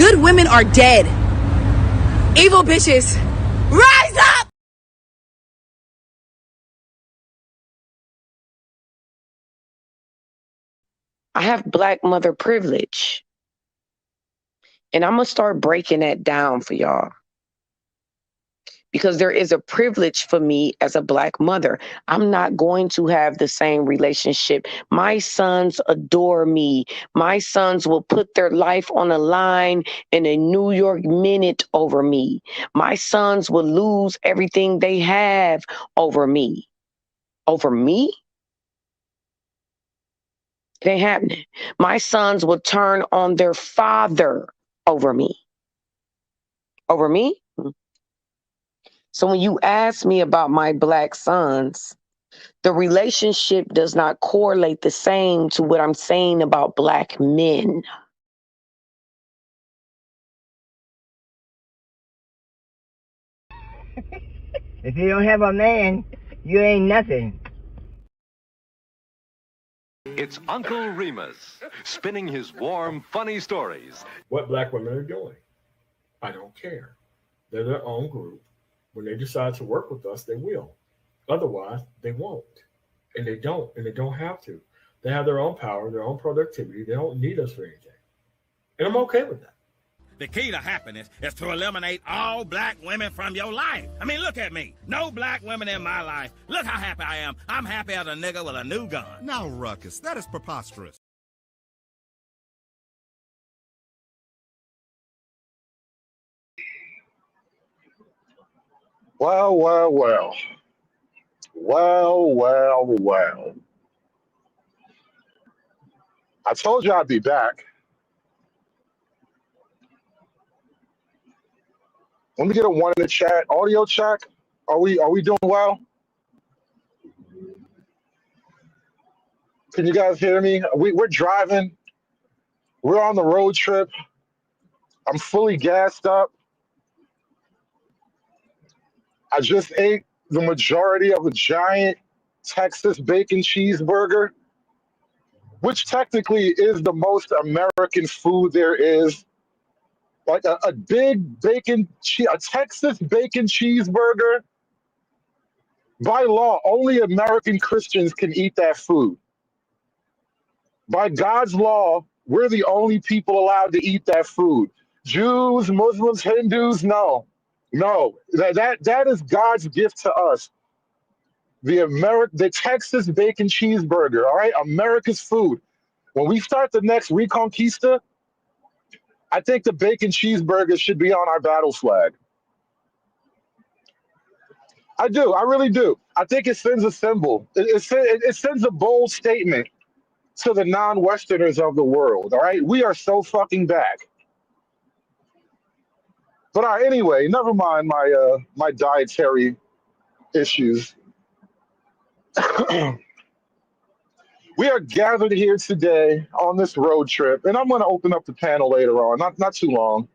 Good women are dead. Evil bitches, rise up! I have black mother privilege. And I'm going to start breaking that down for y'all. Because there is a privilege for me as a black mother. I'm not going to have the same relationship. My sons adore me. My sons will put their life on the line in a New York minute over me. My sons will lose everything they have over me. Over me? It ain't happening. My sons will turn on their father over me. Over me? So when you ask me about my black sons, the relationship does not correlate the same to what I'm saying about black men. If you don't have a man, you ain't nothing. It's Uncle Remus, spinning his warm, funny stories. What black women are doing, I don't care. They're their own group. When they decide to work with us, they will. Otherwise, they won't. And they don't have to. They have their own power, their own productivity. They don't need us for anything. And I'm okay with that. The key to happiness is to eliminate all black women from your life. I mean, look at me. No black women in my life. Look how happy I am. I'm happy as a nigga with a new gun. Now, Ruckus, that is preposterous. Well, well, well. Well, well, well. I told you I'd be back. Let me get a one in the chat. Audio check. Are we doing well? Can you guys hear me? We're driving. We're on the road trip. I'm fully gassed up. I just ate the majority of a giant Texas bacon cheeseburger, which technically is the most American food there is. Like a big a Texas bacon cheeseburger. By law, only American Christians can eat that food. By God's law, we're the only people allowed to eat that food. Jews, Muslims, Hindus, no. No. That is God's gift to us. The Texas bacon cheeseburger, all right? America's food. When we start the next Reconquista, I think the bacon cheeseburger should be on our battle flag. I do. I really do. I think it sends a symbol. It sends a bold statement to the non-Westerners of the world. All right, we are so fucking back. But all right, anyway, never mind my dietary issues. We are gathered here today on this road trip, and I'm going to open up the panel later on. Not too long.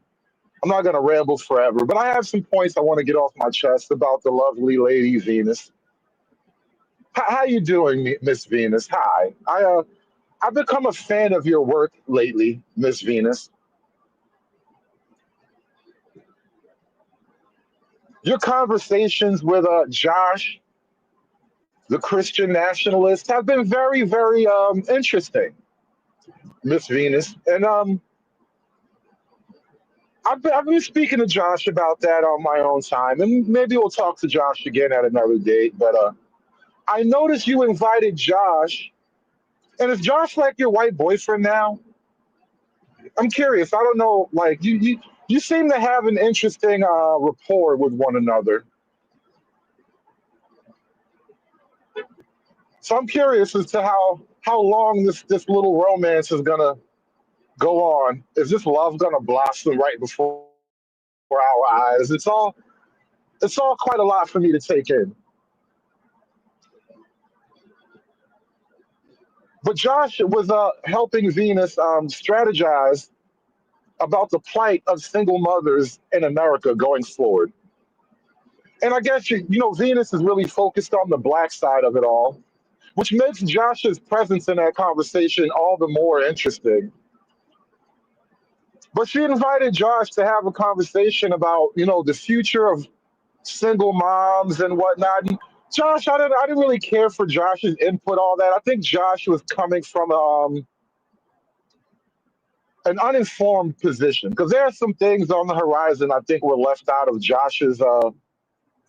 I'm not going to ramble forever, but I have some points I want to get off my chest about the lovely lady Venus. How you doing, Miss Venus? Hi. I've become a fan of your work lately, Miss Venus. Your conversations with Josh, the Christian nationalist, have been very, very interesting, Miss Venus. And I've been speaking to Josh about that on my own time, and maybe we'll talk to Josh again at another date. But I noticed you invited Josh, and is Josh like your white boyfriend now? I'm curious. I don't know. Like you seem to have an interesting rapport with one another. So I'm curious as to how long this little romance is gonna go on. Is this love gonna blossom right before our eyes? It's all quite a lot for me to take in. But Josh was helping Venus strategize about the plight of single mothers in America going forward. And I guess Venus is really focused on the black side of it all, which makes Josh's presence in that conversation all the more interesting. But she invited Josh to have a conversation about, the future of single moms and whatnot. And Josh, I didn't really care for Josh's input, all that. I think Josh was coming from an uninformed position because there are some things on the horizon I think were left out of Josh's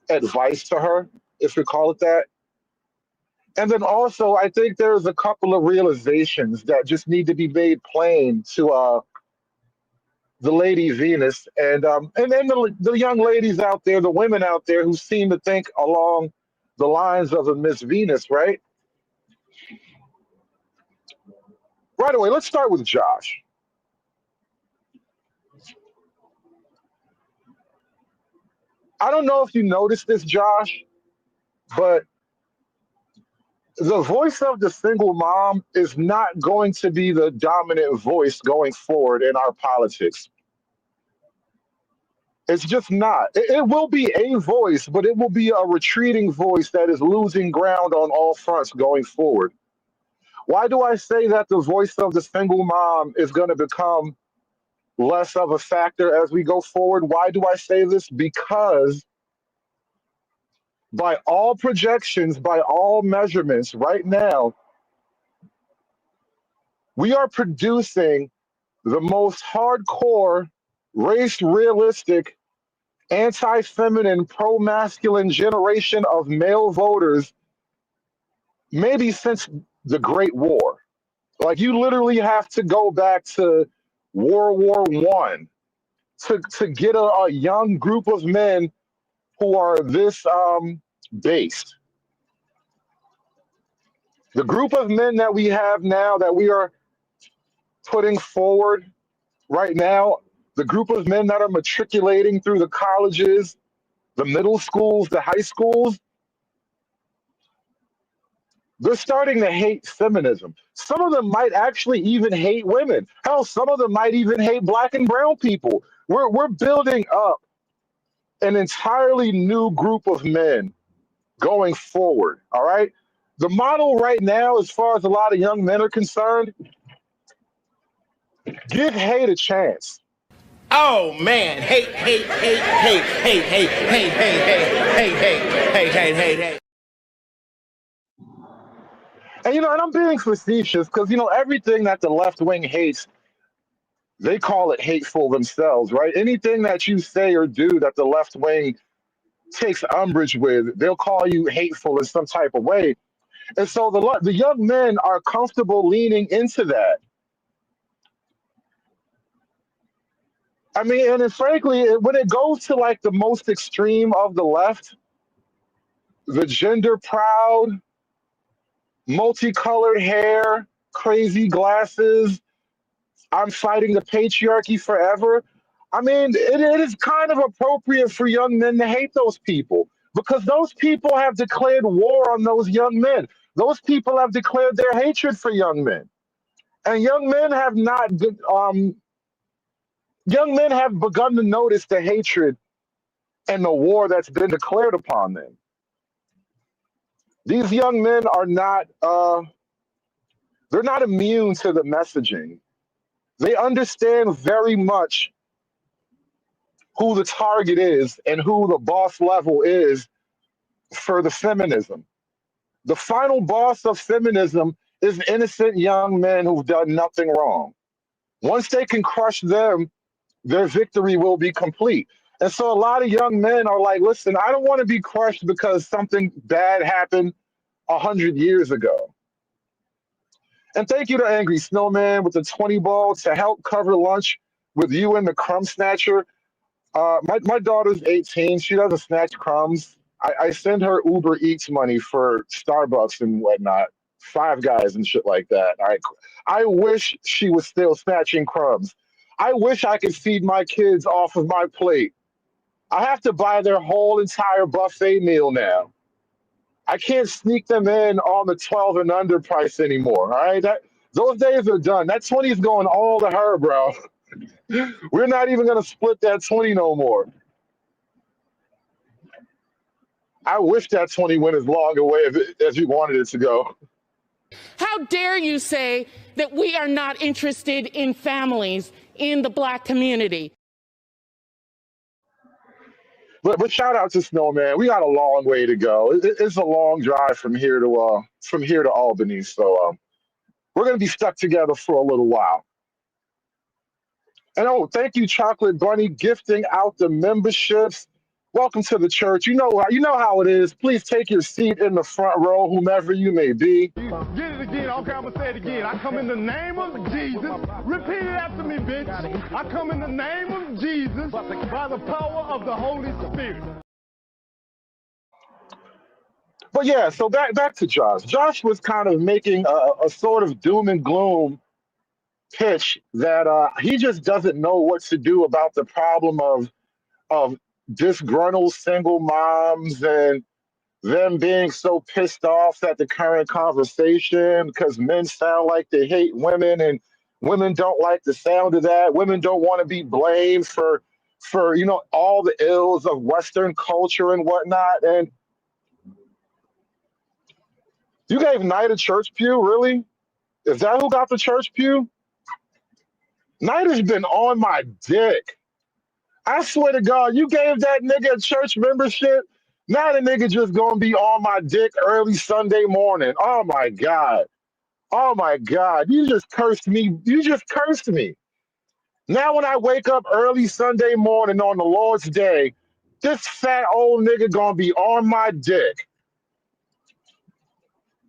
advice to her, if you call it that. And then also, I think there's a couple of realizations that just need to be made plain to the lady Venus and then the young ladies out there, the women out there who seem to think along the lines of a Miss Venus, right? Right away, let's start with Josh. I don't know if you noticed this, Josh, but the voice of the single mom is not going to be the dominant voice going forward in our politics. It's just not. It will be a voice, but it will be a retreating voice that is losing ground on all fronts going forward. Why do I say that the voice of the single mom is going to become less of a factor as we go forward? Why do I say this? Because by all projections, by all measurements, right now, we are producing the most hardcore, race-realistic, anti-feminine, pro-masculine generation of male voters maybe since the Great War. Like, you literally have to go back to World War I to get a young group of men who are this based. The group of men that we have now, that we are putting forward right now, the group of men that are matriculating through the colleges, the middle schools, the high schools, they're starting to hate feminism. Some of them might actually even hate women. Hell, some of them might even hate black and brown people. We're building up an entirely new group of men going forward, all right? The model right now, as far as a lot of young men are concerned, give hate a chance. Oh man, hate. And, and I'm being facetious because, everything that the left wing hates, they call it hateful themselves, right? Anything that you say or do that the left wing takes umbrage with, they'll call you hateful in some type of way. And so the young men are comfortable leaning into that. I mean, and frankly, when it goes to like the most extreme of the left, the gender proud, multicolored hair, crazy glasses, I'm fighting the patriarchy forever. I mean, it is kind of appropriate for young men to hate those people because those people have declared war on those young men. Those people have declared their hatred for young men. And young men have begun to notice the hatred and the war that's been declared upon them. These young men are not, they're not immune to the messaging. They understand very much who the target is and who the boss level is for the feminism. The final boss of feminism is innocent young men who've done nothing wrong. Once they can crush them, their victory will be complete. And so a lot of young men are like, listen, I don't want to be crushed because something bad happened 100 years ago. And thank you to Angry Snowman with the 20 ball to help cover lunch with you and the crumb snatcher. My daughter's 18. She doesn't snatch crumbs. I send her Uber Eats money for Starbucks and whatnot, Five Guys and shit like that. I wish she was still snatching crumbs. I wish I could feed my kids off of my plate. I have to buy their whole entire buffet meal now. I can't sneak them in on the 12 and under price anymore. All right, those days are done. That 20 is going all to her, bro. We're not even gonna split that 20 no more. I wish that 20 went as long away as you wanted it to go. How dare you say that we are not interested in families? in the Black community. But shout out to Snowman. We got a long way to go. It's a long drive from here to Albany. So we're gonna be stuck together for a little while. And thank you, Chocolate Bunny, gifting out the memberships. Welcome to the church. You know how it is. Please take your seat in the front row, whomever you may be. Get it again. Okay, I'm gonna say it again. I come in the name of Jesus. Repeat it after me, bitch. I come in the name of Jesus by the power of the Holy Spirit. But yeah, so back to Josh. Josh was kind of making a sort of doom and gloom pitch that he just doesn't know what to do about the problem of disgruntled single moms and them being so pissed off at the current conversation because men sound like they hate women and women don't like the sound of that. Women don't want to be blamed for all the ills of Western culture and whatnot. And you gave Knight a church pew, really? Is that who got the church pew? Knight has been on my dick. I swear to God, you gave that nigga a church membership. Now the nigga just gonna be on my dick early Sunday morning. Oh my God. Oh my God. You just cursed me. You just cursed me. Now when I wake up early Sunday morning on the Lord's Day, this fat old nigga gonna be on my dick.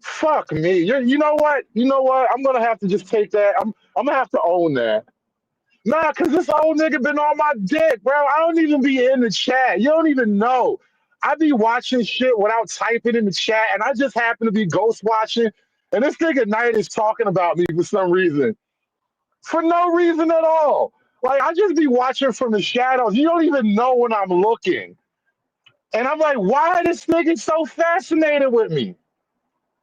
Fuck me. You know what? You know what? I'm gonna have to just take that. I'm gonna have to own that. Nah, cause this old nigga been on my dick, bro. I don't even be in the chat. You don't even know. I be watching shit without typing in the chat, and I just happen to be ghost watching, and this nigga Knight is talking about me for some reason. For no reason at all. Like, I just be watching from the shadows. You don't even know when I'm looking. And I'm like, why this nigga so fascinated with me?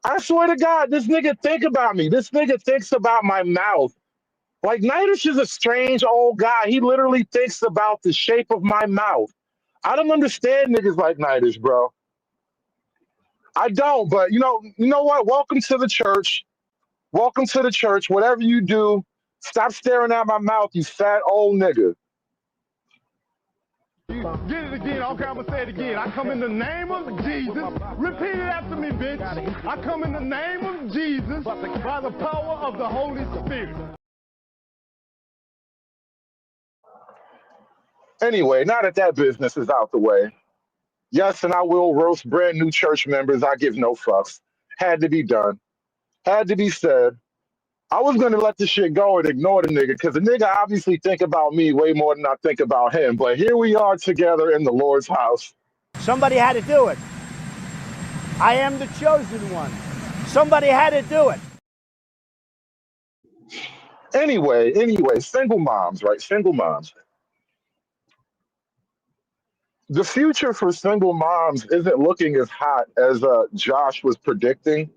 I swear to God, this nigga think about me. This nigga thinks about my mouth. Like, Knightish is a strange old guy. He literally thinks about the shape of my mouth. I don't understand niggas like Knightish, bro. I don't, but you know what? Welcome to the church. Welcome to the church. Whatever you do, stop staring at my mouth, you fat old nigga. Get it again. Okay, I'm gonna say it again. I come in the name of Jesus. Repeat it after me, bitch. I come in the name of Jesus by the power of the Holy Spirit. Anyway, now that business is out the way, yes, and I will roast brand new church members. I give no fucks. Had to be done. Had to be said. I was going to let this shit go and ignore the nigga because the nigga obviously think about me way more than I think about him. But here we are together in the Lord's house. Somebody had to do it. I am the chosen one. Somebody had to do it. Anyway, single moms, right? Single moms. The future for single moms isn't looking as hot as Josh was predicting.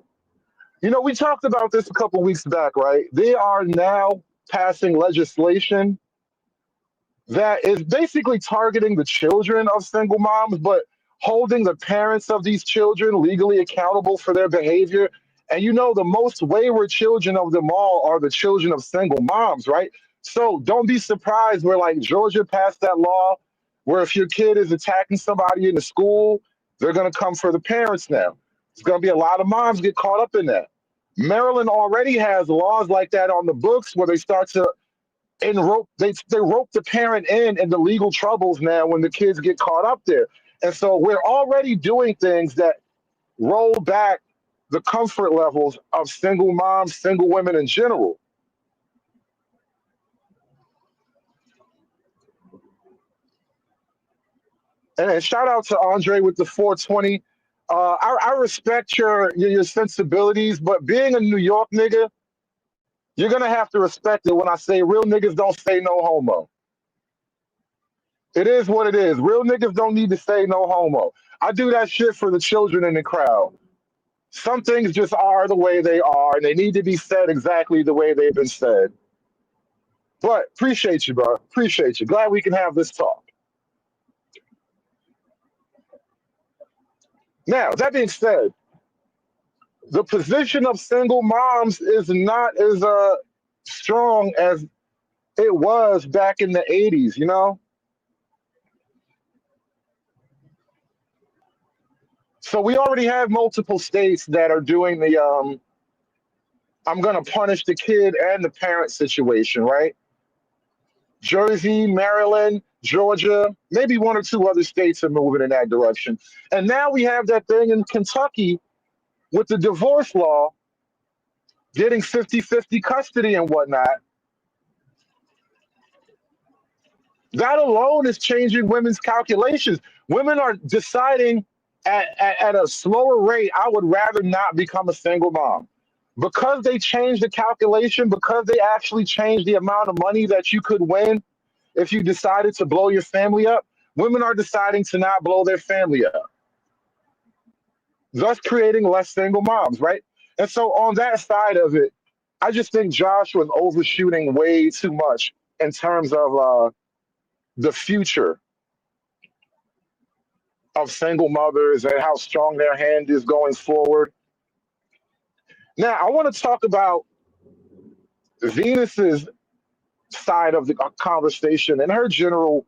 You know, we talked about this a couple weeks back, right? They are now passing legislation that is basically targeting the children of single moms, but holding the parents of these children legally accountable for their behavior. And you know, the most wayward children of them all are the children of single moms, right? So don't be surprised where like Georgia passed that law where if your kid is attacking somebody in the school, they're going to come for the parents now. It's going to be a lot of moms get caught up in that. Maryland already has laws like that on the books where they start to rope the parent in the legal troubles now when the kids get caught up there. And so we're already doing things that roll back the comfort levels of single moms, single women in general. And shout out to Andre with the 420. I respect your sensibilities, but being a New York nigga, you're gonna have to respect it when I say real niggas don't say no homo. It is what it is. Real niggas don't need to say no homo. I do that shit for the children in the crowd. Some things just are the way they are, and they need to be said exactly the way they've been said. But appreciate you, bro. Appreciate you. Glad we can have this talk. Now, that being said, the position of single moms is not as strong as it was back in the 80s, you know? So we already have multiple states that are doing the I'm going to punish the kid and the parent situation, right? Jersey, Maryland, Georgia, maybe one or two other states are moving in that direction. And now we have that thing in Kentucky with the divorce law getting 50-50 custody and whatnot. That alone is changing women's calculations. Women are deciding at a slower rate, I would rather not become a single mom. Because they changed the calculation, because they actually changed the amount of money that you could win if you decided to blow your family up, women are deciding to not blow their family up, thus creating less single moms, right? And so on that side of it, I just think Josh was overshooting way too much in terms of the future of single mothers and how strong their hand is going forward. Now, I want to talk about Venus's side of the conversation and her general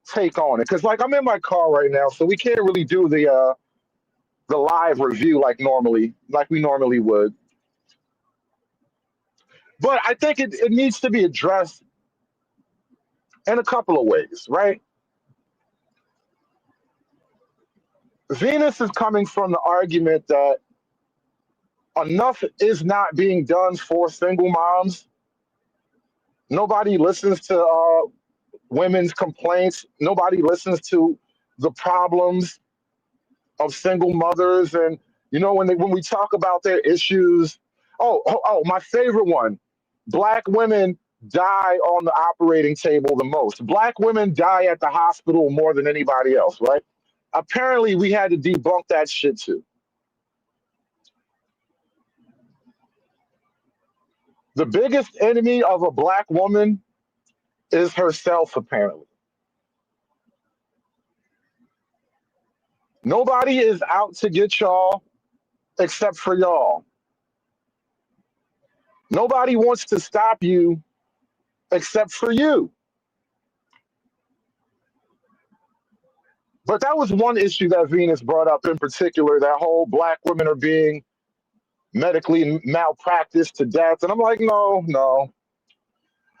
take on it. Because, like, I'm in my car right now, so we can't really do the live review like we normally would. But I think it needs to be addressed in a couple of ways, right? Venus is coming from the argument that enough is not being done for single moms. Nobody listens to women's complaints. Nobody listens to the problems of single mothers. And, you know, when we talk about their issues, my favorite one, Black women die on the operating table the most. Black women die at the hospital more than anybody else, right? Apparently, we had to debunk that shit too. The biggest enemy of a Black woman is herself, apparently. Nobody is out to get y'all except for y'all. Nobody wants to stop you except for you. But that was one issue that Venus brought up in particular, that whole Black women are being medically malpracticed to death. And I'm like, no.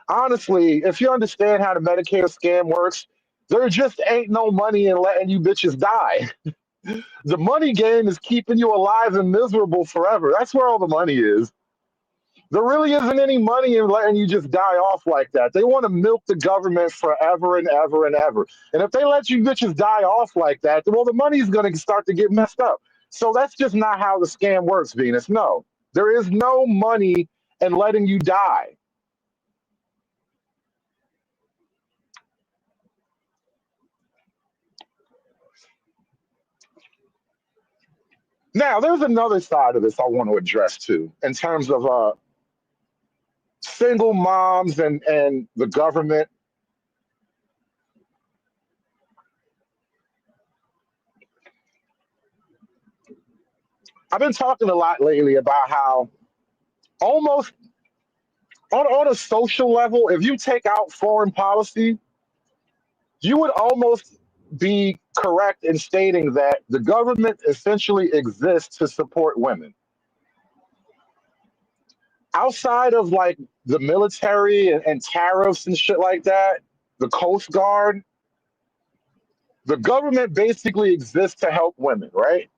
Honestly, if you understand how the Medicare scam works, there just ain't no money in letting you bitches die. The money game is keeping you alive and miserable forever. That's where all the money is. There really isn't any money in letting you just die off like that. They want to milk the government forever and ever and ever. And if they let you bitches die off like that, well, the money's going to start to get messed up. So that's just not how the scam works, Venus. No, there is no money in letting you die. Now, there's another side of this I want to address too, in terms of single moms and the government. I've been talking a lot lately about how almost on a social level, if you take out foreign policy, you would almost be correct in stating that the government essentially exists to support women. Outside of like the military and tariffs and shit like that, the Coast Guard, the government basically exists to help women, right?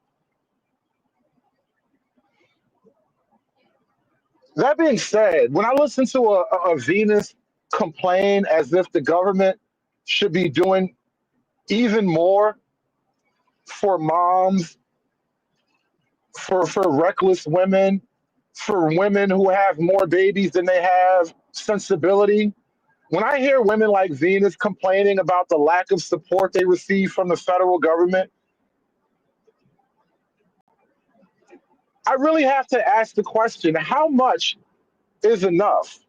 That being said, when I listen to a Venus complain as if the government should be doing even more for moms, for reckless women, for women who have more babies than they have sensibility. When I hear women like Venus complaining about the lack of support they receive from the federal government, I really have to ask the question, how much is enough?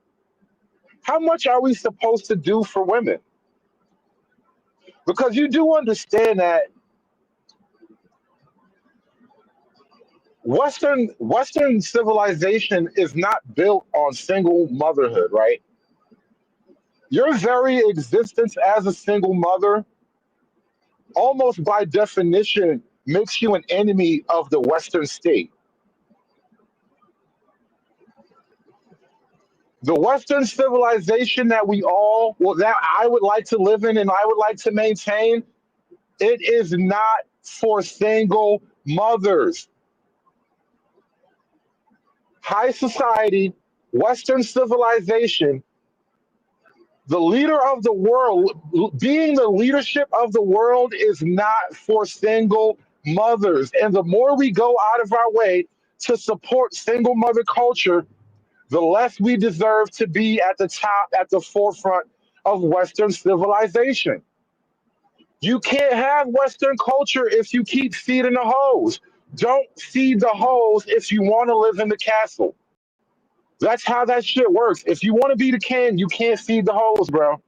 How much are we supposed to do for women? Because you do understand that Western civilization is not built on single motherhood, right? Your very existence as a single mother, almost by definition, makes you an enemy of the Western state. The Western civilization that that I would like to live in and I would like to maintain, it is not for single mothers. High society, Western civilization, the leader of the world, being the leadership of the world is not for single mothers. And the more we go out of our way to support single mother culture, the less we deserve to be at the top, at the forefront of Western civilization. You can't have Western culture if you keep feeding the hoes. Don't feed the hoes if you want to live in the castle. That's how that shit works. If you want to be the king, you can't feed the hoes, bro.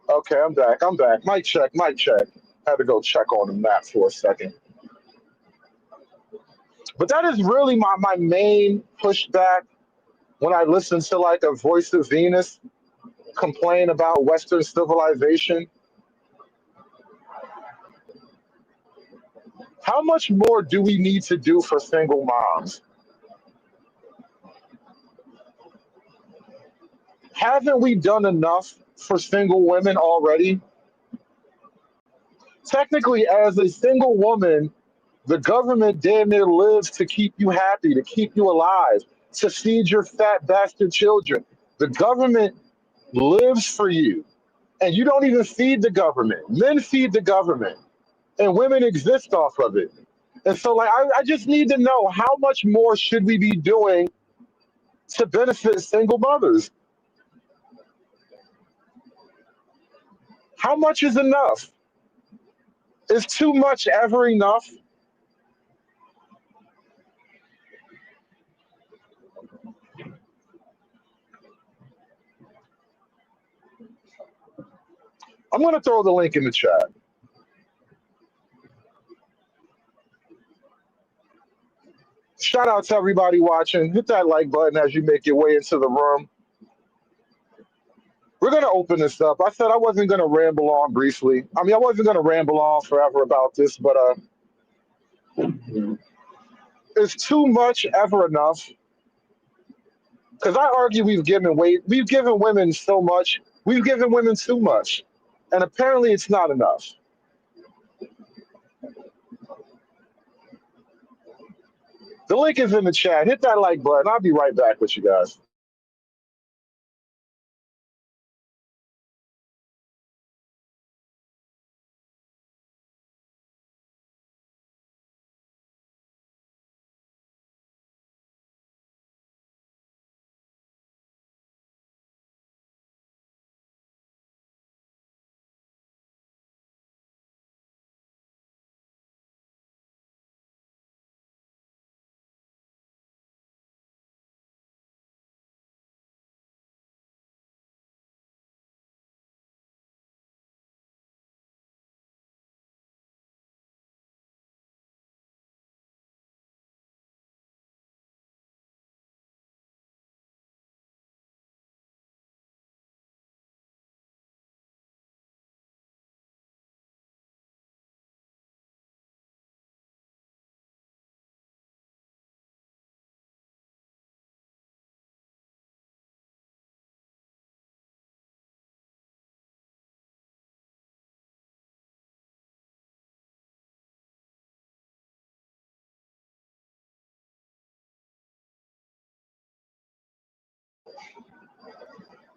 Okay, I'm back. I'm back. Mic check. Mic check. Had to go check on the map for a second. But that is really my main pushback when I listen to like a Voice of Venus complain about Western civilization. How much more do we need to do for single moms? Haven't we done enough for single women already? Technically, as a single woman, the government damn near lives to keep you happy, to keep you alive, to feed your fat bastard children. The government lives for you, and you don't even feed the government. Men feed the government, and women exist off of it. And so, like, I just need to know how much more should we be doing to benefit single mothers? How much is enough? Is too much ever enough? I'm going to throw the link in the chat. Shout out to everybody watching. Hit that like button as you make your way into the room. We're going to open this up. I said I wasn't going to ramble on briefly. I mean, I wasn't going to ramble on forever about this, but is too much ever enough? Because I argue we've given women so much. We've given women too much. And apparently it's not enough. The link is in the chat. Hit that like button. I'll be right back with you guys.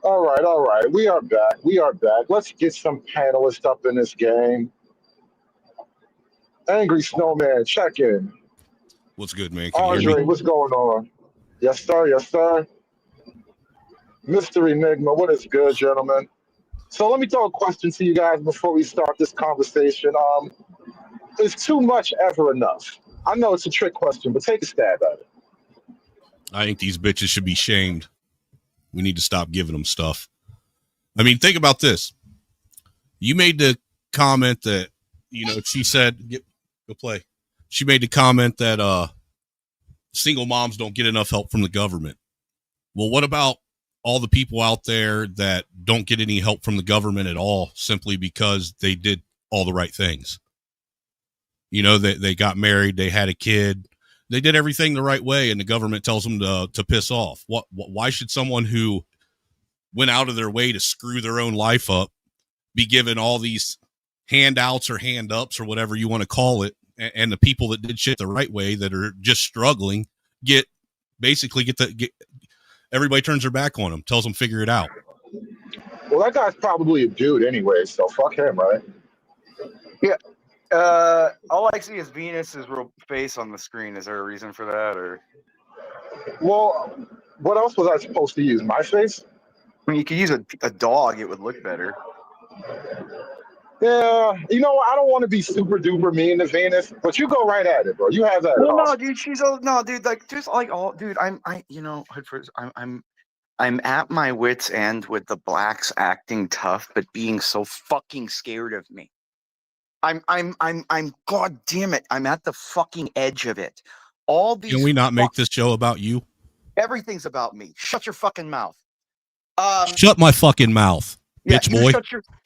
All right. We are back. We are back. Let's get some panelists up in this game. Angry Snowman, check in. What's good, man? Can you hear me? Andre, what's going on? Yes, sir. Yes, sir. Mr. Enigma, what is good, gentlemen? So let me throw a question to you guys before we start this conversation. Is too much ever enough? I know it's a trick question, but take a stab at it. I think these bitches should be shamed. We need to stop giving them stuff. I mean, think about this. You made the comment that, she said, go play. She made the comment that single moms don't get enough help from the government. Well, what about all the people out there that don't get any help from the government at all simply because they did all the right things? They got married, they had a kid, they did everything the right way, and the government tells them to piss off. Why should someone who went out of their way to screw their own life up be given all these handouts or hand-ups or whatever you want to call it, and the people that did shit the right way that are just struggling get everybody turns their back on them, tells them figure it out? Well, that guy's probably a dude anyway, so fuck him, right? Yeah. All I see is Venus's real face on the screen. Is there a reason for that, or? Well, what else was I supposed to use? My face? I mean, you could use a dog. It would look better. Yeah, I don't want to be super duper mean to Venus, but you go right at it, bro. You have that. Well, no, dude, dude, like just like all, dude. I'm at my wit's end with the blacks acting tough, but being so fucking scared of me. I'm God damn it. I'm at the fucking edge of it. All these. Can we not make this show about you? Everything's about me. Shut your fucking mouth. Shut my fucking mouth, bitch boy.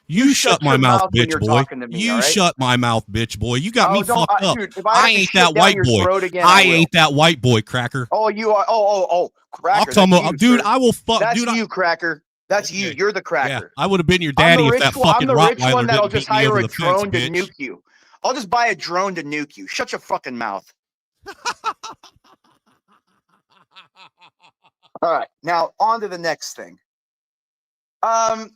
You shut my mouth, bitch boy. You shut my mouth, bitch boy. You got me fucked up. Dude, I ain't that white boy. I ain't that white boy, Cracker. Oh, you are. Oh, Cracker. I'll come up, dude. I will fuck. That's dude, you, Cracker. That's you. You're the Cracker. Yeah, I would have been your daddy if that fucking Rottweiler I'm the rich one that'll just hire a drone to nuke you. I'll just buy a drone to nuke you. Shut your fucking mouth. All right, now on to the next thing. As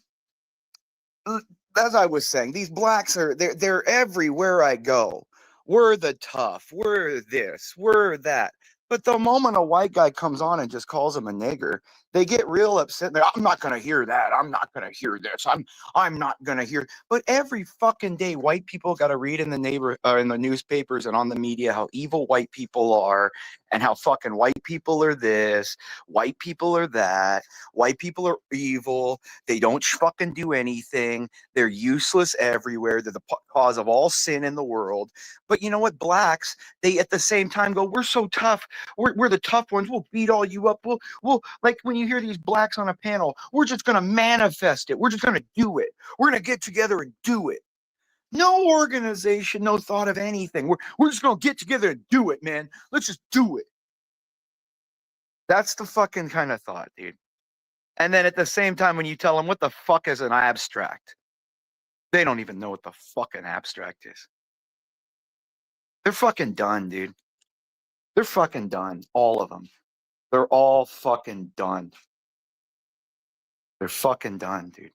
I was saying, these blacks they're everywhere I go. We're the tough. We're this. We're that. But the moment a white guy comes on and just calls him a nigger, they get real upset. I'm not going to hear that. I'm not going to hear this. I'm not going to hear. But every fucking day, white people got to read in the newspapers and on the media how evil white people are, and how fucking white people are this, white people are that, white people are evil. They don't fucking do anything. They're useless everywhere. They're the cause of all sin in the world. But you know what? Blacks, they at the same time go, we're so tough. We're the tough ones. We'll beat all you up. We'll like when you hear these blacks on a panel, we're just going to manifest it. We're just going to do it. We're going to get together and do it. No organization, no thought of anything. We're just going to get together and do it, man. Let's just do it. That's the fucking kind of thought, dude. And then at the same time, when you tell them what the fuck is an abstract, they don't even know what the fucking abstract is. They're fucking done, dude. They're fucking done. All of them. They're all fucking done. They're fucking done, dude.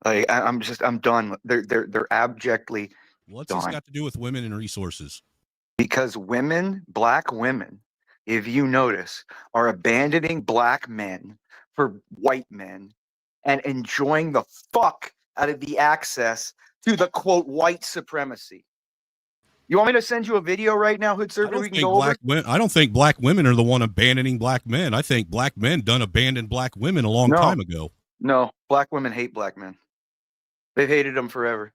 Like I'm done. They're abjectly What's done. this got to do with women and resources? Because women, black women, if you notice, are abandoning black men for white men and enjoying the fuck out of the access to the quote white supremacy. You want me to send you a video right now, Hood Server? I don't think black women are the one abandoning black men. I think black men done abandoned black women a long time ago. No, black women hate black men. They've hated them forever.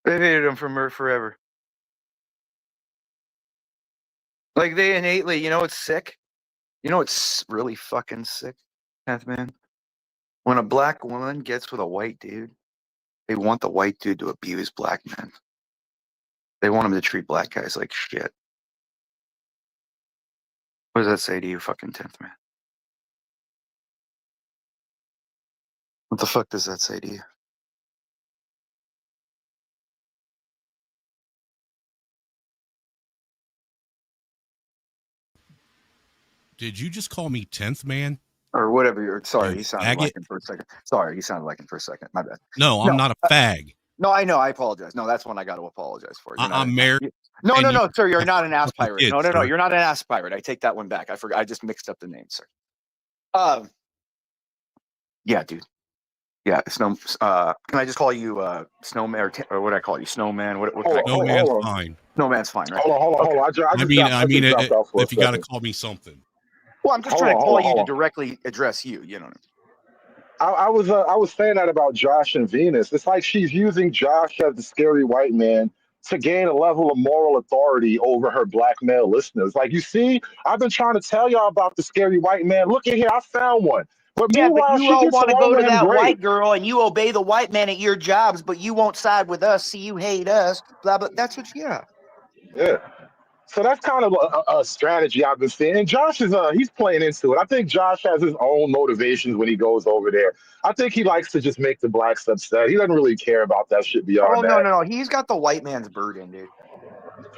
They've hated them forever. Like they innately, it's sick. It's really fucking sick, man. When a black woman gets with a white dude, they want the white dude to abuse black men. They want him to treat black guys like shit. What does that say to you, fucking 10th man? What the fuck does that say to you? Did you just call me 10th man? Or whatever you're. Sorry, You you sounded faggot. like him for a second. Sorry, you sounded like him for a second. My bad. No, I'm not a fag. No, I know. I apologize. No, that's one I got to apologize for. I'm married. No, and no, sir. You're not an ass fucking pirate. kids, No, sir. you're not an ass pirate. I take that one back. I forgot. I just mixed up the name, sir. Yeah, dude. Yeah, Snow. Can I just call you Snowman or what do I call you? Snowman. What can I call you? Snowman's fine. Snowman's fine, right? Hold on. I just dropped out for a if you got to second. call me something. Well, I'm just trying to call you to directly address you. You know. I was saying that about Josh and Venus. It's like she's using Josh as the scary white man to gain a level of moral authority over her black male listeners. Like, you see, I've been trying to tell y'all about the scary white man. Look at here, I found one. But Yeah, meanwhile, but you she all gets want to along go to with him that great. white girl and you obey the white man at your jobs, but you won't side with us. See, you hate us. Blah blah. That's what. Yeah. So that's kind of a strategy I've been seeing. And Josh is he's playing into it. I think Josh has his own motivations when he goes over there. I think he likes to just make the blacks upset. He doesn't really care about that shit beyond that. No. He's got the white man's burden, dude.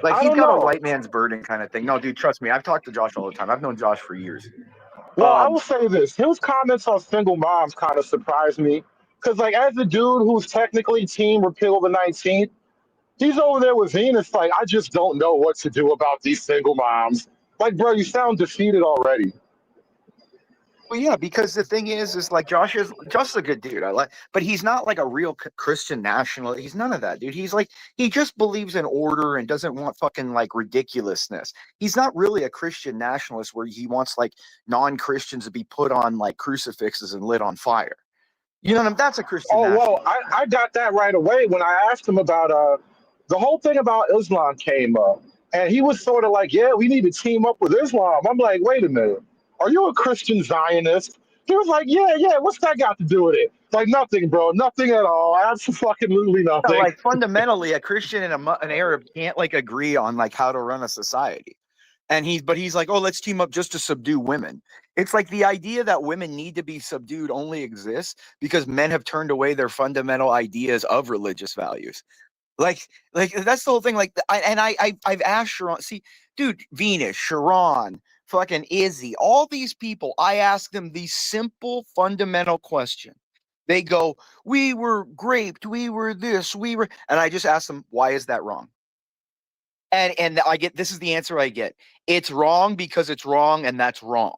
Like, I he's don't got know. a white man's burden kind of thing. No, dude, trust me. I've talked to Josh all the time. I've known Josh for years. Well, I will say this. His comments on single moms kind of surprised me. Because, like, as a dude who's technically team repeal the 19th, he's over there with Venus like, I just don't know what to do about these single moms. Like, bro, you sound defeated already. Well, yeah, because the thing is like Josh is a good dude. But he's not like a real Christian nationalist. He's none of that, dude. He's like, he just believes in order and doesn't want fucking like ridiculousness. He's not really a Christian nationalist where he wants like non-Christians to be put on like crucifixes and lit on fire. You know what I mean? That's a Christian nationalist. Well, I got that right away when I asked him about the whole thing about Islam came up. And he was sort of like, yeah, we need to team up with Islam. I'm like, wait a minute. Are you a Christian Zionist? He was like, yeah, what's that got to do with it? Like, nothing, bro, nothing at all. Absolutely nothing. Like, fundamentally, a Christian and an Arab can't like agree on like how to run a society. And he's like, oh, let's team up just to subdue women. It's like the idea that women need to be subdued only exists because men have turned away their fundamental ideas of religious values. Like that's the whole thing. Like, I've asked Sharon, see, dude, Venus, Sharon, fucking Izzy, all these people, I ask them these simple fundamental question. They go, we were raped, we were this, we were, and I just ask them, why is that wrong? And I get, this is the answer I get. It's wrong because it's wrong, and that's wrong.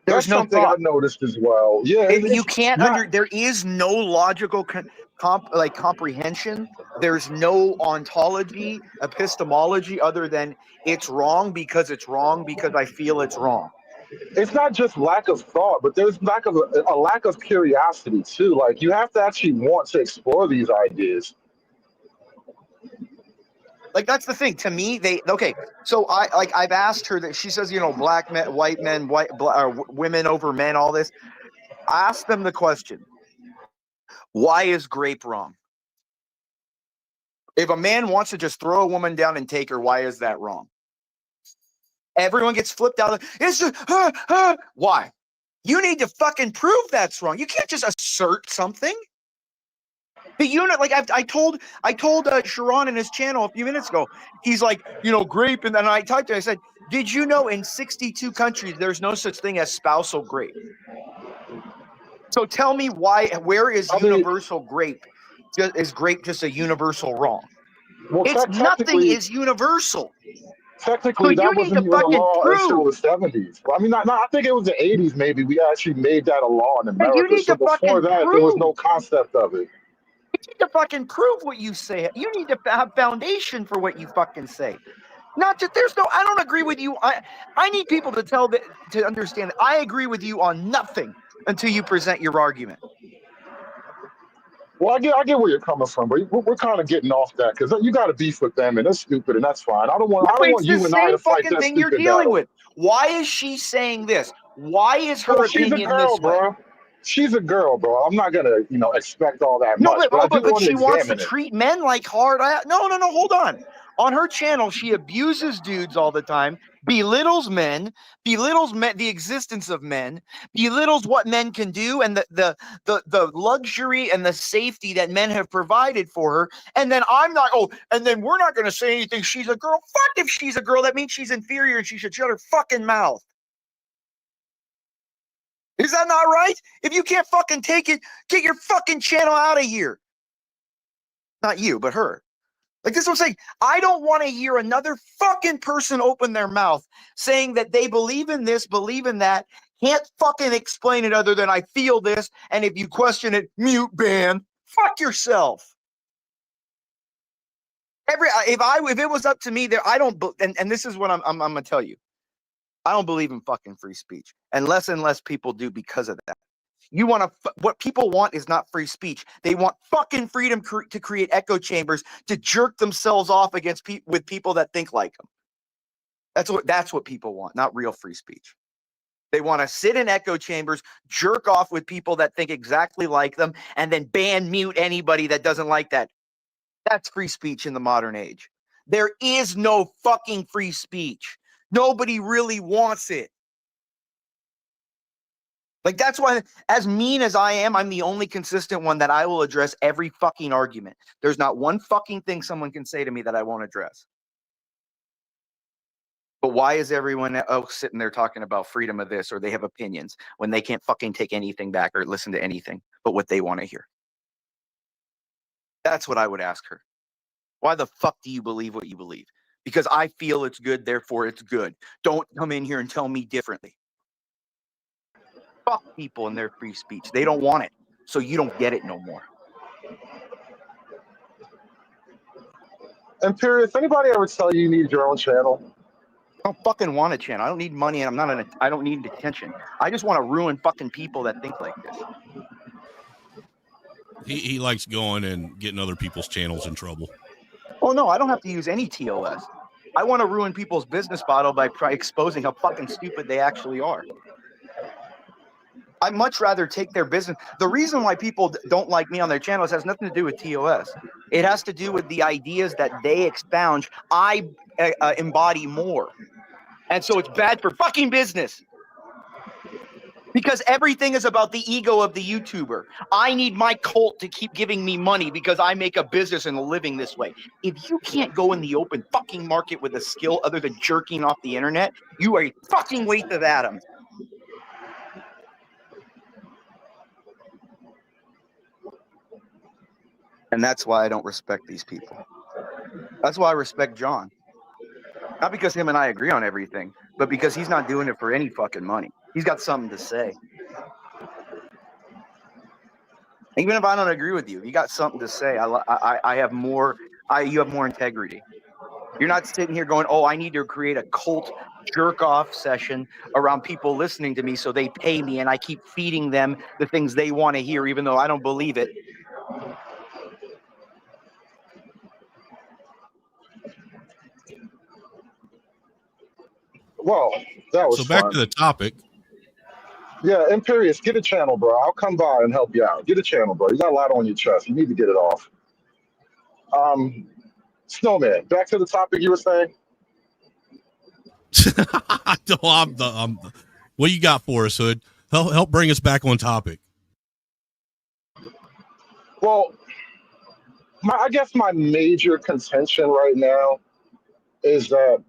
There's That's no something thought. I've noticed as well. Yeah, You can't there is no logical comprehension. There's no ontology, epistemology other than it's wrong because I feel it's wrong. It's not just lack of thought, but there's a lack of curiosity too. Like, you have to actually want to explore these ideas. Like, that's the thing. To me, so I've asked her that, she says, black men, white men, women over men, all this. I asked them the question, why is grape wrong? If a man wants to just throw a woman down and take her, why is that wrong? Everyone gets flipped out. It's just, why? You need to fucking prove that's wrong. You can't just assert something. The unit, like I told Sharon in his channel a few minutes ago, he's like, grape. And then I talked to him, I said, did you know in 62 countries, there's no such thing as spousal grape? So tell me where is universal grape? Is grape just a universal wrong? Well, nothing is universal. Technically, so that wasn't even a law until the 70s. I mean, I think it was the 80s maybe. We actually made that a law in America. So before that, there was no concept of it. You need to fucking prove what you say. You need to have foundation for what you fucking say. Not just I don't agree with you. I need people to understand that I agree with you on nothing until you present your argument. Well, I get where you're coming from, but we're kind of getting off that because you got to beef with them, and that's stupid, and that's fine. I don't want you and I to fight that thing you're dealing with. Why is she saying this? Why is her opinion this way? She's a girl, bro. I'm not gonna, expect all that much. But she wants to treat men like hard. No, hold on. On her channel, she abuses dudes all the time, belittles men, the existence of men, belittles what men can do and the luxury and the safety that men have provided for her. And then and then we're not going to say anything. She's a girl. Fuck if she's a girl. That means she's inferior and she should shut her fucking mouth. Is that not right? If you can't fucking take it, get your fucking channel out of here. Not you, but her. Like, this is what I'm saying. I don't want to hear another fucking person open their mouth saying that they believe in this, believe in that, can't fucking explain it other than I feel this, and if you question it, mute, ban. Fuck yourself. If it was up to me, there I don't. And this is what I'm gonna tell you. I don't believe in fucking free speech, and less people do because of that. You want to, what people want is not free speech. They want fucking freedom to create echo chambers to jerk themselves off against with people that think like them. That's what people want, not real free speech. They want to sit in echo chambers, jerk off with people that think exactly like them, and then mute anybody that doesn't like that. That's free speech in the modern age. There is no fucking free speech. Nobody really wants it. Like, that's why, as mean as I am, I'm the only consistent one that I will address every fucking argument. There's not one fucking thing someone can say to me that I won't address. But why is everyone else sitting there talking about freedom of this, or they have opinions, when they can't fucking take anything back or listen to anything but what they want to hear? That's what I would ask her. Why the fuck do you believe what you believe? Because I feel it's good, therefore it's good. Don't come in here and tell me differently. Fuck people and their free speech. They don't want it, so you don't get it no more. And period, anybody ever tell you need your own channel? I don't fucking want a channel. I don't need money, and I don't need attention. I just want to ruin fucking people that think like this. He likes going and getting other people's channels in trouble. Oh no, I don't have to use any TOS. I want to ruin people's business model by exposing how fucking stupid they actually are. I'd much rather take their business. The reason why people don't like me on their channels has nothing to do with TOS. It has to do with the ideas that they expound. I embody more. And so it's bad for fucking business. Because everything is about the ego of the YouTuber. I need my cult to keep giving me money because I make a business and a living this way. If you can't go in the open fucking market with a skill other than jerking off the internet, you are a fucking waste of atoms. And that's why I don't respect these people. That's why I respect John. Not because him and I agree on everything, but because he's not doing it for any fucking money. He's got something to say. Even if I don't agree with you, you got something to say. I have more. You have more integrity. You're not sitting here going, "Oh, I need to create a cult jerk-off session around people listening to me so they pay me and I keep feeding them the things they want to hear, even though I don't believe it." Well, that was so back fun. to the topic. Yeah, Imperious, get a channel, bro. I'll come by and help you out. Get a channel, bro. You got a lot on your chest. You need to get it off. Snowman, back to the topic you were saying. What you got for us, Hood? Help bring us back on topic. Well, I guess my major contention right now is that,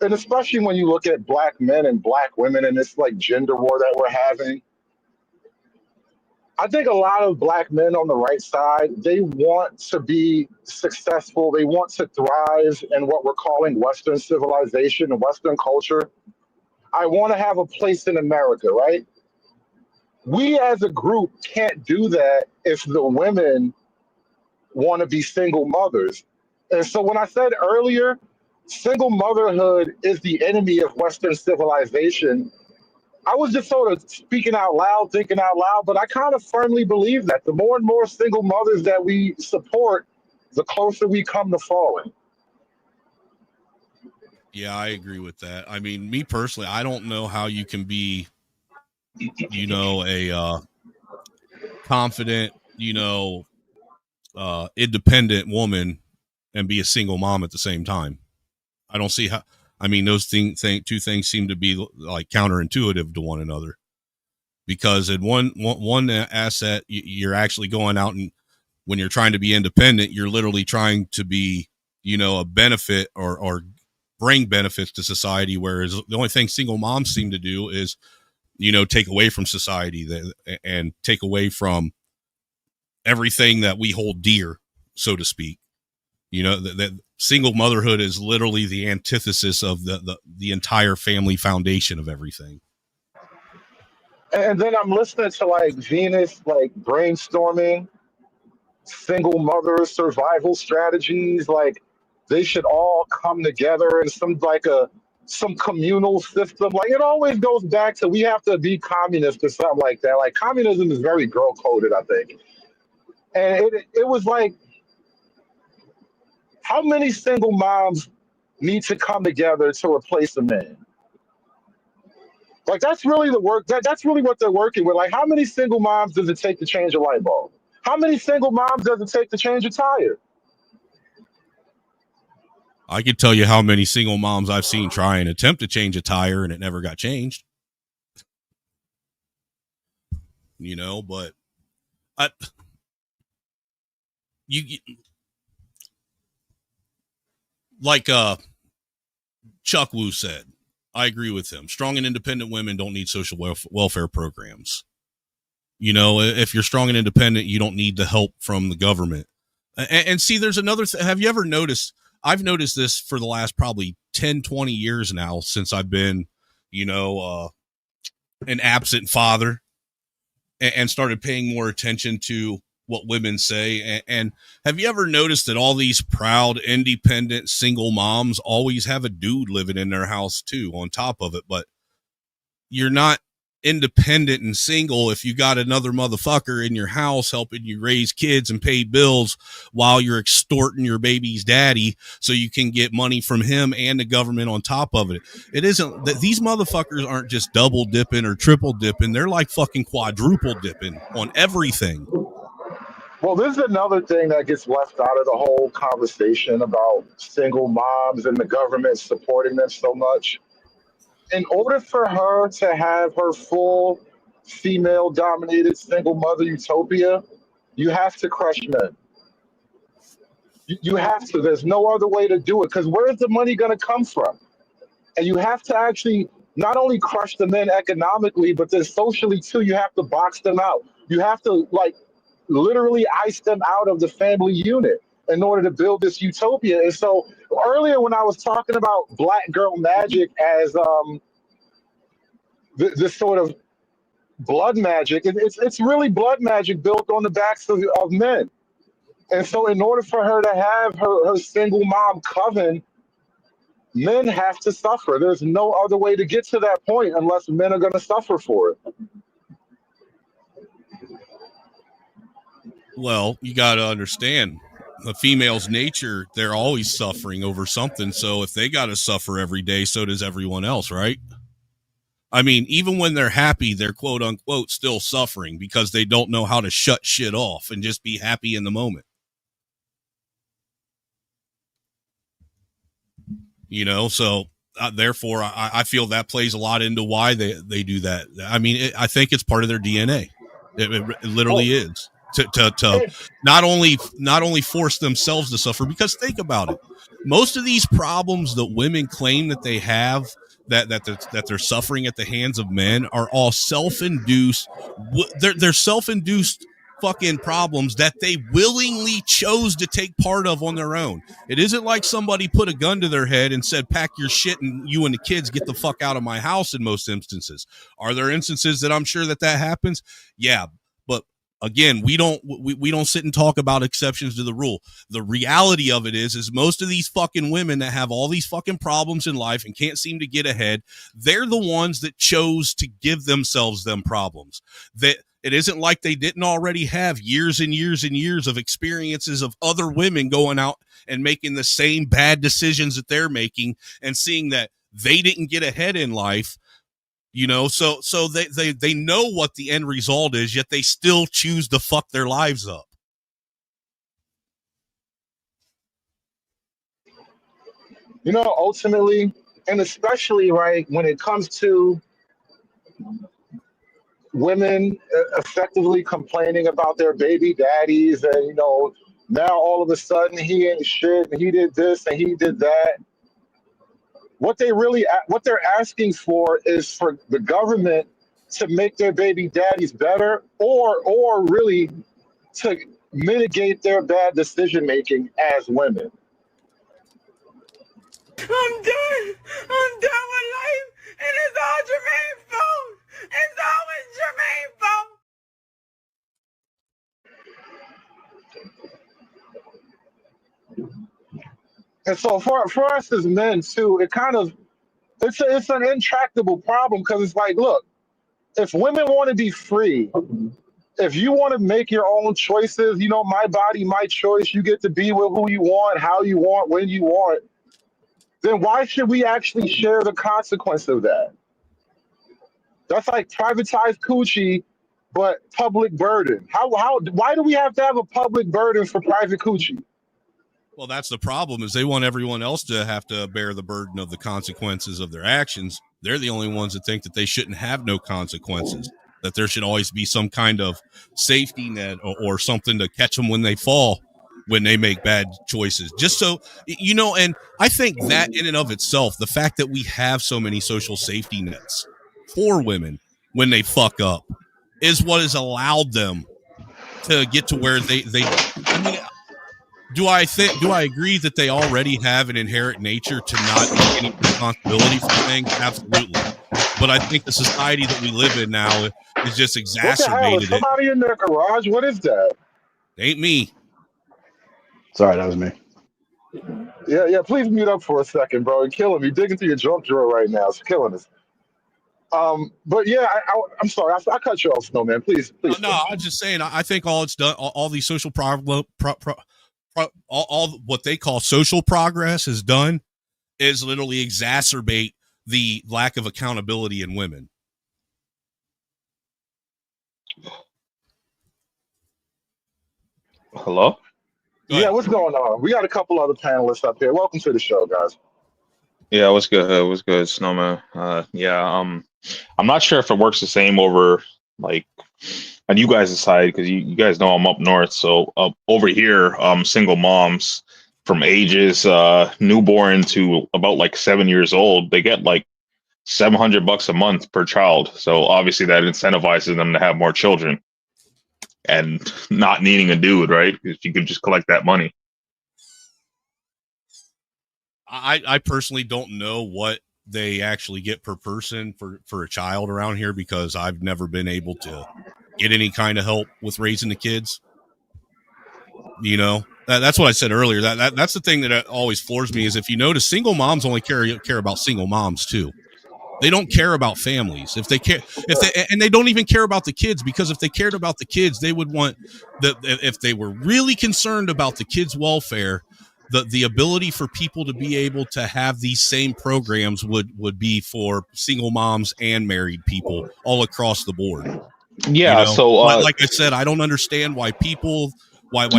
and especially when you look at black men and black women and this like gender war that we're having, I think a lot of black men on the right side, they want to be successful. They want to thrive in what we're calling Western civilization and Western culture. I want to have a place in America, right? We as a group can't do that if the women want to be single mothers. And so when I said earlier, single motherhood is the enemy of Western civilization, I was just sort of speaking out loud, thinking out loud, but I kind of firmly believe that the more and more single mothers that we support, the closer we come to falling. Yeah, I agree with that. I mean, me personally, I don't know how you can be, a confident, independent woman and be a single mom at the same time. I don't see I mean, those two things seem to be like counterintuitive to one another, because in one asset, you're actually going out, and when you're trying to be independent, you're literally trying to be, a benefit or bring benefits to society. Whereas the only thing single moms seem to do is, take away from society and take away from everything that we hold dear, so to speak. That single motherhood is literally the antithesis of the entire family foundation of everything. And then I'm listening to like Venus, like brainstorming single mother survival strategies. Like they should all come together in some communal system. Like it always goes back to we have to be communist or something like that. Like communism is very girl coded, I think. And it was like, how many single moms need to come together to replace a man? Like that's really the work. That's really what they're working with. Like how many single moms does it take to change a light bulb? How many single moms does it take to change a tire? I could tell you how many single moms I've seen try and attempt to change a tire and it never got changed. But like Chuck Wu said, I agree with him. Strong and independent women don't need social welfare programs. If you're strong and independent, you don't need the help from the government. And see, there's another have you ever noticed? I've noticed this for the last probably 10, 20 years now, since I've been, an absent father and started paying more attention to what women say. And have you ever noticed that all these proud, independent, single moms always have a dude living in their house too, on top of it? But you're not independent and single if you got another motherfucker in your house helping you raise kids and pay bills while you're extorting your baby's daddy so you can get money from him and the government on top of it. It isn't that these motherfuckers aren't just double dipping or triple dipping. They're like fucking quadruple dipping on everything. Well, this is another thing that gets left out of the whole conversation about single moms and the government supporting them so much. In order for her to have her full female-dominated single mother utopia, you have to crush men. You have to. There's no other way to do it, because where's the money going to come from? And you have to actually not only crush the men economically, but then socially too. You have to box them out. You have to literally ice them out of the family unit in order to build this utopia. And so earlier when I was talking about black girl magic as this sort of blood magic, it's really blood magic built on the backs of men. And so in order for her to have her single mom coven, men have to suffer. There's no other way to get to that point unless men are going to suffer for it. Well, you got to understand the female's nature. They're always suffering over something. So if they got to suffer every day, so does everyone else, right? I mean, even when they're happy, they're quote unquote still suffering because they don't know how to shut shit off and just be happy in the moment. So therefore, I feel that plays a lot into why they do that. I mean, I think it's part of their DNA. It literally is. To not only force themselves to suffer, because think about it, most of these problems that women claim that they have, that they're suffering at the hands of men, are all self-induced. They're self-induced fucking problems that they willingly chose to take part of on their own. It isn't like somebody put a gun to their head and said, pack your shit and you and the kids get the fuck out of my house. In most instances, are there instances that I'm sure that happens? Yeah. Again, we don't sit and talk about exceptions to the rule. The reality of it is most of these fucking women that have all these fucking problems in life and can't seem to get ahead, they're the ones that chose to give themselves them problems. That it isn't like they didn't already have years and years and years of experiences of other women going out and making the same bad decisions that they're making and seeing that they didn't get ahead in life. So they know what the end result is, yet they still choose to fuck their lives up. Ultimately, And especially, right, when it comes to women effectively complaining about their baby daddies and, now all of a sudden he ain't shit and he did this and he did that. What they're asking for is for the government to make their baby daddies better or really to mitigate their bad decision making as women. I'm done. I'm done with life, and it's all Jermaine's fault. It's always Jermaine's fault. And so for us as men too, it's an intractable problem because it's like, look, if women want to be free, if you want to make your own choices, my body, my choice, you get to be with who you want, how you want, when you want, then why should we actually share the consequence of that? That's like privatized coochie, but public burden. Why do we have to have a public burden for private coochie? Well, that's the problem, is they want everyone else to have to bear the burden of the consequences of their actions. They're the only ones that think that they shouldn't have no consequences, that there should always be some kind of safety net or something to catch them when they fall, when they make bad choices. Just so, and I think that in and of itself, the fact that we have so many social safety nets for women when they fuck up is what has allowed them to get to where they do I agree that they already have an inherent nature to not take any responsibility for things? Absolutely. But I think the society that we live in now is just exacerbated. What the hell? Is somebody in their garage? What is that? Ain't me. Sorry, that was me. Yeah. Please mute up for a second, bro. You're killing me. Digging through your junk drawer right now. It's killing us. But yeah, I'm sorry. I cut you off, Snowman. Please. No, I'm just saying. I think all it's done, all these social all what they call social progress has done is literally exacerbate the lack of accountability in women. Hello? Yeah, what's going on? We got a couple other panelists up here. Welcome to the show, guys. Yeah, what's good? What's good, Snowman? I'm not sure if it works the same over like on you guys' side, because you guys know I'm up north. So over here, single moms from ages newborn to about like 7 years old, they get like $700 a month per child. So obviously that incentivizes them to have more children and not needing a dude, right? If you could just collect that money. I personally don't know what they actually get per person for a child around here, because I've never been able to get any kind of help with raising the kids. That's what I said earlier. That's the thing that always floors me, is if you notice, single moms only care about single moms too. They don't care about families. And they don't even care about the kids, because if they cared about the kids, they would want if they were really concerned about the kids' welfare, the ability for people to be able to have these same programs would be for single moms and married people all across the board. Yeah. So like I said, I don't understand why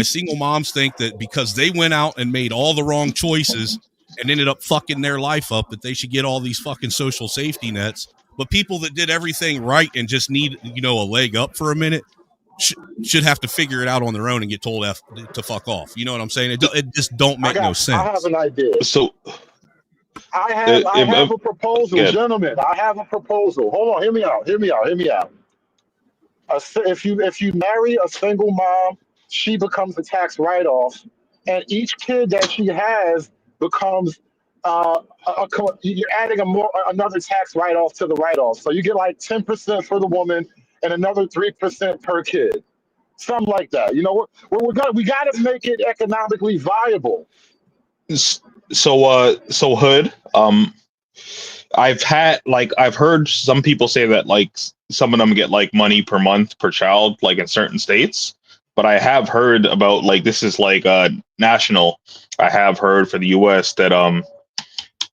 single moms think that because they went out and made all the wrong choices and ended up fucking their life up, that they should get all these fucking social safety nets. But people that did everything right and just need, a leg up for a minute should have to figure it out on their own and get told to fuck off. You know what I'm saying? It just don't make no sense. I have an idea. So I have a proposal, gentlemen. I have a proposal. Hold on. Hear me out. If you marry a single mom, she becomes a tax write-off, and each kid that she has becomes you're adding another tax write-off to the write-off. So you get like 10% for the woman and another 3% per kid, something like that. We got to make it economically viable. So Hood, I've heard some people say that like some of them get like money per month per child, like in certain states. But I have heard about, like, this is like national. I have heard for the U.S. that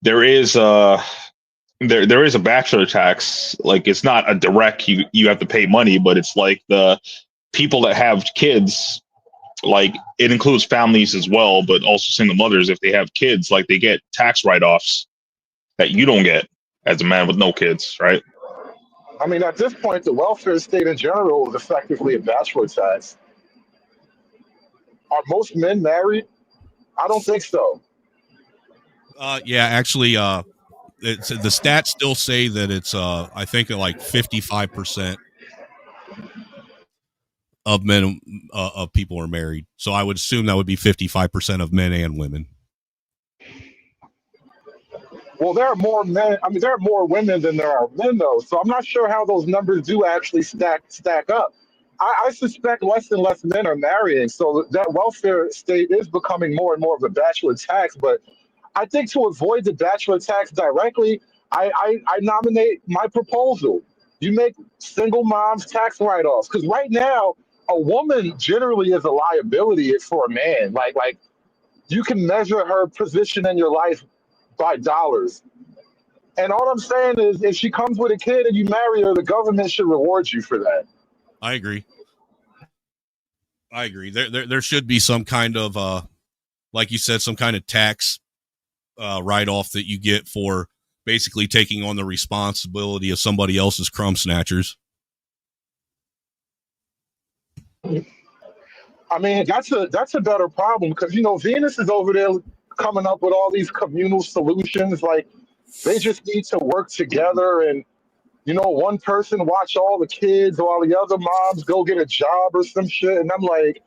there is a bachelor tax. Like, it's not a direct you have to pay money, but it's like the people that have kids, like it includes families as well, but also single mothers. If they have kids, like they get tax write-offs that you don't get as a man with no kids, right? I mean, at this point, the welfare state in general is effectively a bachelor tax. Are most men married? I don't think so. Yeah, actually, it's, the stats still say that it's I think like 55% of men of people are married. So I would assume that would be 55% of men and women. Well, there are more men. I mean, there are more women than there are men, though. So I'm not sure how those numbers do actually stack up. I suspect less and less men are marrying. So that welfare state is becoming more and more of a bachelor tax. But I think to avoid the bachelor tax directly, I nominate my proposal. You make single moms tax write-offs, because right now a woman generally is a liability for a man. Like you can measure her position in your life by dollars. And all I'm saying is, if she comes with a kid and you marry her, the government should reward you for that. I agree. There should be some kind of like you said, some kind of tax write-off that you get for basically taking on the responsibility of somebody else's crumb snatchers. I mean, that's a better problem, because Venus is over there coming up with all these communal solutions. Like, they just need to work together, and one person watch all the kids while the other moms go get a job or some shit. And I'm like,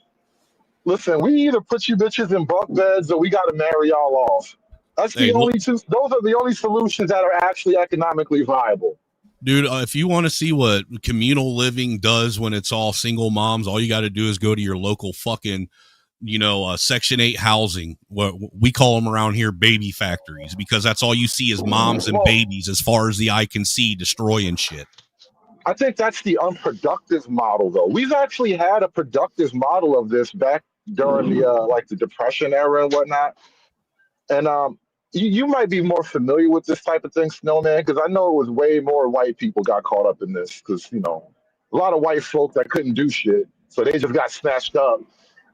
listen, we either put you bitches in bunk beds or we got to marry y'all off. That's the only two. Those are the only solutions that are actually economically viable. Dude, if you want to see what communal living does when it's all single moms, all you got to do is go to your local fucking, Section 8 housing. What we call them around here, baby factories, because that's all you see is moms and babies as far as the eye can see, destroying shit. I think that's the unproductive model, though. We've actually had a productive model of this back during the the Depression era and whatnot. And you might be more familiar with this type of thing, Snowman, because I know it was way more white people got caught up in this, because a lot of white folk that couldn't do shit, so they just got snatched up.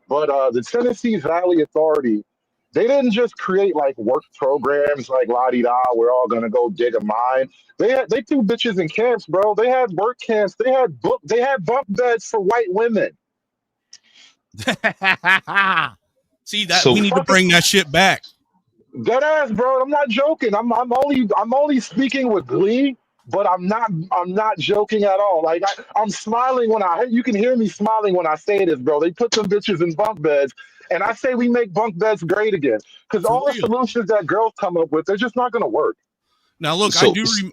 But the Tennessee Valley Authority, they didn't just create work programs like la-di-da, we're all gonna go dig a mine. They threw bitches in camps, bro. They had work camps. They had bunk beds for white women. See that we need to bring that shit back. Dead ass, bro. I'm not joking. I'm only speaking with glee, but I'm not joking at all. Like I'm smiling when you can hear me smiling when I say this, bro. They put some bitches in bunk beds, and I say we make bunk beds great again, because all the solutions that girls come up with, they're just not going to work. Now, look,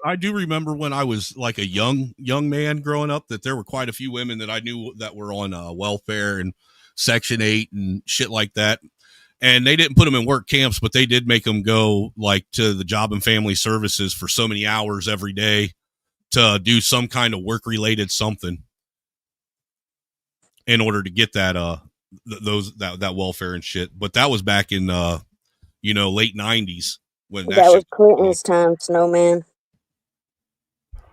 I do remember when I was like a young man growing up that there were quite a few women that I knew that were on welfare and Section 8 and shit like that. And they didn't put them in work camps, but they did make them go to the Job and Family Services for so many hours every day to do some kind of work related something in order to get that that welfare and shit. But that was back in late 90s when that was Clinton's time, Snowman.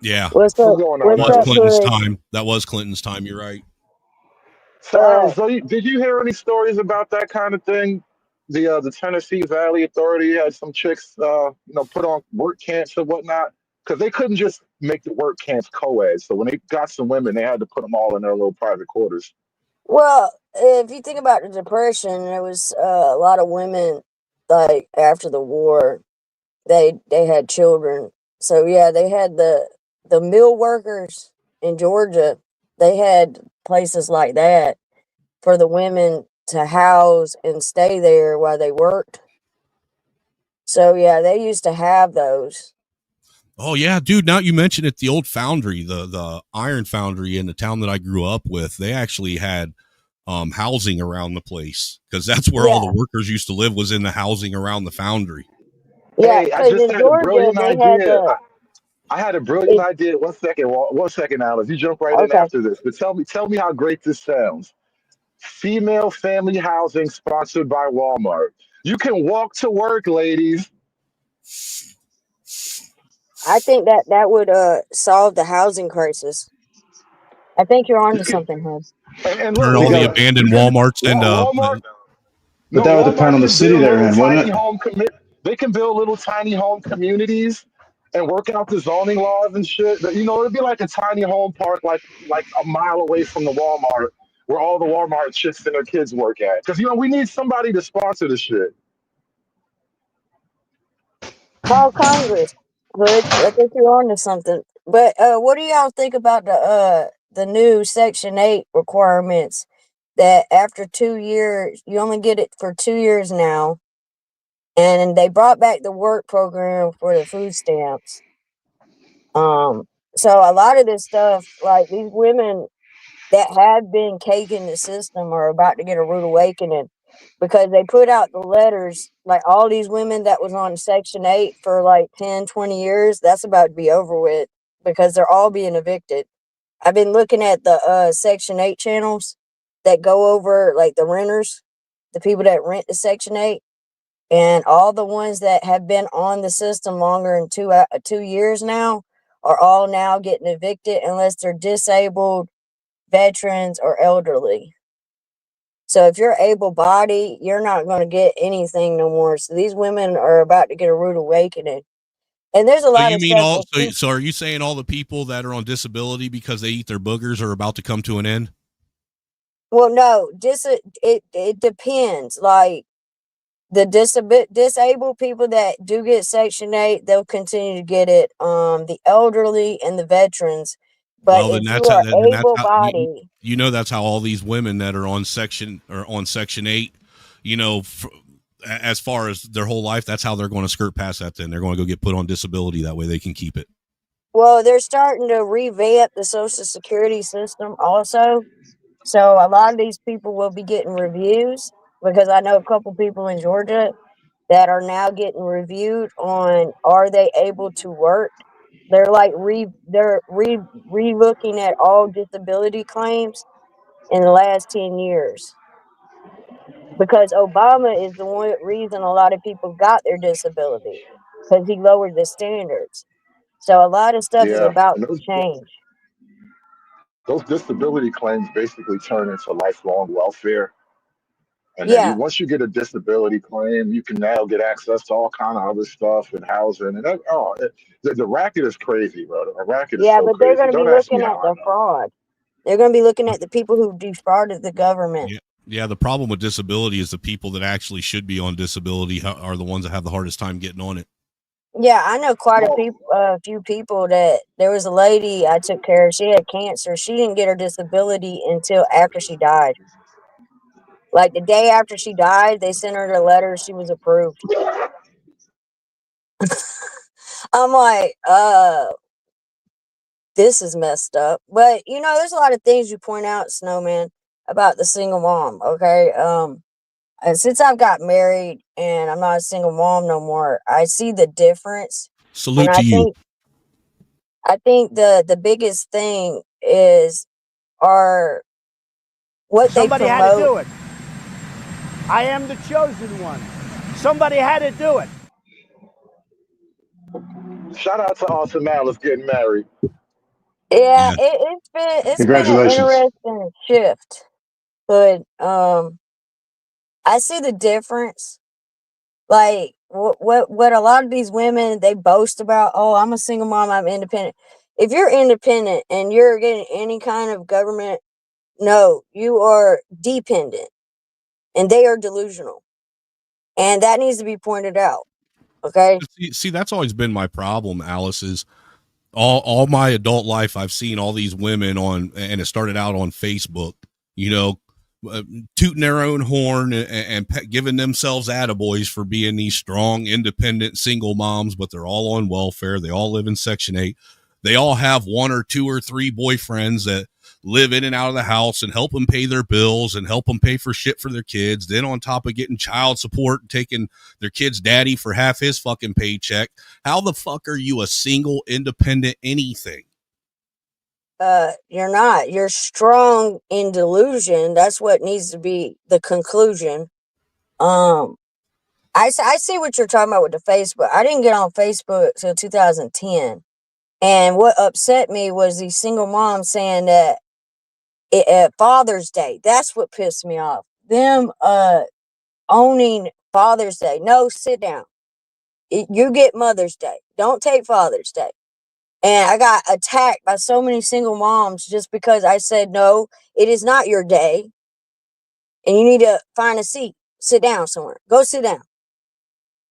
Yeah, what's Clinton's time. That was Clinton's time. You're right. So did you hear any stories about that kind of thing? The Tennessee Valley Authority had some chicks, put on work camps and whatnot, because they couldn't just make the work camps co-ed. So when they got some women, they had to put them all in their little private quarters. Well, if you think about the Depression, there was a lot of women, after the war, they had children. So yeah, they had the mill workers in Georgia. They had places like that for the women to house and stay there while they worked. So yeah, they used to have those. Oh yeah, dude. Now you mention it, the old foundry, the iron foundry in the town that I grew up with, they actually had housing around the place, because that's where all the workers used to live, was in the housing around the foundry. Yeah, hey, I just had a brilliant idea. I had a brilliant idea. One second, Alice. You jump right in after this. But tell me how great this sounds. Female family housing sponsored by Walmart. You can walk to work, ladies. I think that would solve the housing crisis. I think you're onto something, Hub. And turn all the abandoned Walmarts into. But that would depend on the city they're in, wouldn't it? They can build little tiny home communities and work out the zoning laws and shit. You know, it'd be like a tiny home park, like a mile away from the Walmart, where all the Walmart chicks and their kids work at. Because you know, we need somebody to sponsor the shit. Call Congress, Hood. I think you're on to something. But what do y'all think about the new Section 8 requirements that after 2 years, you only get it for 2 years now, and they brought back the work program for the food stamps. So a lot of this stuff, like these women that have been caking the system are about to get a rude awakening because they put out the letters, like all these women that was on Section 8 for like 10, 20 years, that's about to be over with because they're all being evicted. I've been looking at the Section 8 channels that go over like the renters, the people that rent the Section 8, and all the ones that have been on the system longer than 2 years now are all now getting evicted unless they're disabled, veterans, or elderly. So if you're able-bodied, you're not going to get anything no more. So these women are about to get a rude awakening. And there's a So lot you of mean stuff all? that So, so are you saying all the people that are on disability because they eat their boogers are about to come to an end? well, no, it depends. Like the disabled people that do get Section 8, they'll continue to get it. The elderly and the veterans. But Well, then if you that's how. are Then that's how able-bodied, you know that's how all these women that are on Section 8, you know, as far as their whole life, that's how they're going to skirt past that. Then they're going to go get put on disability. That way they can keep it. well, they're starting to revamp the Social Security system also. So a lot of these people will be getting reviews because I know a couple people in Georgia that are now getting reviewed on are they able to work. They're like re-looking at all disability claims in the last 10 years because Obama is the one reason a lot of people got their disability because he lowered the standards. So a lot of stuff is Yeah, about and to change. those disability claims basically turn into lifelong welfare. And then Yeah. once you get a disability claim, you can now get access to all kind of other stuff and housing. And the racket is crazy, bro. The racket is Yeah, so but they're crazy. going to be Don't ask me looking at how I the know. fraud. They're going to be looking at the people who defrauded the government. Yeah. The problem with disability is the people that actually should be on disability are the ones that have the hardest time getting on it. Yeah, I know quite Well, a few people that there was a lady I took care of. She had cancer. She didn't get her disability until after she died. Like the day after she died, they sent her the letter. She was approved. I'm like, this is messed up. But you know, there's a lot of things you point out, Snowman, about the single mom. Okay, and since I've got married and I'm not a single mom no more, I see the difference. And Salute to you. I think the biggest thing is are what they Somebody had to promote. do it. I am the chosen one. Somebody had to do it. shout out to Austin Malice getting married. Yeah, it's been an Congratulations. interesting shift, but I see the difference. Like what a lot of these women they boast about. Oh, I'm a single mom. I'm independent. If you're independent and you're getting any kind of government, no, you are dependent, and they are delusional, and that needs to be pointed out. Okay. See, that's always been my problem, Alice, is all my adult life I've seen all these women on, and it started out on Facebook, you know, tooting their own horn and giving themselves attaboys for being these strong, independent single moms, but they're all on welfare. They all live in Section 8. They all have 1 or 2 or 3 boyfriends that live in and out of the house and help them pay their bills and help them pay for shit for their kids. Then on top of getting child support, taking their kid's daddy for half his fucking paycheck. How the fuck are you a single, independent anything? You're not. You're strong in delusion. That's what needs to be the conclusion. I see what you're talking about with the Facebook. I didn't get on Facebook till 2010. And what upset me was these single moms saying that at Father's Day, that's what pissed me off. Them owning Father's Day. No, sit down. You get Mother's Day. Don't take Father's Day. And I got attacked by so many single moms just because I said, no, it is not your day. And you need to find a seat. Sit down somewhere. Go sit down.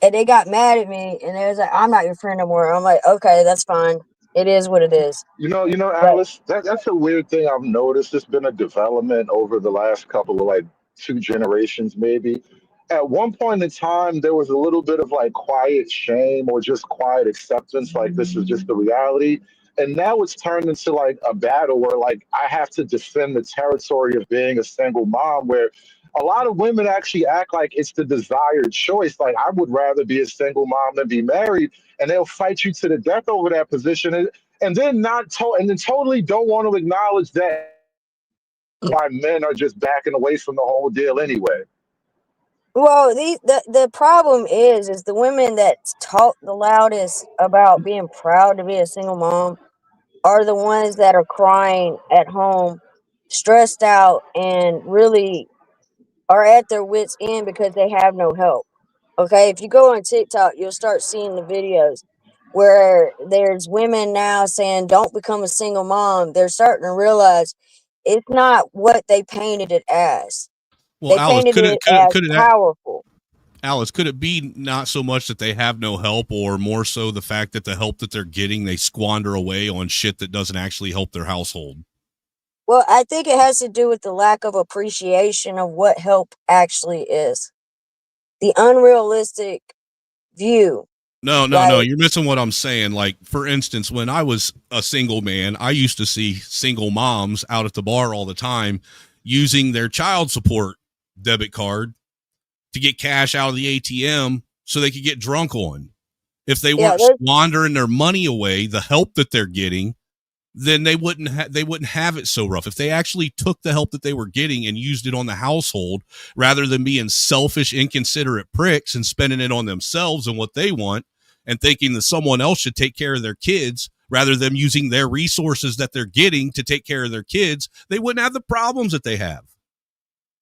And they got mad at me, and they was like, I'm not your friend no more. I'm like, okay, that's fine. It is what it is. Alice, that's a weird thing I've noticed. It's been a development over the last couple of like 2 generations, maybe. At one point in time, there was a little bit of like quiet shame or just quiet acceptance, like this is just the reality. And now it's turned into like a battle where like I have to defend the territory of being a single mom, where a lot of women actually act like it's the desired choice. Like I would rather be a single mom than be married, and they'll fight you to the death over that position, and then and then totally don't want to acknowledge that why men are just backing away from the whole deal anyway. Well, the problem is the women that talk the loudest about being proud to be a single mom are the ones that are crying at home, stressed out, and really are at their wits' end because they have no help. Okay, if you go on TikTok, you'll start seeing the videos where there's women now saying, don't become a single mom. They're starting to realize it's not what they painted it as. Well, They Alice, painted it as powerful. Alice, could it be not so much that they have no help, or more so the fact that the help that they're getting, they squander away on shit that doesn't actually help their household? Well, I think it has to do with the lack of appreciation of what help actually is. The unrealistic view. No, you're missing what I'm saying. Like, for instance, when I was a single man, I used to see single moms out at the bar all the time using their child support debit card to get cash out of the ATM so they could get drunk on. If they weren't squandering their money away, the help that they're getting, then they wouldn't have it so rough. If they actually took the help that they were getting and used it on the household rather than being selfish, inconsiderate pricks and spending it on themselves and what they want and thinking that someone else should take care of their kids rather than using their resources that they're getting to take care of their kids, they wouldn't have the problems that they have.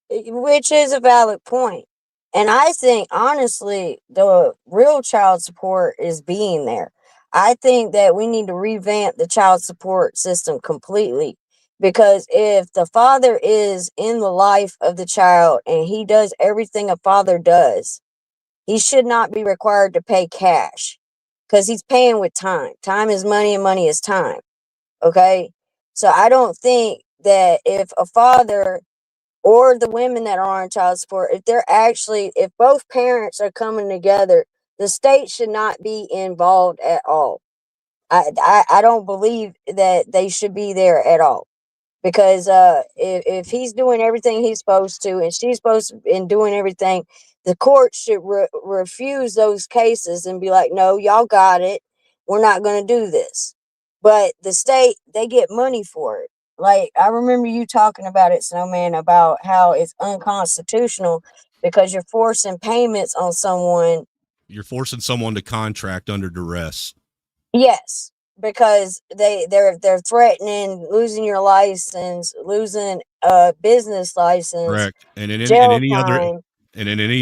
Which is a valid point. And I think, honestly, the real child support is being there. I think that we need to revamp the child support system completely, because if the father is in the life of the child and he does everything a father does, he should not be required to pay cash, because he's paying with time. Time is money and money is time. Okay? So I don't think that if a father or the women that are on child support, if both parents are coming together, the state should not be involved at all. I don't believe that they should be there at all, because if he's doing everything he's supposed to and she's supposed to be doing everything, the court should refuse those cases and be like, no, y'all got it. We're not going to do this. But the state, they get money for it. Like, I remember you talking about it, Snowman, about how it's unconstitutional because you're forcing payments on someone. You're forcing someone to contract under duress. Yes, because they're threatening losing your license, losing a business license. Correct. And in any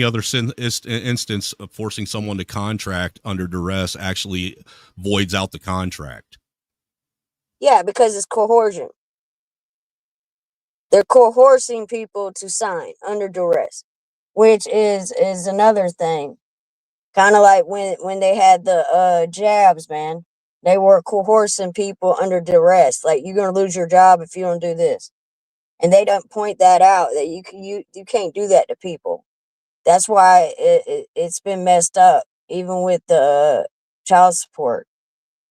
other instance of forcing someone to contract under duress actually voids out the contract. Yeah, because it's coercion. They're coercing people to sign under duress, which is another thing. Kind of like when they had the jabs, man. They were coercing people under duress. Like, you're going to lose your job if you don't do this. And they don't point that out, that you can't do that to people. That's why it's been messed up, even with the child support.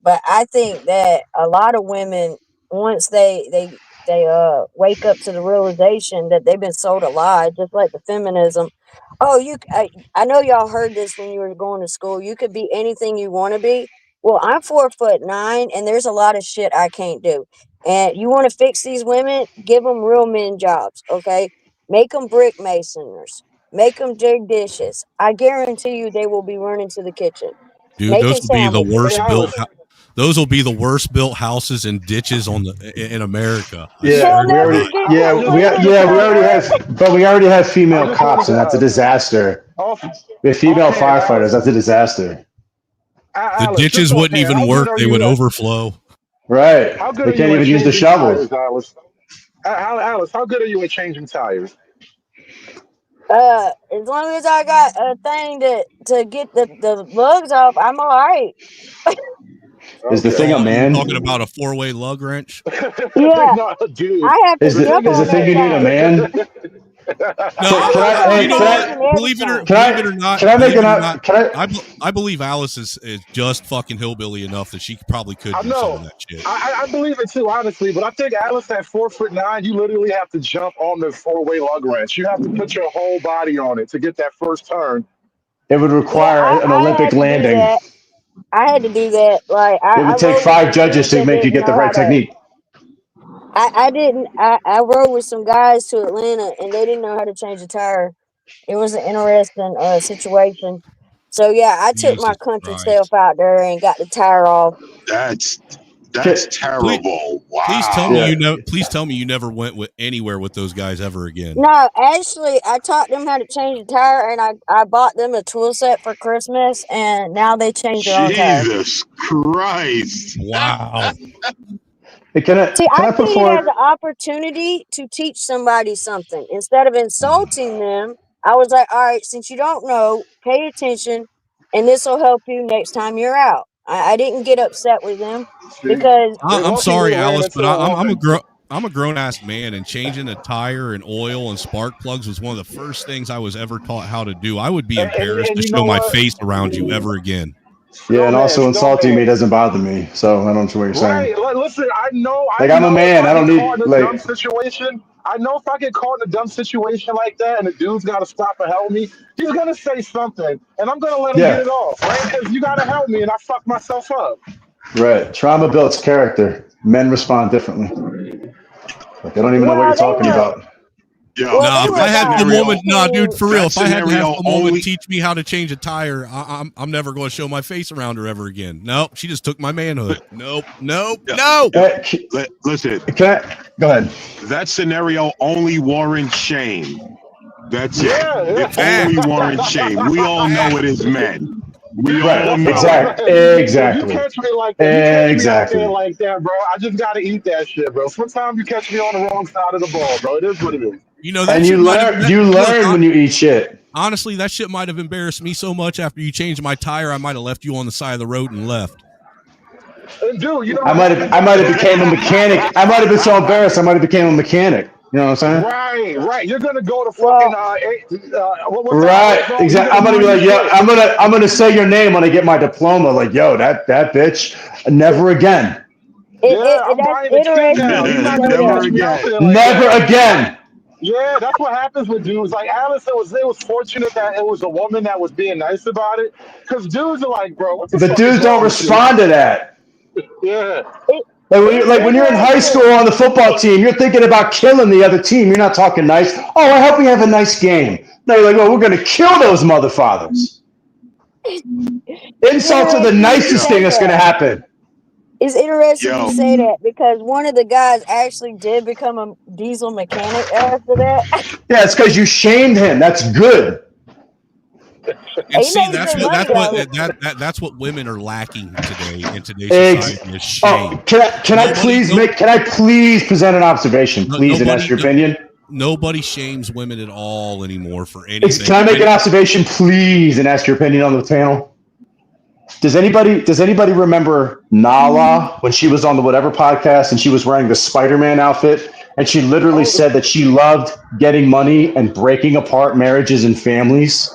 But I think that a lot of women, once they wake up to the realization that they've been sold a lie, just like the feminism. Oh, I know y'all heard this when you were going to school. You could be anything you want to be. Well, I'm 4'9", and there's a lot of shit I can't do. And you want to fix these women? Give them real men jobs, okay? Make them brick masoners. Make them dig dishes. I guarantee you they will be running to the kitchen. Dude, those will be the worst built. Those will be the worst built houses and ditches in America. Yeah, we already have female cops, and that's a disaster. We have female firefighters. That's a disaster. The ditches wouldn't even work; they would overflow. Right. How good They are can't you even at use the changing shovels. tires, Alice? Alice, how good are you at changing tires? As long as I got a thing to get the bugs off, I'm all right. Is the thing a You man? talking about a 4-way lug wrench? Yeah, No, dude. I have to Is jump the on thing you need a that thing. man? No, Can I, you know can what? I- Believe it or not, can I make believe it or an not, can I I believe Alice is just fucking hillbilly enough that she probably could I do some know. of that shit. I believe it too, honestly. But I think Alice at 4'9", you literally have to jump on the 4-way lug wrench. You have to put your whole body on it to get that first turn. it would require an I Olympic had to do landing. that. I had to do that. Like It would I take rode with 5 some judges dudes to that make you didn't get the know how right to. technique. I didn't. I rode with some guys to Atlanta, and they didn't know how to change a tire. It was an interesting situation. So yeah, I took my Jesus country Christ. self out there and got the tire off. That's Please, terrible. Wow. please tell me please tell me you never went anywhere with those guys ever again. No, actually, I taught them how to change the tire, and I bought them a tool set for Christmas, and now they change their own tires. Jesus Christ. Wow. Hey, can I See, I put see it as forward? an opportunity to teach somebody something. Instead of insulting them, I was like, all right, since you don't know, pay attention, and this will help you next time you're out. I didn't get upset with them because I'm sorry, Alice, but woman. I'm a grown ass man, and changing a tire and oil and spark plugs was one of the first things I was ever taught how to do. I would be embarrassed and to you show know my what? face around you ever again. Yeah, and also Snowman, insulting me Snowman. doesn't bother me. So I don't know what you're saying. Right. Like, listen, I know. Like, I'm a man. If I don't get need, caught in a like- dumb situation. I know if I get caught in a dumb situation like that, and the dude's got to stop and help me, he's gonna say something, and I'm gonna let him Yeah. get it off, right? Because you gotta help me, and I fucked myself up. Right. Trauma builds character. Men respond differently. Like, I don't even know what you're talking about. Yo, No, if I had the woman, dude, for real, That if I had to have scenario a woman only- teach me how to change a tire, I'm never going to show my face around her ever again. Nope, she just took my manhood. Nope. No. Listen. Can I go ahead? That scenario only warrants shame. That's Yeah, it. It only warrants shame. We all know it is men. We Right, all know. exactly. If Exactly. you catch me like that, you catch Exactly. me out there like that, bro. I just gotta eat that shit, bro. Sometimes you catch me on the wrong side of the ball, bro. It is what it is. You know that And shit you might have- learn. You learn when you eat shit. Honestly, that shit might have embarrassed me so much after you changed my tire, I might have left you on the side of the road and left. And dude, you know, I might have became a mechanic. I might have been so embarrassed. I might have became a mechanic. You know what I'm saying? Right. You're gonna go to fucking what's Right, that? exactly. I'm gonna be like, yo, I'm gonna say your name when I get my diploma. Like, yo, that bitch, never again, I'm buying the kid now. You're not gonna Never catch me out again. there like never that. again. Yeah, that's what happens with dudes. Like Alice, it was fortunate that it was a woman that was being nice about it. Because dudes are like, bro, what the The fuck dudes is don't wrong with you? respond to that. Yeah. Like when you're in high school on the football team, you're thinking about killing the other team. You're not talking nice. Oh, I hope we have a nice game. No, you're like, oh, we're gonna kill those motherfathers. Insults are the nicest thing that's gonna happen. It's interesting Yo. you say that because one of the guys actually did become a diesel mechanic after that. Yeah, it's because you shamed him. That's good. And He see, made that's good what money, that's what women are lacking today in today's Ex- society is shame. Oh, can I please present an observation, please, and ask your opinion? Nobody shames women at all anymore for anything. Can I make an observation, please, and ask your opinion on the panel? Does anybody remember Nala when she was on the Whatever podcast and she was wearing the Spider-Man outfit and she literally said that she loved getting money and breaking apart marriages and families?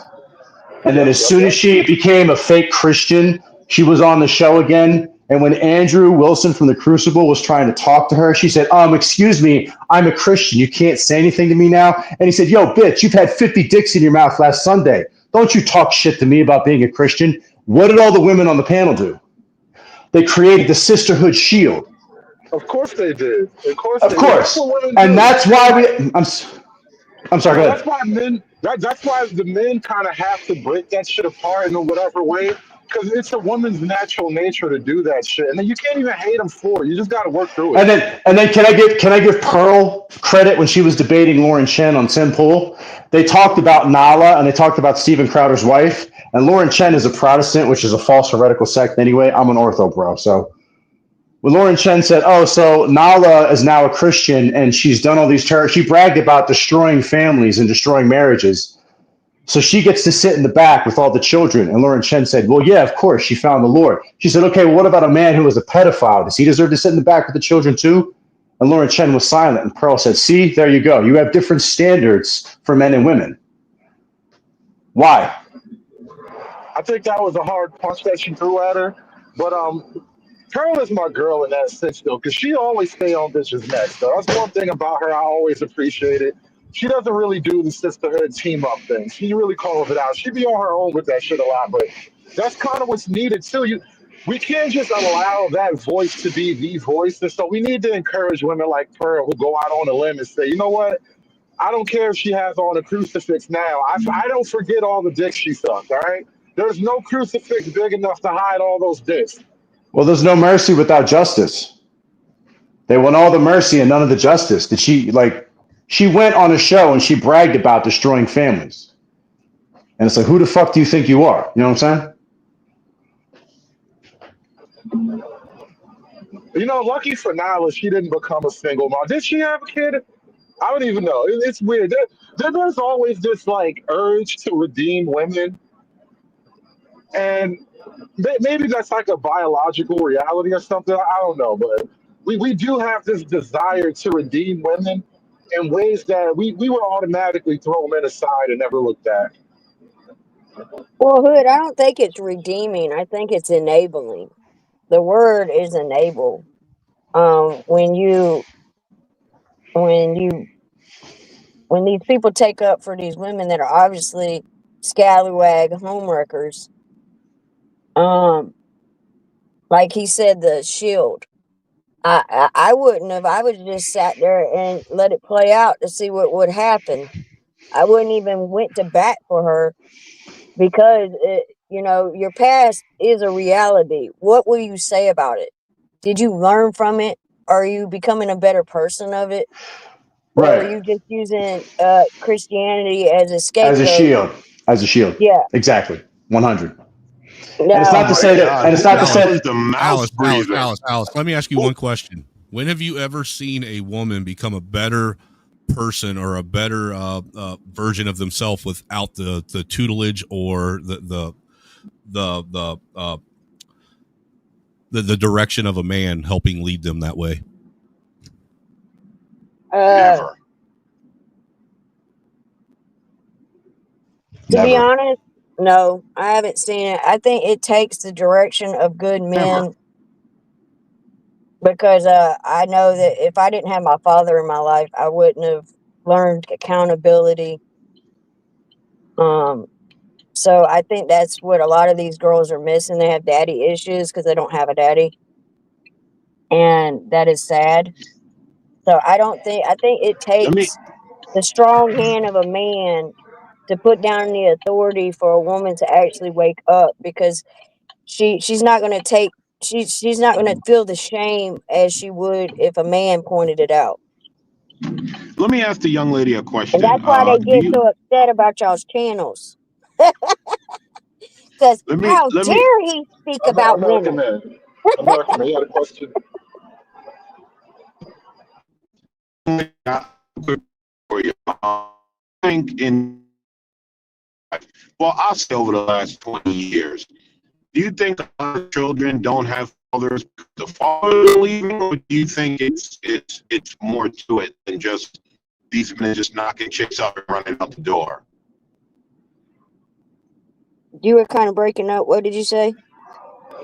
And then as soon as she became a fake Christian, she was on the show again. And when Andrew Wilson from The Crucible was trying to talk to her, she said, excuse me, I'm a Christian. You can't say anything to me now. And he said, yo, bitch, you've had 50 dicks in your mouth last Sunday. Don't you talk shit to me about being a Christian. What did all the women on the panel do? They created the Sisterhood Shield. Of course they did. Of course. That's what women and do. that's why I'm sorry. Go That's ahead. why men. That's why the men kind of have to break that shit apart in whatever way. Because it's a woman's natural nature to do that shit, and then you can't even hate them for it. You just got to work through it. And then can I give Pearl credit when she was debating Lauren Chen on Tim Pool? They talked about Nala and they talked about Steven Crowder's wife. And Lauren Chen is a Protestant, which is a false heretical sect anyway. I'm an ortho bro. So when Lauren Chen said, "Oh, so Nala is now a Christian and she's done all these terror," she bragged about destroying families and destroying marriages. So she gets to sit in the back with all the children. And Lauren Chen said, "Well, yeah, of course, she found the Lord." She said, "Okay, well, what about a man who was a pedophile? Does he deserve to sit in the back with the children too?" And Lauren Chen was silent. And Pearl said, "See, there you go. You have different standards for men and women. Why?" I think that was a hard punch that she threw at her. But Pearl is my girl in that sense, though, because she always stay on bitches' necks. Though that's one thing about her I always appreciate it. She doesn't really do the sisterhood team up thing. She really calls it out. She be on her own with that shit a lot, but that's kind of what's needed too. We can't just allow that voice to be the voice, and so we need to encourage women like Pearl who go out on a limb and say, "You know what? I don't care if she has on a crucifix now. I don't forget all the dicks she sucked. All right, there's no crucifix big enough to hide all those dicks." Well, there's no mercy without justice. They want all the mercy and none of the justice. She went on a show and she bragged about destroying families. And it's like, who the fuck do you think you are? You know what I'm saying? Lucky for Nyla, she didn't become a single mom. Did she have a kid? I don't even know. It's weird. There's always this urge to redeem women, and maybe that's like a biological reality or something. I don't know, but we do have this desire to redeem women in ways that we would automatically throw men aside and never look at. Well, Hood, I don't think it's redeeming. I think it's enabling. The word is enable. When these people take up for these women that are obviously scallywag homewreckers, like he said, the shield. I wouldn't have. I would have just sat there and let it play out to see what would happen. I wouldn't even went to bat for her because your past is a reality. What will you say about it? Did you learn from it? Are you becoming a better person of it? Or are you just using Christianity as a scapegoat? As a shield. Yeah. Exactly. 100. No. And it's not to say that. And it's not to say Alice, let me ask you one question. When have you ever seen a woman become a better person or a better version of themselves without the tutelage or the direction of a man helping lead them that way? Never. To be honest, no, I haven't seen it. I think it takes the direction of good men. Because I know that if I didn't have my father in my life, I wouldn't have learned accountability. So I think that's what a lot of these girls are missing. They have daddy issues because they don't have a daddy. And that is sad. So I think it takes the strong hand of a man to put down the authority for a woman to actually wake up, because she's not going to take she's not going to feel the shame as she would if a man pointed it out. Let me ask the young lady a question. And that's why they get so upset about y'all's channels. Because how dare he speak about American women? Man. American Man, you had a question? For you. I think I'll say over the last 20 years, do you think a lot of children don't have fathers? The father leaving, or do you think it's more to it than just these men just knocking chicks up and running out the door? You were kind of breaking up. What did you say?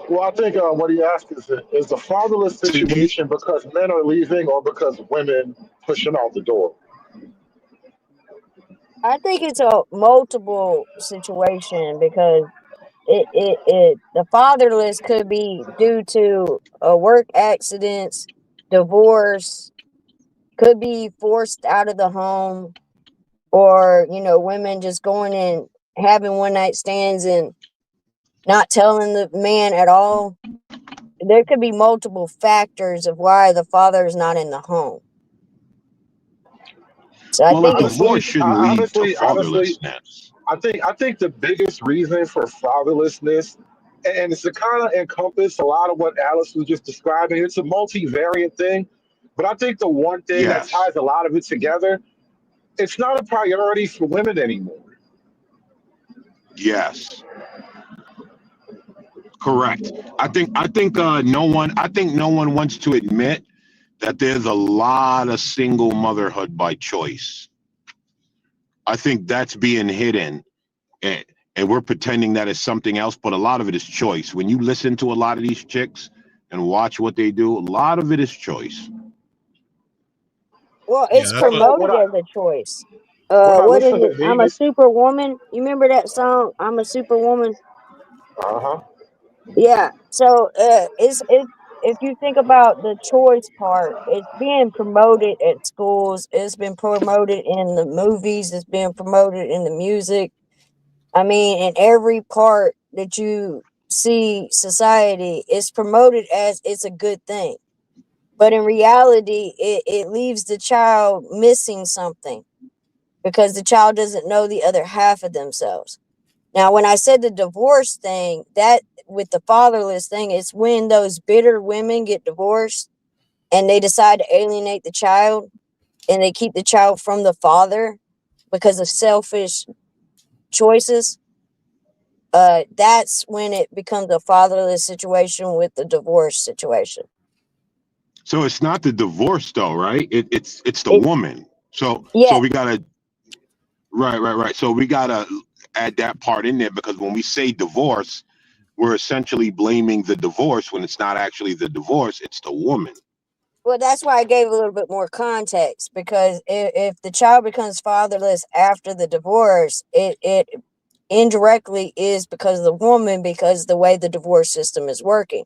Well, I think what he asked is the fatherless situation because men are leaving or because women pushing out the door? I think it's a multiple situation, because the fatherless could be due to work accidents, divorce, could be forced out of the home, or women just going and having one night stands and not telling the man at all. There could be multiple factors of why the father is not in the home. So I Well, a think it's divorce shouldn't lead to Honestly, fatherlessness. I think the biggest reason for fatherlessness, and it's to kind of encompass a lot of what Alice was just describing. It's a multivariate thing, but I think the one thing that Yes. ties a lot of it together, it's not a priority for women anymore. Yes. Correct. I think no one wants to admit that there's a lot of single motherhood by choice. I think that's being hidden, and, and we're pretending that it's something else, but a lot of it is choice. When you listen to a lot of these chicks and watch what they do, a lot of it is choice. well, Yeah, it's that's what. promoted as a choice. When I What is listen it? to I'm a Venus, superwoman. You remember that song? I'm a superwoman. uh huh. Yeah. So it's if you think about the choice part, it's being promoted at schools. It's been promoted in the movies. It's been promoted in the music. I mean, in every part that you see society, it's promoted as it's a good thing. But in reality, it leaves the child missing something because the child doesn't know the other half of themselves. Now, when I said the divorce thing, that with the fatherless thing, it's when those bitter women get divorced and they decide to alienate the child and they keep the child from the father because of selfish choices. That's when it becomes a fatherless situation with the divorce situation. So it's not the divorce though, right? It's the It, woman. So yeah, we gotta right. So we gotta add that part in there because when we say divorce, we're essentially blaming the divorce when it's not actually the divorce, it's the woman. well, that's why I gave a little bit more context because if the child becomes fatherless after the divorce, it indirectly is because of the woman because the way the divorce system is working.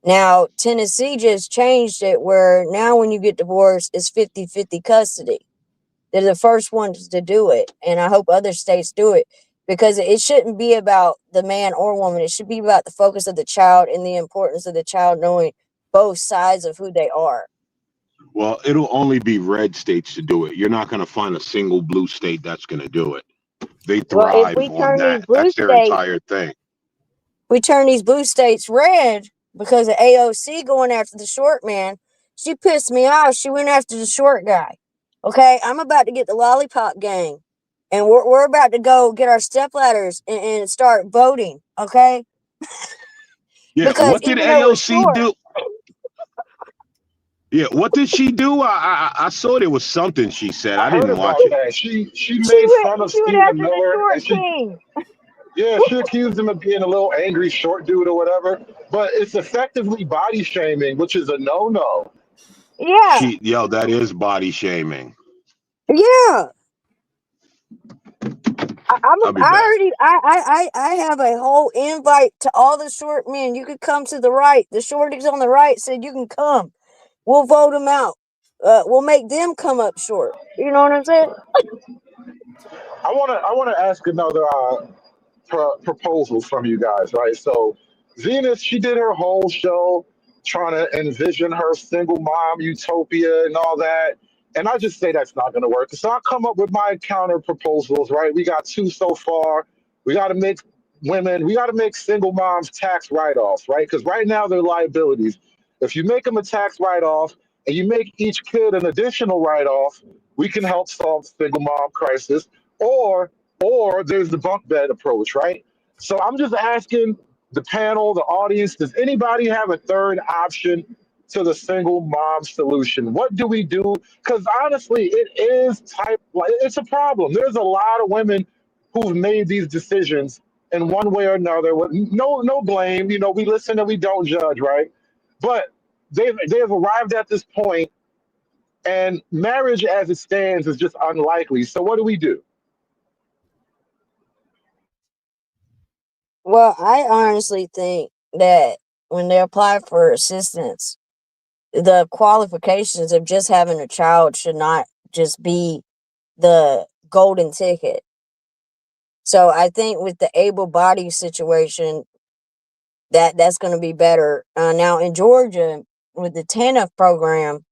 Now, Tennessee just changed it where now when you get divorced, it's 50-50 custody. They're the first ones to do it, and I hope other states do it because it shouldn't be about the man or woman. It should be about the focus of the child and the importance of the child knowing both sides of who they are. Well, it'll only be red states to do it. You're not gonna find a single blue state that's gonna do it. They Well, if thrive we on turn these that. blue That's their states, entire thing. we turn these blue states red because of AOC going after the short man. She pissed me off. She went after the short guy. Okay, I'm about to get the lollipop gang, and we're about to go get our stepladders and start voting. Okay, Yeah, because what did even though we're AOC short, do? Yeah, what did she do? I saw there was something she said. I I heard didn't watch about it. that. She made fun of she went Stephen after the Miller, short and king. she accused him of being a little angry short dude or whatever. But it's effectively body shaming, which is a no. Yeah, That is body shaming. yeah. I'll be back. I have a whole invite to all the short men. You could come to the right. The shorties on the right said you can come. We'll vote them out. We'll make them come up short. You know what I'm saying? I wanna ask another proposal from you guys, right? So Venus, she did her whole show trying to envision her single mom utopia and all that. And I just say that's not going to work. So I come up with my counter proposals, right? We got two so far. We got to make we got to make single moms tax write offs, right? Because right now they're liabilities. If you make them a tax write off and you make each kid an additional write off, we can help solve the single mom crisis. Or there's the bunk bed approach, right? So I'm just asking the panel, the audience, does anybody have a third option to the single mom solution? What do we do? Because honestly, it's a problem. There's a lot of women who've made these decisions in one way or another with no blame. You know, we listen and we don't judge, right? But they've arrived at this point, and marriage as it stands is just unlikely. So what do we do? Well, I honestly think that when they apply for assistance, the qualifications of just having a child should not just be the golden ticket. So I think with the able body situation, that's going to be better. Now in Georgia with the TANF program,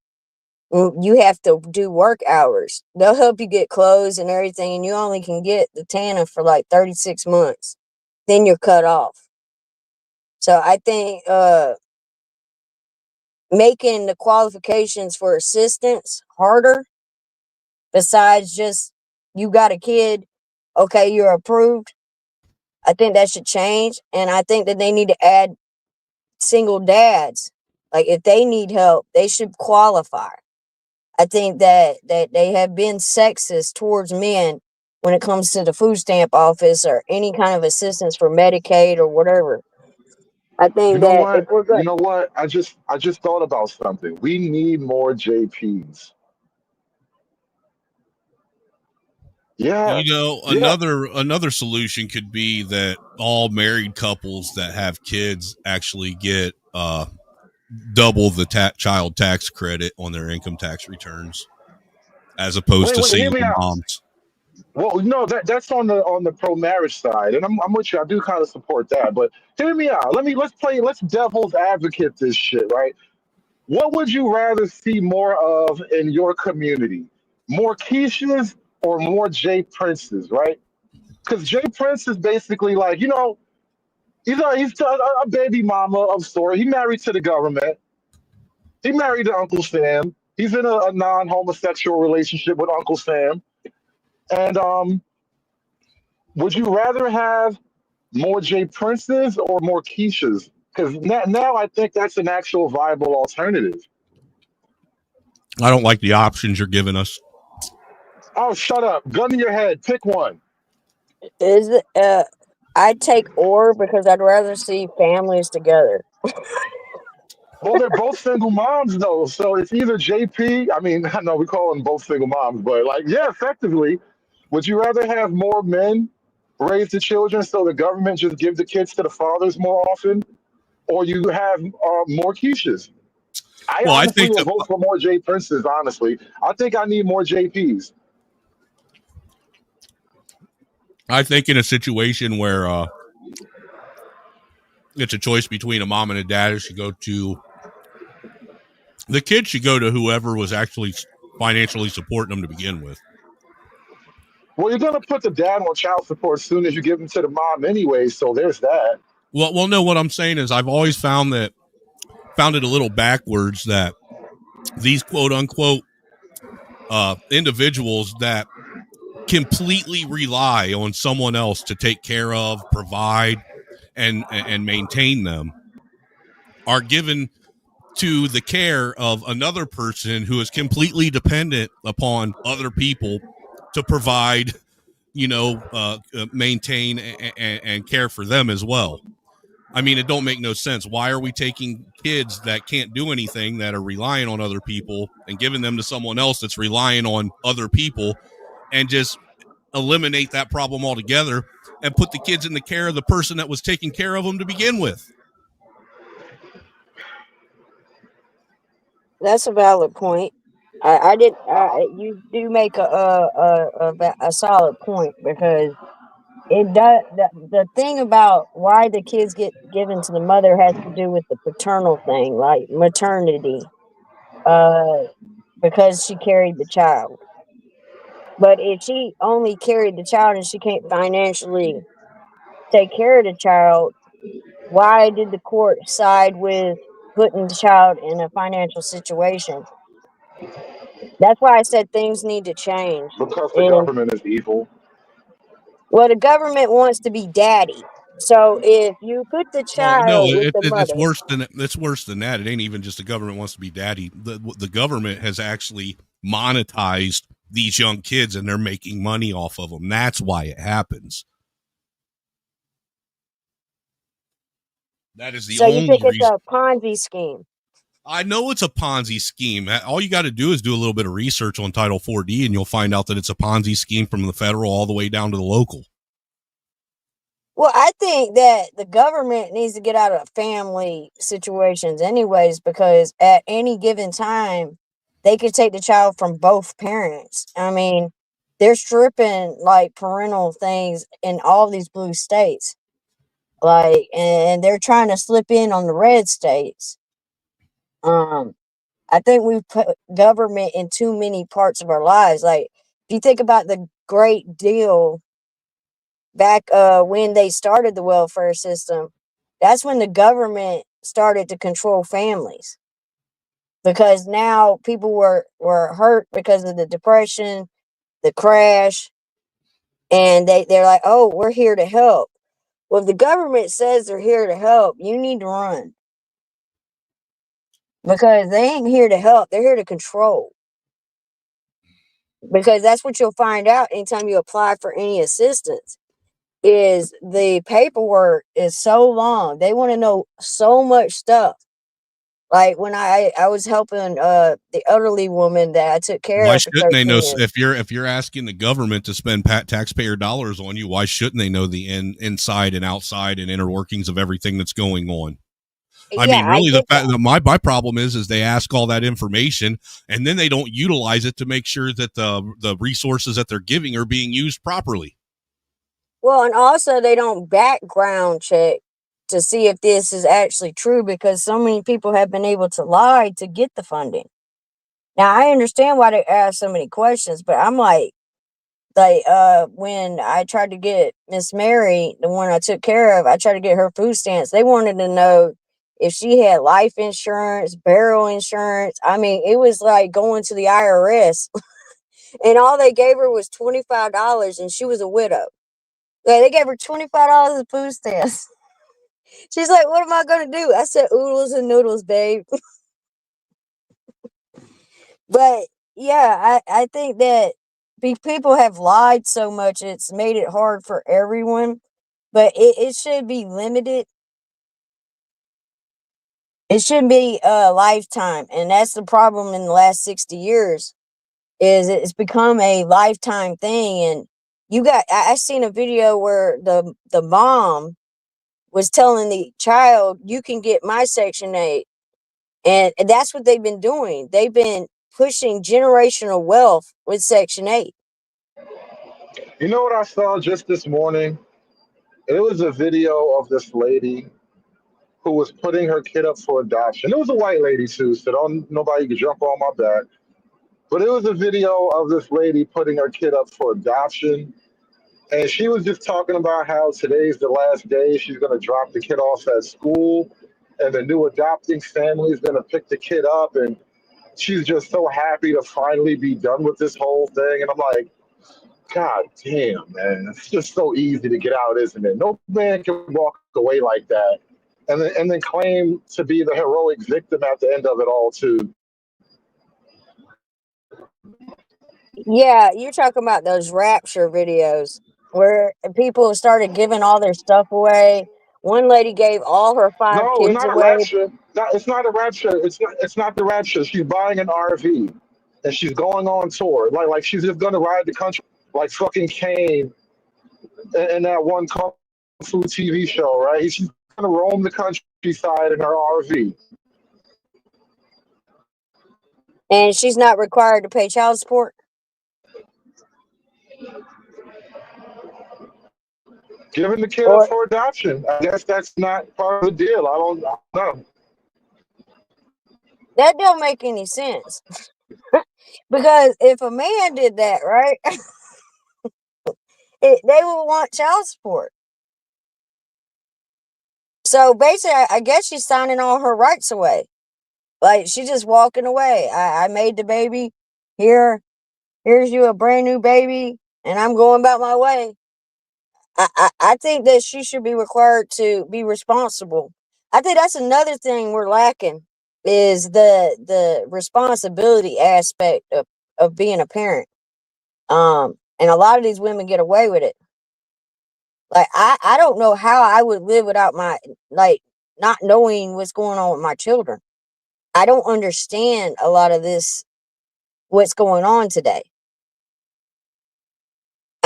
you have to do work hours. They'll help you get clothes and everything, and you only can get the TANF for like 36 months. Then you're cut off. So I think making the qualifications for assistance harder, besides just you got a kid, okay, you're approved. I think that should change, and I think that they need to add single dads. Like if they need help, they should qualify. I think that they have been sexist towards men when it comes to the food stamp office or any kind of assistance for Medicaid or whatever. I You think know that if what? we're You good, know what? I just thought about something. We need more JPs. Yeah, You know, yeah. another solution could be that all married couples that have kids actually get double the child tax credit on their income tax returns, as opposed to Wait, hear single me out. moms. Well, no, that's on the pro marriage side, and I'm with you. I do kind of support that, but hear me out. Let's devil's advocate this shit, right? What would you rather see more of in your community? More Keishas or more Jay Princes, right? Because Jay Prince is basically like, he's a baby mama of sort. He married to the government. He married to Uncle Sam. He's in a non-homosexual relationship with Uncle Sam. And would you rather have more Jay Princes or more Keishas? Because now I think that's an actual viable alternative. I don't like the options you're giving us. Oh, shut up. Gun to your head. Pick one. is I'd take or because I'd rather see families together. Well, they're both single moms, though. So it's either JP. I mean, I know we call them both single moms, but like, yeah, effectively, would you rather have more men raise the children so the government just give the kids to the fathers more often, or you have more Keishas? I Well, I honestly think will that vote for more J Princes. Honestly, I think I need more JPs. in a situation where it's a choice between a mom and a dad, the kid should go to whoever was actually financially supporting them to begin with. Well, you're gonna put the dad on child support as soon as you give him to the mom anyway. So there's that. Well, no. What I'm saying is, I've always found it a little backwards that these quote unquote individuals that completely rely on someone else to take care of, provide, and maintain them are given to the care of another person who is completely dependent upon other people to provide, maintain and care for them as well. I mean, it don't make no sense. Why are we taking kids that can't do anything, that are relying on other people, and giving them to someone else that's relying on other people, and just eliminate that problem altogether and put the kids in the care of the person that was taking care of them to begin with? That's a valid point. You do make a solid point because it does. The thing about why the kids get given to the mother has to do with the paternal thing, like maternity, because she carried the child. But if she only carried the child and she can't financially take care of the child, why did the court side with putting the child in a financial situation? That's why I said things need to change. Because the And government is evil. well, the government wants to be daddy. So if you put the Well, no, child with the it's mother, worse than that. It ain't even just the government wants to be daddy. The government has actually monetized these young kids, and they're making money off of them. That's why it happens. That is the so you only think it's reason. a Ponzi scheme. I know it's a Ponzi scheme. All you got to do is do a little bit of research on Title 4D, and you'll find out that it's a Ponzi scheme from the federal all the way down to the local. Well, I think that the government needs to get out of family situations anyways, because at any given time, they could take the child from both parents. I mean, they're stripping like parental things in all these blue states. Like, and they're trying to slip in on the red states. I think we've put government in too many parts of our lives. Like, if you think about the Great Deal back when they started the welfare system, that's when the government started to control families. Because now people were hurt because of the depression, the crash, and they're like, oh, we're here to help. Well, if the government says they're here to help, you need to run. Because they ain't here to help, they're here to control. Because that's what you'll find out anytime you apply for any assistance, is the paperwork is so long. They want to know so much stuff. Like when I was helping the elderly woman that I took care Why of for shouldn't they 13 know years. if you're asking the government to spend taxpayer dollars on you? Why shouldn't they know the inside and outside and inner workings of everything that's going on? I mean, really, the fact that my problem is they ask all that information and then they don't utilize it to make sure that the resources that they're giving are being used properly. Well, and also they don't background check to see if this is actually true, because so many people have been able to lie to get the funding. Now, I understand why they ask so many questions, but I'm like, when I tried to get Miss Mary, the one I took care of, I tried to get her food stamps. They wanted to know if she had life insurance, burial insurance. I mean, it was like going to the IRS. And all they gave her was $25, and she was a widow. Like, they gave her $25 of food stamps. She's like, what am I going to do? I said, oodles and noodles, babe. But yeah, I think that people have lied so much, it's made it hard for everyone. But it should be limited. It shouldn't be a lifetime. And that's the problem in the last 60 years, is it's become a lifetime thing. And I seen a video where the mom was telling the child, you can get my Section 8. And that's what they've been doing. They've been pushing generational wealth with Section 8. You know what I saw just this morning? It was a video of this lady who was putting her kid up for adoption. It was a white lady too, so don't nobody can jump on my back. But it was a video of this lady putting her kid up for adoption. And she was just talking about how today's the last day. She's going to drop the kid off at school, and the new adopting family is going to pick the kid up. And she's just so happy to finally be done with this whole thing. And I'm like, God damn, man. It's just so easy to get out, isn't it? No man can walk away like that and then claim to be the heroic victim at the end of it all, too. Yeah, you're talking about those rapture videos where people started giving all their stuff away. One lady gave all her 5 No, kids not a away. rapture. It's not a rapture. It's not the rapture. She's buying an RV and she's going on tour. Like she's just gonna ride the country like fucking Kane in that one Kung Fu TV show, right? She's gonna roam the countryside in her RV. And she's not required to pay child support. Giving the kid up for adoption. I guess that's not part of the deal. I don't know. That don't make any sense. Because if a man did that, right, they would want child support. So basically, I guess she's signing all her rights away. Like, she's just walking away. I made the baby. Here's you a brand new baby, and I'm going about my way. I think that she should be required to be responsible. I think that's another thing we're lacking, is the responsibility aspect of being a parent. And a lot of these women get away with it. Like, I don't know how I would live without not knowing what's going on with my children. I don't understand a lot of this, what's going on today.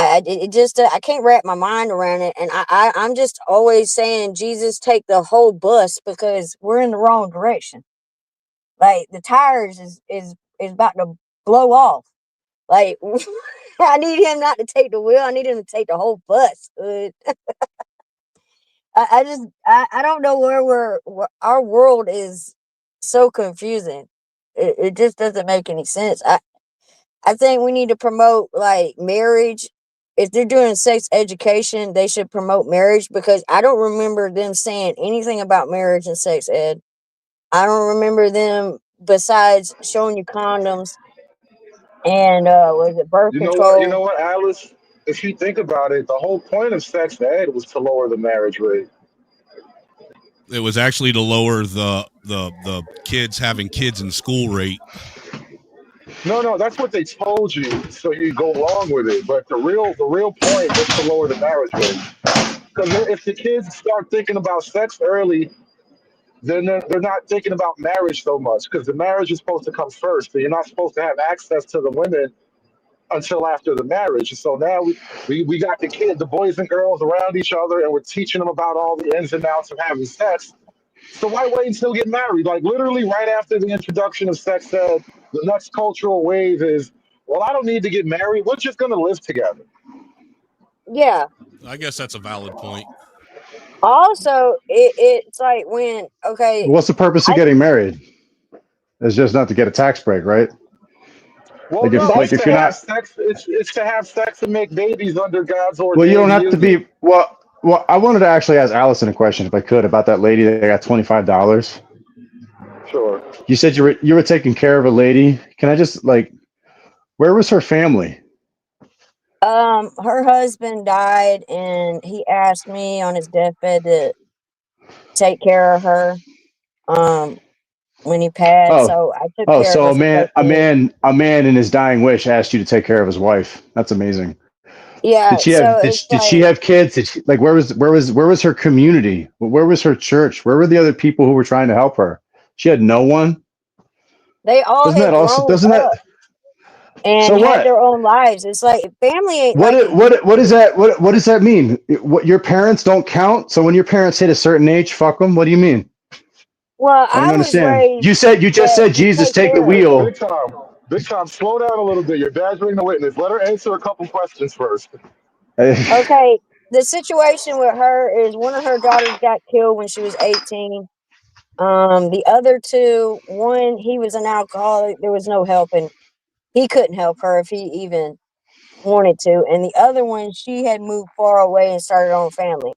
I can't wrap my mind around it. And I'm just always saying, Jesus, take the whole bus, because we're in the wrong direction. Like, the tires is about to blow off. Like, I need him not to take the wheel. I need him to take the whole bus. I don't know where our world is so confusing. It just doesn't make any sense. I think we need to promote like marriage. If they're doing sex education, they should promote marriage because I don't remember them saying anything about marriage and sex ed. I don't remember them besides showing you condoms and was it birth You know what? You control? know what, Alice? If you think about it, the whole point of sex ed was to lower the marriage rate. It was actually to lower the kids having kids in school rate. No, that's what they told you, so you go along with it. But the real point was to lower the marriage rate. Because if the kids start thinking about sex early, then they're not thinking about marriage so much. Because the marriage is supposed to come first, so you're not supposed to have access to the women until after the marriage. So now we got the boys and girls around each other, and we're teaching them about all the ins and outs of having sex. So why wait until get married? Like literally right after the introduction of sex ed, the next cultural wave is, well, I don't need to get married. We're just gonna live together. Yeah. I guess that's a valid point. Also, it's like when What's the purpose of getting married? It's just not to get a tax break, right? Well, Like no, it's if to you're have not, sex. It's to have sex and make babies under God's well, you don't ordained have to union. be. Well, I wanted to actually ask Allison a question, if I could, about that lady that got $25. Sure. You said you were taking care of a lady. Can I just where was her family? Her husband died, and he asked me on his deathbed to take care of her. When he passed, so I took care of So her for 13 years. a man in his dying wish asked you to take care of his wife. That's amazing. Yeah, so it's Did she like have kids? Did she, where was her community? Where was her church? Where were the other people who were trying to help her? She had no one. they all Doesn't had that also grown doesn't that up and so had what? their own lives. It's like family ain't What like it- it used what does that what does that mean? What, your parents don't count? So when your parents hit a certain age, fuck them? What do you mean? Well, I don't I was understand. raised You just that said you Jesus take take the care of. wheel. Big time. Slow down a little bit. You're badgering the witness. Let her answer a couple questions first. Okay, the situation with her is one of her daughters got killed when she was 18. The other two, one, he was an alcoholic. There was no helping. He couldn't help her if he even wanted to. And the other one, she had moved far away and started her own family.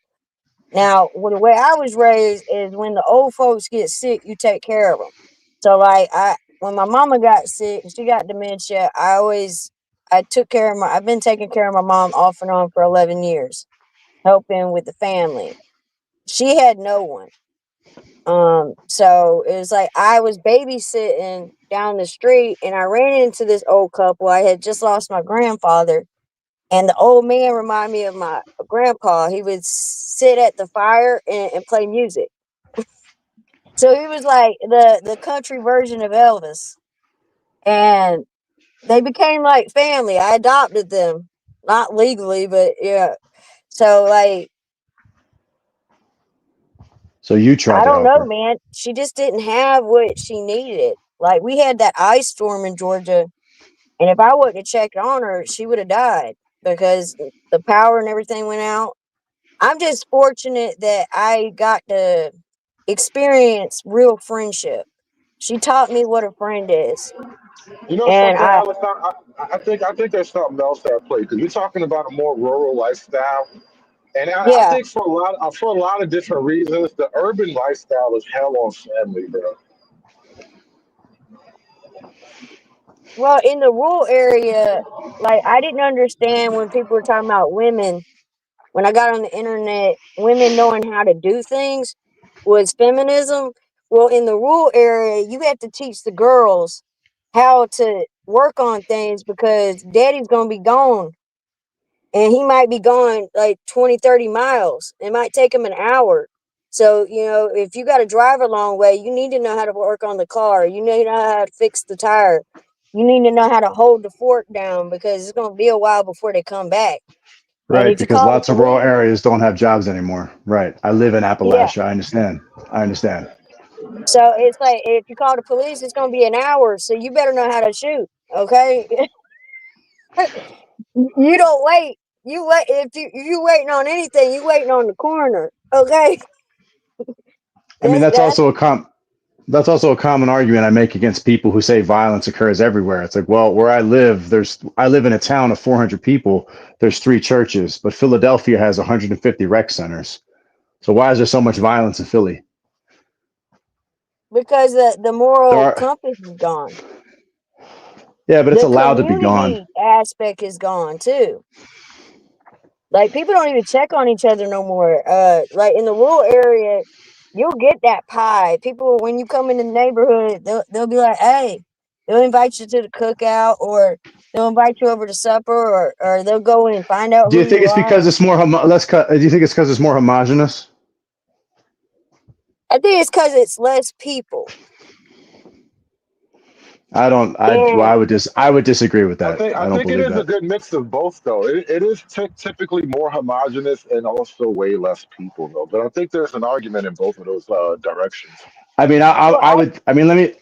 Now, the way I was raised is when the old folks get sick, you take care of them. So, like, when my mama got sick, she got dementia. I took care of I've been taking care of my mom off and on for 11 years, helping with the family. She had no one. So it was like I was babysitting down the street, and I ran into this old couple. I had just lost my grandfather, and the old man reminded me of my grandpa. He would sit at the fire and play music. So he was like the country version of Elvis. And they became like family. I adopted them. Not legally, but yeah. So like So you tried I to don't help know, her. man. She just didn't have what she needed. Like we had that ice storm in Georgia, and if I wouldn't have checked on her, she would have died because the power and everything went out. I'm just fortunate that I got to experience real friendship. She taught me what a friend is. You know And something, Alex? I think there's something else at play because you're talking about a more rural lifestyle, and I yeah. think for a lot of different reasons, the urban lifestyle is hell on family, bro. Well, in the rural area, like I didn't understand when people were talking about women. When I got on the internet, women knowing how to do things was feminism. Well, in the rural area, you have to teach the girls how to work on things because daddy's going to be gone. And he might be gone like 20, 30 miles. It might take him an hour. So, if you got to drive a long way, you need to know how to work on the car. You need to know how to fix the tire. You need to know how to hold the fork down because it's going to be a while before they come back. And Right, if you because call the lots of rural police, areas don't have jobs anymore. Right. I live in yeah. Appalachia. I understand. So it's like if you call the police, it's going to be an hour. So you better know how to shoot. Okay. You don't wait. You wait. If you waiting on anything, you waiting on the coroner. Okay. I mean, That's that's also a common argument I make against people who say violence occurs everywhere. It's like, well, where I live, I live in a town of 400 people. There's 3 churches, but Philadelphia has 150 rec centers. So why is there so much violence in Philly? because the There moral are, compass is gone. yeah, but it's The allowed to be gone. community aspect is gone too. Like people don't even check on each other no more. Like in the rural area, you'll get that pie. People, when you come in the neighborhood, they'll be like, "Hey," they'll invite you to the cookout, or they'll invite you over to supper, or they'll go in and find out Do who you think you it's are. because it's more do you think it's because it's more homogenous? I think it's because it's less people. Well, And I would disagree with that. I I don't think it believe is a that. good mix of both, though. It is typically more homogenous and also way less people, though. But I think there's an argument in both of those directions. I mean, well,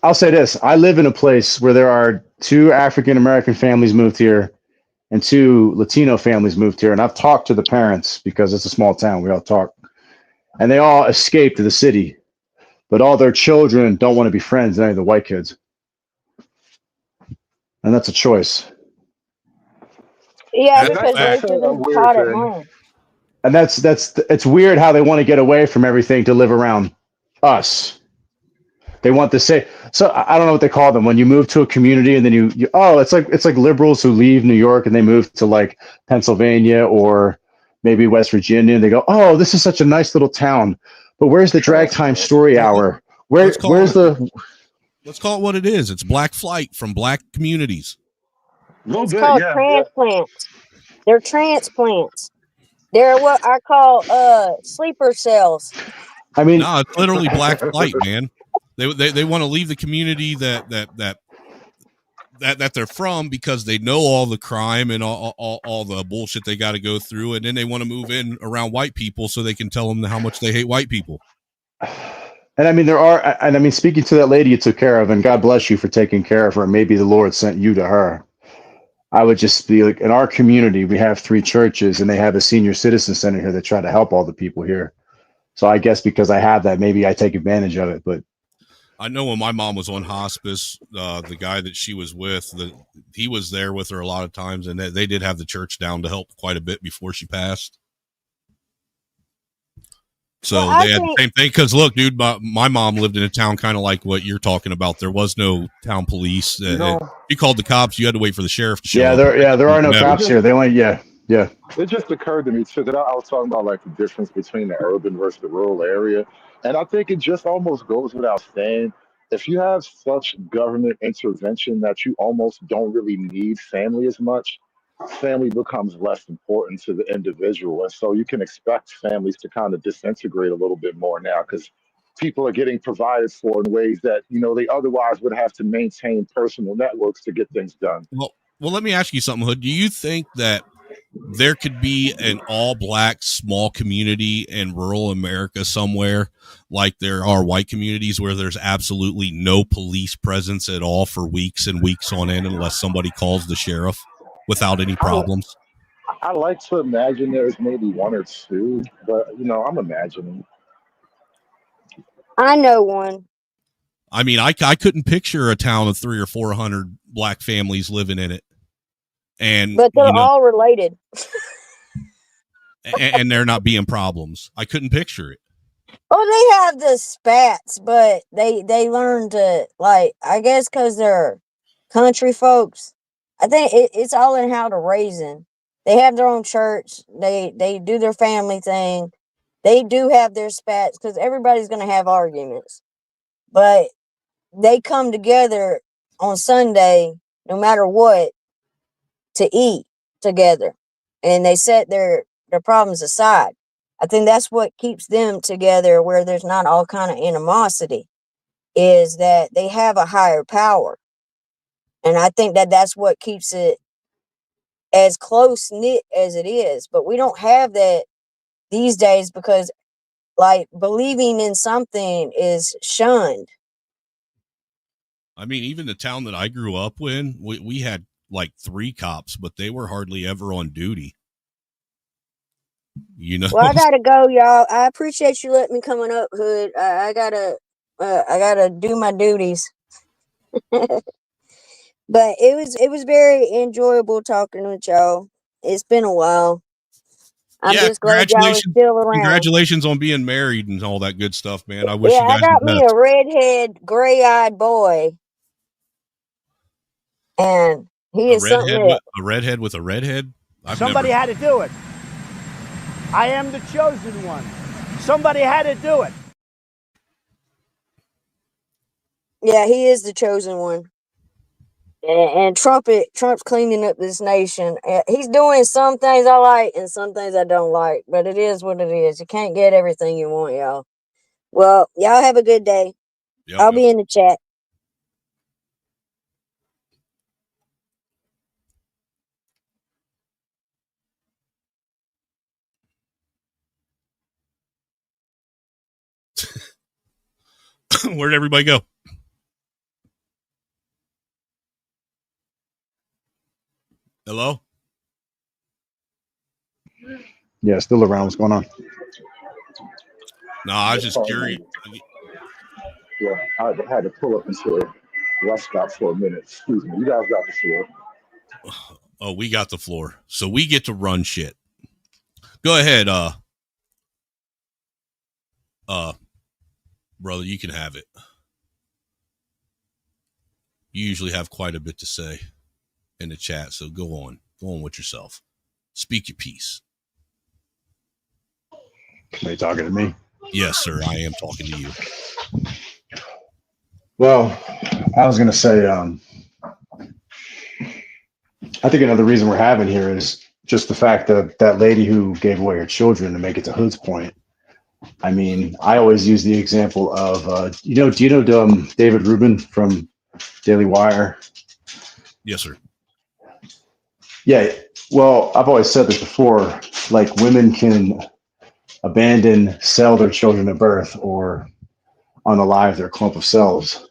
I'll say this. I live in a place where there are 2 African American families moved here and 2 Latino families moved here. And I've talked to the parents because it's a small town. We all talk. And they all escaped to the city, but all their children don't want to be friends with any of the white kids. And that's a choice. yeah, That's a because fact. racism is Weird taught at thing. home. And it's weird how they want to get away from everything to live around us. They want to say, so I don't know what they call them when you move to a community and then it's like liberals who leave New York and they move to like Pennsylvania or maybe West Virginia and they go, oh, this is such a nice little town, but where's the drag time story hour? Let's call Where's it what it is. It's black flight from black communities. It's called transplants. They're transplants. They're what I call sleeper cells. I mean, no, it's literally black flight, man. They want to leave the community that they're from because they know all the crime and all the bullshit they got to go through, and then they want to move in around white people so they can tell them how much they hate white people. And I mean, speaking to that lady you took care of, and God bless you for taking care of her. Maybe the Lord sent you to her. I would just be like, in our community, we have 3 churches and they have a senior citizen center here that try to help all the people here. So I guess because I have that, maybe I take advantage of it. But I know when my mom was on hospice, the guy that she was with, he was there with her a lot of times, and they did have the church down to help quite a bit before she passed. So they had the same thing. Because look, dude, my mom lived in a town kind of like what you're talking about. There was no town police. You called the cops, you had to wait for the sheriff to show up. There are no cops here. They only yeah. It just occurred to me too that I was talking about like the difference between the urban versus the rural area, and I think it just almost goes without saying. If you have such government intervention that you almost don't really need family as much, family becomes less important to the individual. And so you can expect families to kind of disintegrate a little bit more now because people are getting provided for in ways that, they otherwise would have to maintain personal networks to get things done. Well, let me ask you something, Hood. Do you think that there could be an all-black small community in rural America somewhere, like there are white communities where there's absolutely no police presence at all for weeks and weeks on end unless somebody calls the sheriff without any problems? I like to imagine there's maybe 1 or 2, but, I'm imagining. I know one. I mean, I couldn't picture a town of 300 or 400 black families living in it. But they're all related. and there not being problems. I couldn't picture it. Oh, they have the spats, but they learn to, like, I guess because they're country folks. I think it's all in how to raising. They have their own church. They do their family thing. They do have their spats because everybody's going to have arguments. But they come together on Sunday, no matter what, to eat together. And they set their problems aside. I think that's what keeps them together, where there's not all kind of animosity, is that they have a higher power. And I think that that's what keeps it as close knit as it is. But we don't have that these days because, like, believing in something is shunned. I mean, even the town that I grew up in, we had like 3 cops, but they were hardly ever on duty. You know. Well, I gotta go, y'all. I appreciate you letting me coming up, Hood. I gotta do my duties. But it was very enjoyable talking with y'all. It's been a while. I'm Yeah, just glad y'all are still around. congratulations on being married and all that good stuff, man. I wish Yeah, you guys I got the me best. a redhead, gray-eyed boy, and he is something else. A redhead with a redhead. Somebody had to do it. I am the chosen one. Somebody had to do it. Yeah, he is the chosen one. And Trump's cleaning up this nation. He's doing some things I like and some things I don't like, but it is what it is. You can't get everything you want, y'all. Well, y'all have a good day. I'll be in the chat. Where'd everybody go? Hello? Yeah, still around. What's going on? No, I was just curious. Yeah, I had to pull up into a rest stop for a minute. Excuse me. You guys got the floor. Oh, we got the floor. So we get to run shit. Go ahead, brother, you can have it. You usually have quite a bit to say in the chat, so go on. Go on with yourself. Speak your piece. Are you talking to me? Yes, sir. I am talking to you. Well, I was going to say, I think another reason we're having here is just the fact that that lady who gave away her children, to make it to Hood's point. I mean, I always use the example of, do you know David Rubin from Daily Wire? Yes, sir. Yeah. Well, I've always said this before, like women can abandon, sell their children at birth or unalive their clump of cells.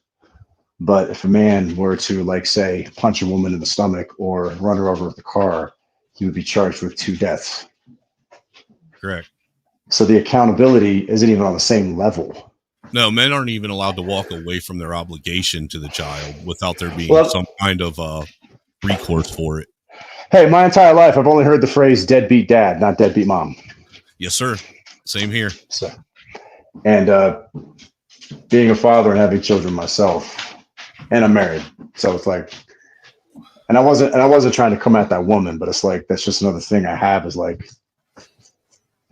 But if a man were to, like, say, punch a woman in the stomach or run her over with a car, he would be charged with 2 deaths. Correct. So the accountability isn't even on the same level. No, men aren't even allowed to walk away from their obligation to the child without there being some kind of recourse for it. Hey, my entire life, I've only heard the phrase deadbeat dad, not deadbeat mom. Yes, sir. Same here. So, and being a father and having children myself, and I'm married, so it's like, and I wasn't trying to come at that woman, but it's like that's just another thing I have is like,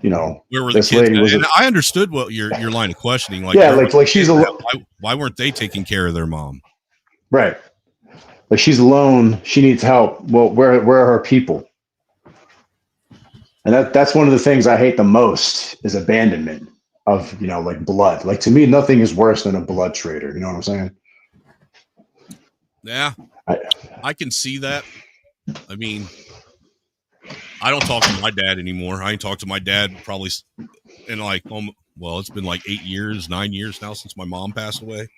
you know, where were the this kids? lady was. And I understood what your line of questioning. Like, yeah, like she's why weren't they taking care of their mom? Right. Like she's alone. She needs help. Well, where are her people? And that's one of the things I hate the most is abandonment of, you know, like blood. Like to me, nothing is worse than a blood traitor. You know what I'm saying? Yeah, I can see that. I mean, I don't talk to my dad anymore. I ain't talked to my dad probably in like, well, it's been like 9 years now since my mom passed away.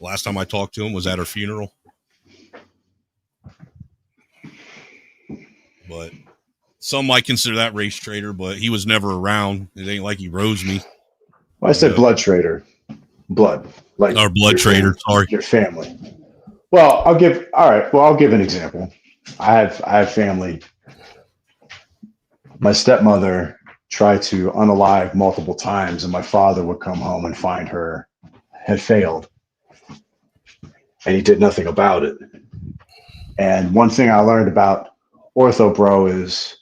Last time I talked to him was at her funeral. But some might consider that race traitor, but he was never around. It ain't like he rose me. Well, I said blood traitor. Blood. Like or blood traitor, sorry. Your family. Well, I'll give an example. I have family. My stepmother tried to unalive multiple times, and my father would come home and find her had failed. And he did nothing about it. And one thing I learned about Ortho Bro is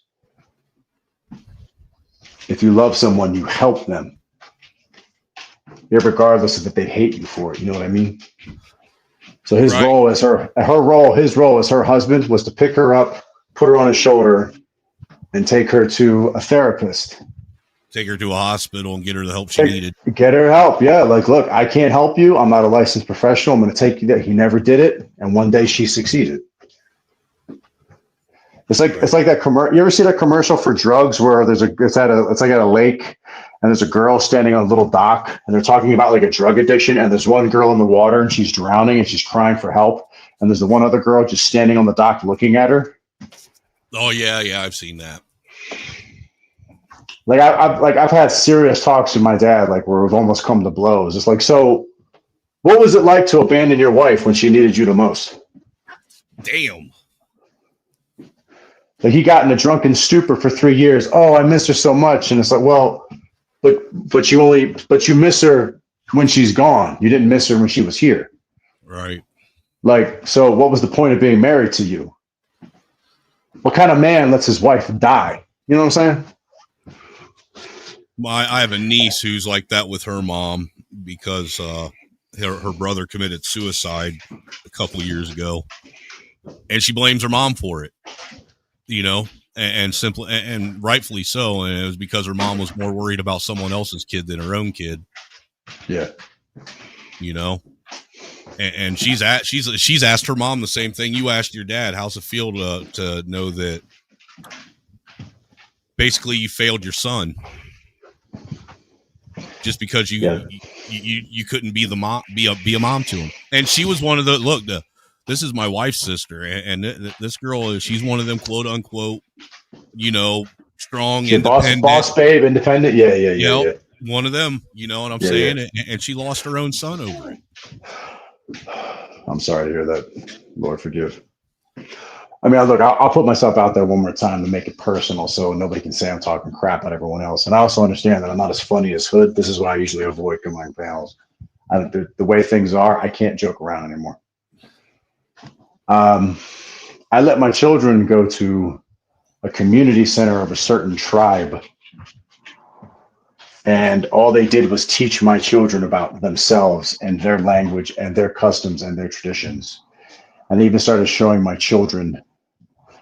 if you love someone, you help them. Regardless of if they hate you for it. You know what I mean? So his role as his role as her husband was to pick her up, put her on his shoulder, and take her to a therapist. Take her to a hospital and get her the help she needed. Get her help. Yeah. Like, look, I can't help you. I'm not a licensed professional. I'm going to take you there. He never did it. And one day she succeeded. It's like that commercial. You ever see that commercial for drugs where it's like at a lake and there's a girl standing on a little dock and they're talking about like a drug addiction and there's one girl in the water and she's drowning and she's crying for help. And there's the one other girl just standing on the dock looking at her. Oh yeah. I've seen that. I've had serious talks with my dad, like where we've almost come to blows. It's like, so what was it like to abandon your wife when she needed you the most? Damn. Like he got in a drunken stupor for 3 years. Oh, I miss her so much. And it's like, well, but you miss her when she's gone. You didn't miss her when she was here. Right. Like, so what was the point of being married to you? What kind of man lets his wife die? You know what I'm saying? I have a niece who's like that with her mom because her brother committed suicide a couple years ago, and she blames her mom for it. You know, and simply and rightfully so. And it was because her mom was more worried about someone else's kid than her own kid. Yeah. You know, and she's asked her mom the same thing you asked your dad. How's it feel to know that basically you failed your son just because you couldn't be the mom, be a mom to him? And she was one of the this is my wife's sister, and this girl she's one of them quote unquote, you know, strong, independent, boss babe, independent. Yeah. One of them, you know what I'm saying? And she lost her own son over it. I'm sorry to hear that. Lord forgive. I mean, look, I'll put myself out there one more time to make it personal so nobody can say I'm talking crap at everyone else. And I also understand that I'm not as funny as Hood. This is why I usually avoid combined panels. The way things are, I can't joke around anymore. I let my children go to a community center of a certain tribe, and all they did was teach my children about themselves and their language and their customs and their traditions. And they even started showing my children,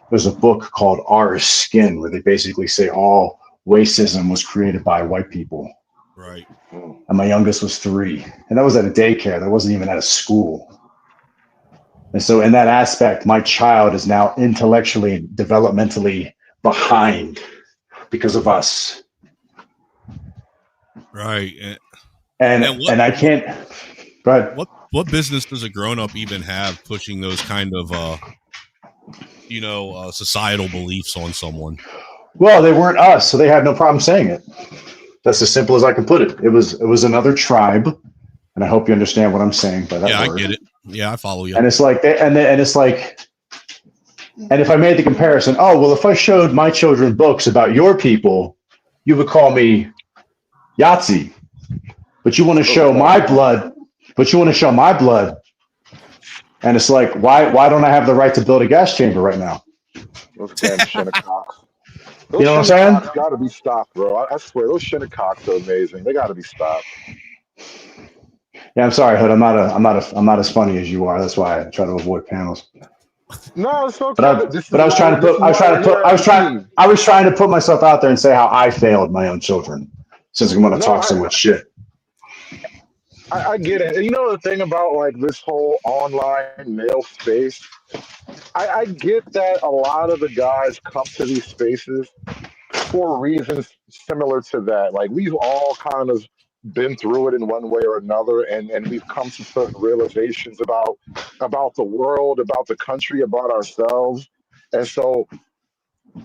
there's a book called Our Skin, where they basically say all racism was created by white people. Right. And my youngest was 3, and that was at a daycare. That wasn't even at a school. And so in that aspect, my child is now intellectually and developmentally behind because of us. Right. And I can't, but what business does a grown-up even have pushing those kind of, societal beliefs on someone? Well, they weren't us, so they had no problem saying it. That's as simple as I can put it. It was another tribe. And I hope you understand what I'm saying by that word. I get it. Yeah, I follow you. And it's like, and it's like, and if I made the comparison, oh, well, if I showed my children books about your people, you would call me Yahtzee. But you want to show my blood, And it's like, why don't I have the right to build a gas chamber right now? Those damn Shinnecocks. You know what I'm saying? Got to be stopped, bro. I swear, those Shinnecocks are amazing. They got to be stopped. Yeah, I'm sorry, Hood. I'm not as funny as you are. That's why I try to avoid panels. No, it's okay. But I was trying to put myself out there and say how I failed my own children, since I'm going to talk so much shit. I get it. And you know the thing about like this whole online male space, I get that a lot of the guys come to these spaces for reasons similar to that. Like we've all kind of been through it in one way or another, and we've come to certain realizations about the world, about the country, about ourselves. And so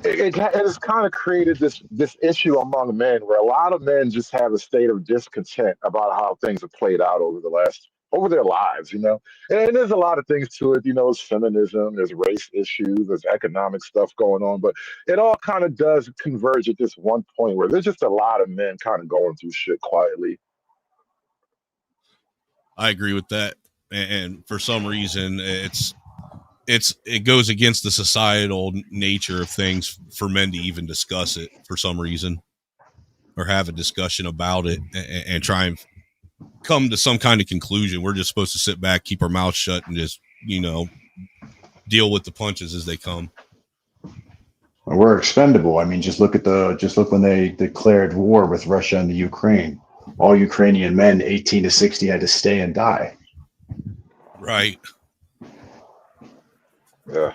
it has kind of created this issue among men where a lot of men just have a state of discontent about how things have played out over their lives, you know. And there's a lot of things to it, you know. There's feminism, there's race issues, there's economic stuff going on, but it all kind of does converge at this one point where there's just a lot of men kind of going through shit quietly. I agree with that, and for some reason it goes against the societal nature of things for men to even discuss it for some reason, or have a discussion about it and try and come to some kind of conclusion. We're just supposed to sit back, keep our mouths shut, and just, you know, deal with the punches as they come. We're expendable. I mean, just look when they declared war with Russia and the Ukraine. All Ukrainian men 18 to 60 had to stay and die. Right. Yeah.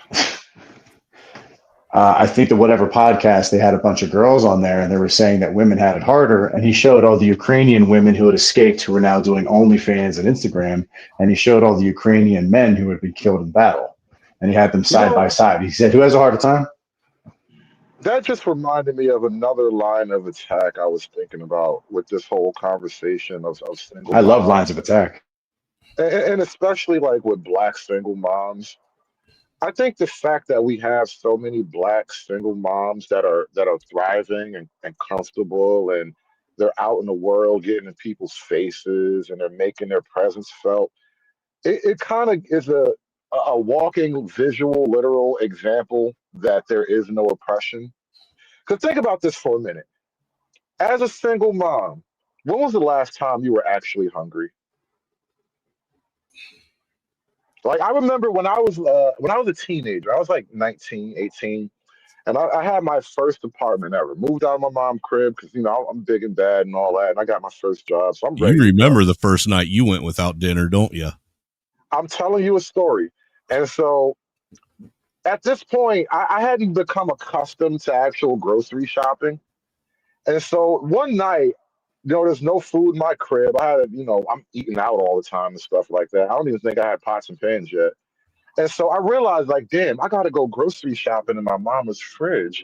I think that whatever podcast, they had a bunch of girls on there, and they were saying that women had it harder. And he showed all the Ukrainian women who had escaped, who were now doing OnlyFans and Instagram. And he showed all the Ukrainian men who had been killed in battle. And he had them side by side. He said, who has a harder time? That just reminded me of another line of attack I was thinking about with this whole conversation of single I love lines of moms, attack. and especially like with black single moms. I think the fact that we have so many black single moms that are thriving and comfortable, and they're out in the world getting in people's faces and they're making their presence felt. It kind of is a walking visual, literal example that there is no oppression. Because think about this for a minute. As a single mom, when was the last time you were actually hungry? Like I remember when I was a teenager, I was like 19, 18, and I had my first apartment ever. Moved out of my mom's crib because I'm big and bad and all that, and I got my first job, so I'm You ready to go. remember the first night you went without dinner, don't you? I'm telling you a story, and so at this point, I hadn't become accustomed to actual grocery shopping, and so one night, there's no food in my crib. I'm eating out all the time and stuff like that. I don't even think I had pots and pans yet. And so I realized, like, damn, I got to go grocery shopping in my mama's fridge.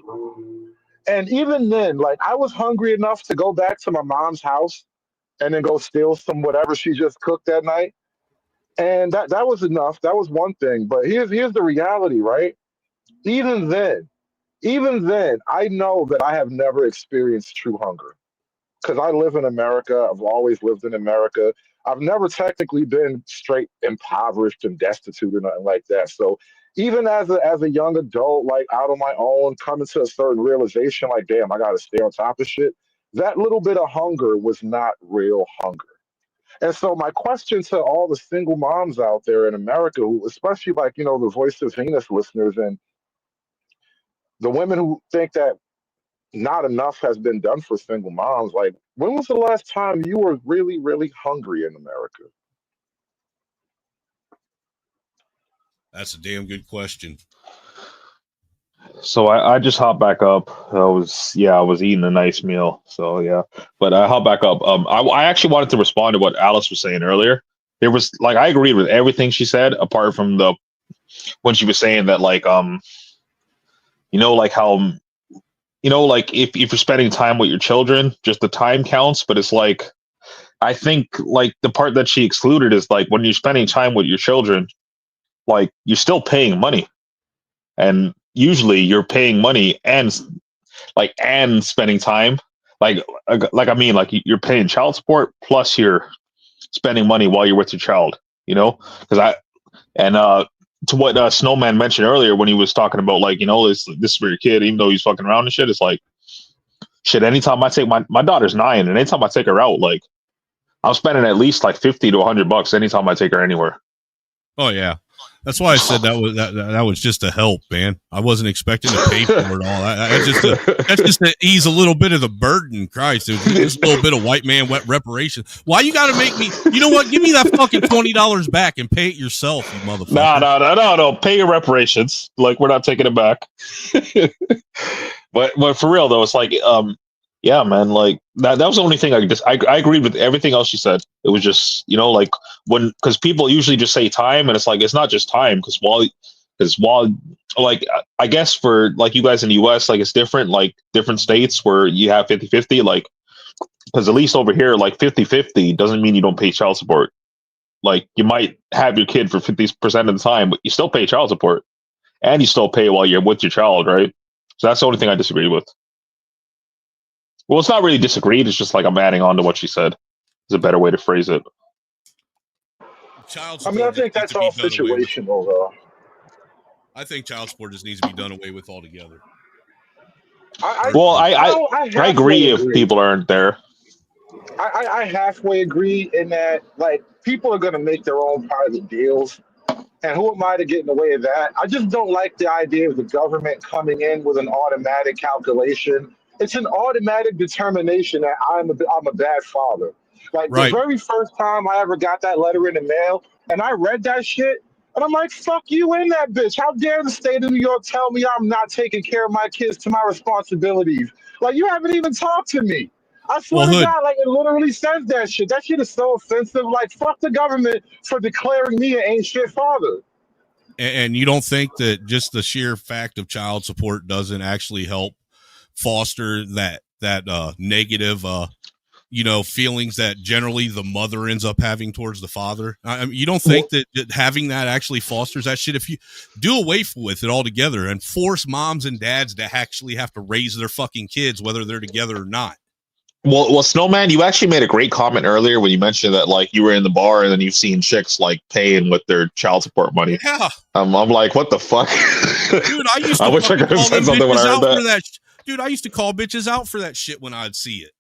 And even then, like, I was hungry enough to go back to my mom's house and then go steal some whatever she just cooked that night. And that was enough. That was one thing. But here's the reality, right? Even then, I know that I have never experienced true hunger because I live in America. I've always lived in America. I've never technically been straight impoverished and destitute or nothing like that. So even as a young adult, like out on my own, coming to a certain realization, like, damn, I gotta stay on top of shit. That little bit of hunger was not real hunger. And so my question to all the single moms out there in America, who, especially like, the Voice of Venus listeners and the women who think that not enough has been done for single moms. Like, when was the last time you were really, really hungry in America? That's a damn good question. So I just hopped back up. I was eating a nice meal. So yeah, but I hopped back up. I actually wanted to respond to what Alice was saying earlier. There was like I agreed with everything she said, apart from when she was saying that like like how like if you're spending time with your children, just the time counts. But it's like I think like the part that she excluded is like when you're spending time with your children, like you're still paying money, and usually you're paying money and spending time like I mean like you're paying child support plus you're spending money while you're with your child, because to what Snowman mentioned earlier when he was talking about like this is for your kid even though he's fucking around and shit. It's like shit, anytime I take my daughter's 9 and anytime I take her out, like I'm spending at least like $50 to $100 anytime I take her anywhere. Oh yeah, that's why I said that was just a help, man. I wasn't expecting to pay for it all. That's just to ease a little bit of the burden. Christ, just a little bit of white man wet reparation. Why you got to make me? You know what? Give me that fucking $20 back and pay it yourself, you motherfucker. No. Pay your reparations. Like we're not taking it back. but for real though, it's like yeah, man, like that was the only thing I agreed with everything else she said. It was just, like because people usually just say time and it's like, it's not just time because while like, I guess for like you guys in the US, like it's different, like different states where you have 50-50, like, because at least over here, like 50-50 doesn't mean you don't pay child support. Like you might have your kid for 50% of the time, but you still pay child support and you still pay while you're with your child. Right. So that's the only thing I disagree with. Well, it's not really disagreed. It's just like I'm adding on to what she said. It's a better way to phrase it. I mean, I think that's all situational, though. I think child support just needs to be done away with altogether. I agree if people aren't there. I halfway agree in that, like, people are going to make their own private deals. And who am I to get in the way of that? I just don't like the idea of the government coming in with an automatic calculation. It's an automatic determination that I'm a bad father. Like the very first time I ever got that letter in the mail and I read that shit, and I'm like, fuck you in that bitch. How dare the state of New York tell me I'm not taking care of my kids to my responsibilities? Like, you haven't even talked to me. I swear to God, like, it literally says that shit. That shit is so offensive. Like, fuck the government for declaring me an ain't shit father. And you don't think that just the sheer fact of child support doesn't actually help foster that negative feelings that generally the mother ends up having towards the father. I mean, you don't think that having that actually fosters that shit? If you do away with it altogether and force moms and dads to actually have to raise their fucking kids, whether they're together or not. Well, Snowman, you actually made a great comment earlier when you mentioned that like you were in the bar and then you've seen chicks like paying with their child support money. Yeah. I'm like, what the fuck? Dude, I used to I wish I could have said something when I heard that. Dude, I used to call bitches out for that shit when I'd see it.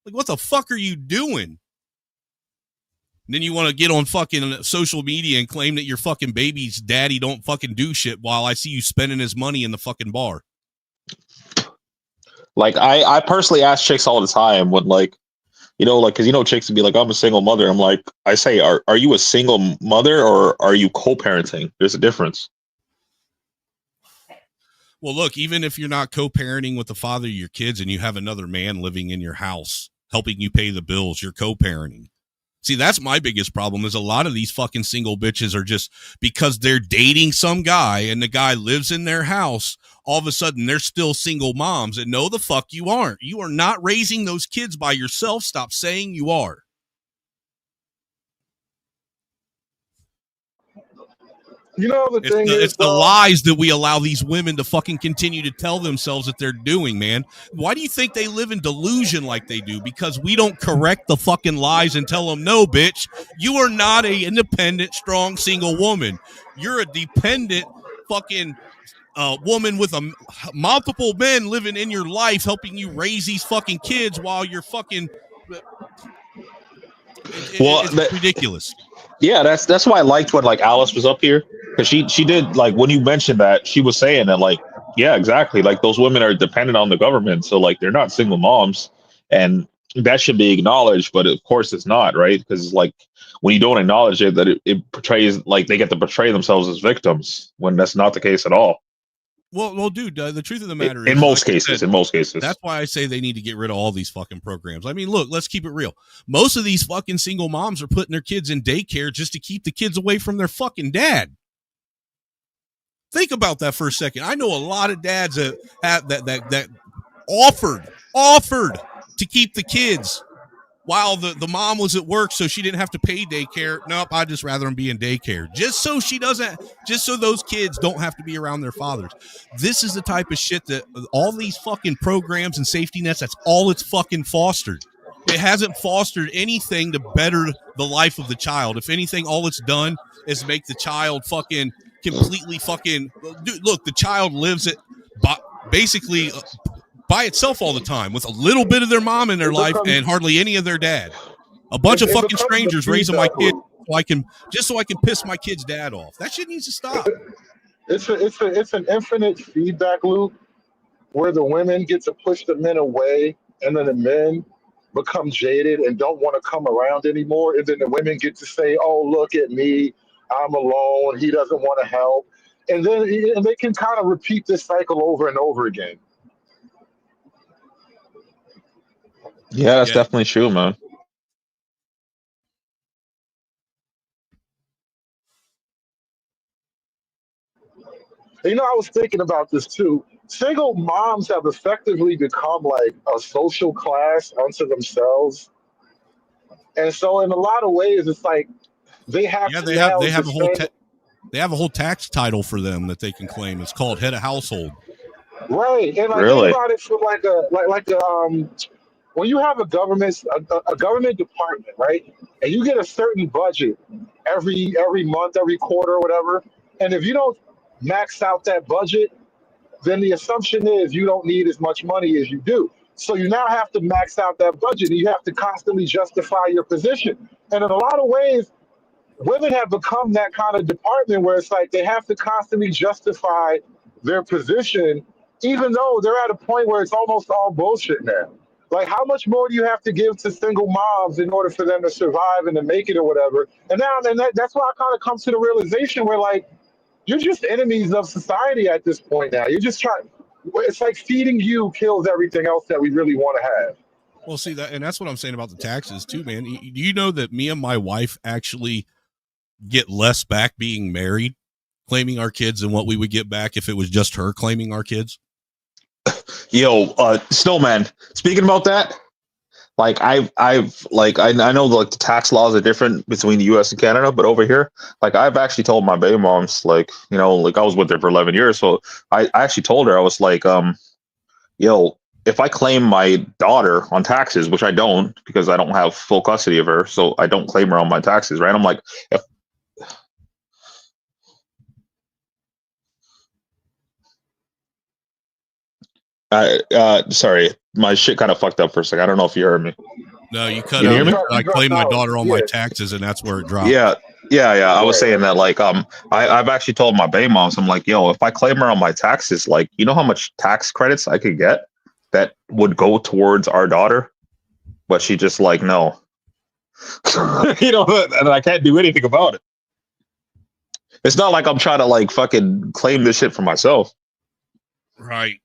Like, what the fuck are you doing? And then you want to get on fucking social media and claim that your fucking baby's daddy don't fucking do shit while I see you spending his money in the fucking bar. Like, I personally ask chicks all the time when, like, because, chicks would be like, I'm a single mother. I'm like, I say, are you a single mother or are you co-parenting? There's a difference. Well, look, even if you're not co-parenting with the father of your kids and you have another man living in your house, helping you pay the bills, you're co-parenting. See, that's my biggest problem is a lot of these fucking single bitches are just because they're dating some guy and the guy lives in their house, all of a sudden they're still single moms. And no, the fuck you aren't. You are not raising those kids by yourself. Stop saying you are. It's the lies that we allow these women to fucking continue to tell themselves that they're doing, man. Why do you think they live in delusion like they do? Because we don't correct the fucking lies and tell them, no, bitch, you are not a independent, strong, single woman. You're a dependent fucking woman with multiple men living in your life, helping you raise these fucking kids while you're fucking... It's ridiculous. Yeah, that's why I liked when like Alice was up here, because she did, like, when you mentioned that, she was saying that, like, yeah, exactly, like those women are dependent on the government, so like they're not single moms, and that should be acknowledged, but of course it's not, right? Because like when you don't acknowledge it, that it portrays like they get to portray themselves as victims when that's not the case at all. Well, dude, the truth of the matter is, in most cases, that's why I say they need to get rid of all these fucking programs. I mean, look, let's keep it real. Most of these fucking single moms are putting their kids in daycare just to keep the kids away from their fucking dad. Think about that for a second. I know a lot of dads that have that offered to keep the kids while the mom was at work, so she didn't have to pay daycare. Nope, I'd just rather them be in daycare. Just so those kids don't have to be around their fathers. This is the type of shit that all these fucking programs and safety nets, that's all it's fucking fostered. It hasn't fostered anything to better the life of the child. If anything, all it's done is make the child fucking completely fucking... Dude, look, the child lives it basically... by itself all the time with a little bit of their mom in their life and hardly any of their dad. A bunch of fucking strangers raising my kid so I can piss my kid's dad off. That shit needs to stop. It's an infinite feedback loop where the women get to push the men away and then the men become jaded and don't want to come around anymore. And then the women get to say, oh, look at me. I'm alone. He doesn't want to help. And then they can kind of repeat this cycle over and over again. Yeah, that's definitely true, man. I was thinking about this too. Single moms have effectively become like a social class unto themselves. And so in a lot of ways, it's like they have a whole tax title for them that they can claim. It's called head of household. Right. And I Really? think about it for when you have a government department, right, and you get a certain budget every month, every quarter, whatever, and if you don't max out that budget, then the assumption is you don't need as much money as you do. So you now have to max out that budget, and you have to constantly justify your position. And in a lot of ways, women have become that kind of department where it's like they have to constantly justify their position, even though they're at a point where it's almost all bullshit now. Like, how much more do you have to give to single moms in order for them to survive and to make it or whatever? And now, that's why I kind of come to the realization where, like, you're just enemies of society at this point now. You're just trying. It's like feeding you kills everything else that we really want to have. Well, see that, and that's what I'm saying about the taxes too, man. Do you know that me and my wife actually get less back being married, claiming our kids, than what we would get back if it was just her claiming our kids? Yo, Snowman. Speaking about that, like I know like the tax laws are different between the U.S. and Canada, but over here, like I've actually told my baby moms, like like I was with her for 11 years, so I actually told her I was like, yo, if I claim my daughter on taxes, which I don't because I don't have full custody of her, so I don't claim her on my taxes, right? I'm like, if sorry, my shit kind of fucked up for a second. I don't know if you heard me. No, you cut Can you out. hear me? I claim my daughter on my taxes, and that's where it dropped. Yeah. I was saying that, like, I've actually told my baby moms, I'm like, yo, if I claim her on my taxes, like, you know how much tax credits I could get that would go towards our daughter? But she just like, no. And I can't do anything about it. It's not like I'm trying to like fucking claim this shit for myself. Right.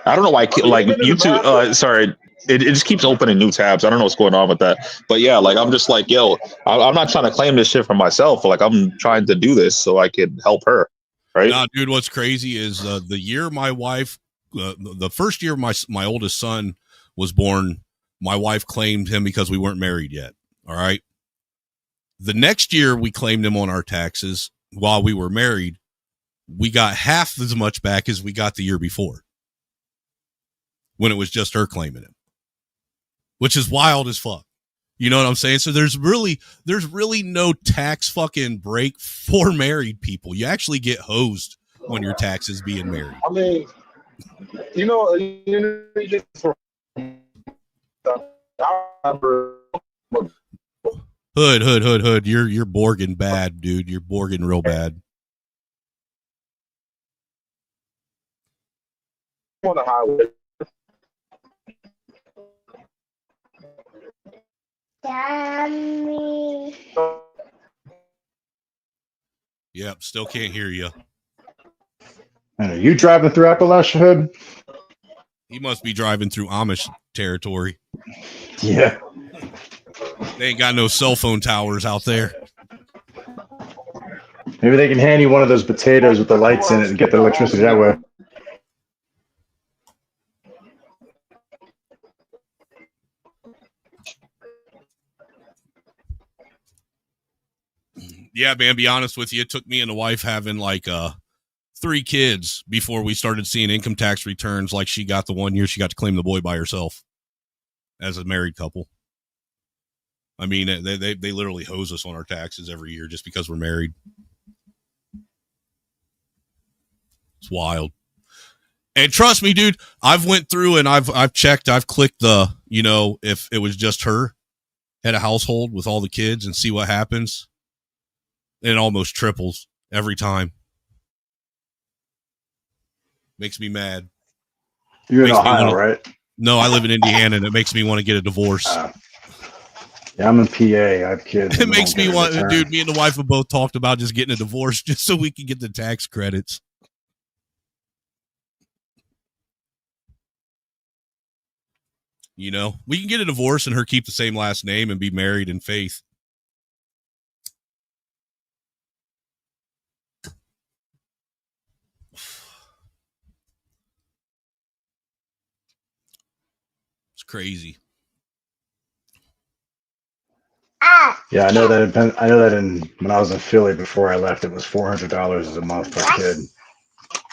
I don't know why, like YouTube. Sorry, it just keeps opening new tabs. I don't know what's going on with that. But yeah, like I'm just like, yo, I'm not trying to claim this shit for myself. Like I'm trying to do this so I could help her. Right. Nah, dude, what's crazy is the year my wife, the first year my oldest son was born, my wife claimed him because we weren't married yet. All right. The next year we claimed him on our taxes while we were married. We got half as much back as we got the year before, when it was just her claiming him, which is wild as fuck. You know what I'm saying? So there's really no tax fucking break for married people. You actually get hosed when your taxes being married. I mean, Hood. You're Borging bad, dude. You're Borging real bad. On the highway. Daddy. Yep, still can't hear you. And are you driving through Appalachia, Hood? He must be driving through Amish territory. Yeah. They ain't got no cell phone towers out there. Maybe they can hand you one of those potatoes with the lights in it and get the electricity that way. Yeah, man, be honest with you, it took me and the wife having like 3 kids before we started seeing income tax returns like she got the 1 year she got to claim the boy by herself as a married couple. I mean, they literally hose us on our taxes every year just because we're married. It's wild. And trust me, dude, I've went through and I've checked, I've clicked the, if it was just her at a household with all the kids and see what happens. It almost triples every time. Makes me mad. You're in Ohio, right? No, I live in Indiana, and it makes me want to get a divorce. Yeah, I'm in PA. I have kids. It makes me want, dude, me and the wife have both talked about just getting a divorce just so we can get the tax credits. We can get a divorce and her keep the same last name and be married in faith. Crazy. Yeah, I know that. When I was in Philly before I left, it was $400 a month per kid.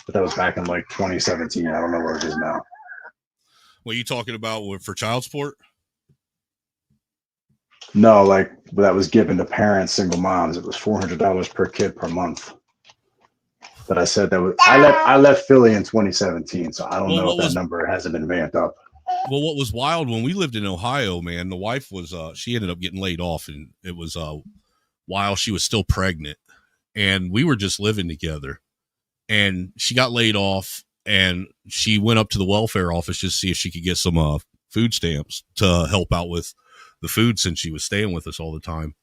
But that was back in like 2017. I don't know what it is now. What are you talking about for child support? No, like that was given to parents, single moms. It was $400 per kid per month. But I said that was I left Philly in 2017, so I don't know if that number hasn't been vamped up. Well, what was wild when we lived in Ohio, man, the wife was, she ended up getting laid off, and it was while she was still pregnant, and we were just living together, and she got laid off, and she went up to the welfare office just to see if she could get some food stamps to help out with the food since she was staying with us all the time.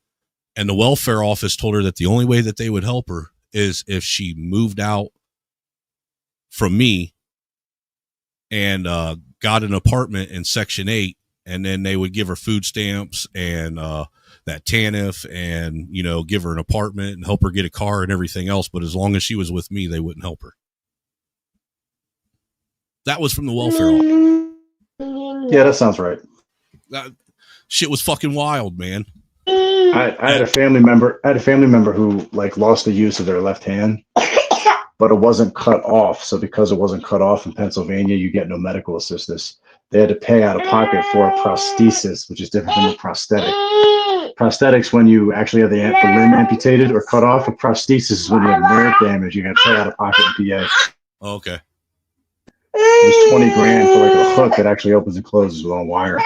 And the welfare office told her that the only way that they would help her is if she moved out from me and got an apartment in Section 8, and then they would give her food stamps and that TANF and, give her an apartment and help her get a car and everything else. But as long as she was with me, they wouldn't help her. That was from the welfare office. Yeah, that sounds right. That shit was fucking wild, man. I had a family member who like lost the use of their left hand, but it wasn't cut off. So because it wasn't cut off in Pennsylvania, you get no medical assistance. They had to pay out of pocket for a prosthesis, which is different from a prosthetic. Prosthetics when you actually have the limb amputated or cut off. A prosthesis is when you have nerve damage. You got to pay out of pocket in PA. Oh, okay. It was 20 grand for like a hook that actually opens and closes with on wire.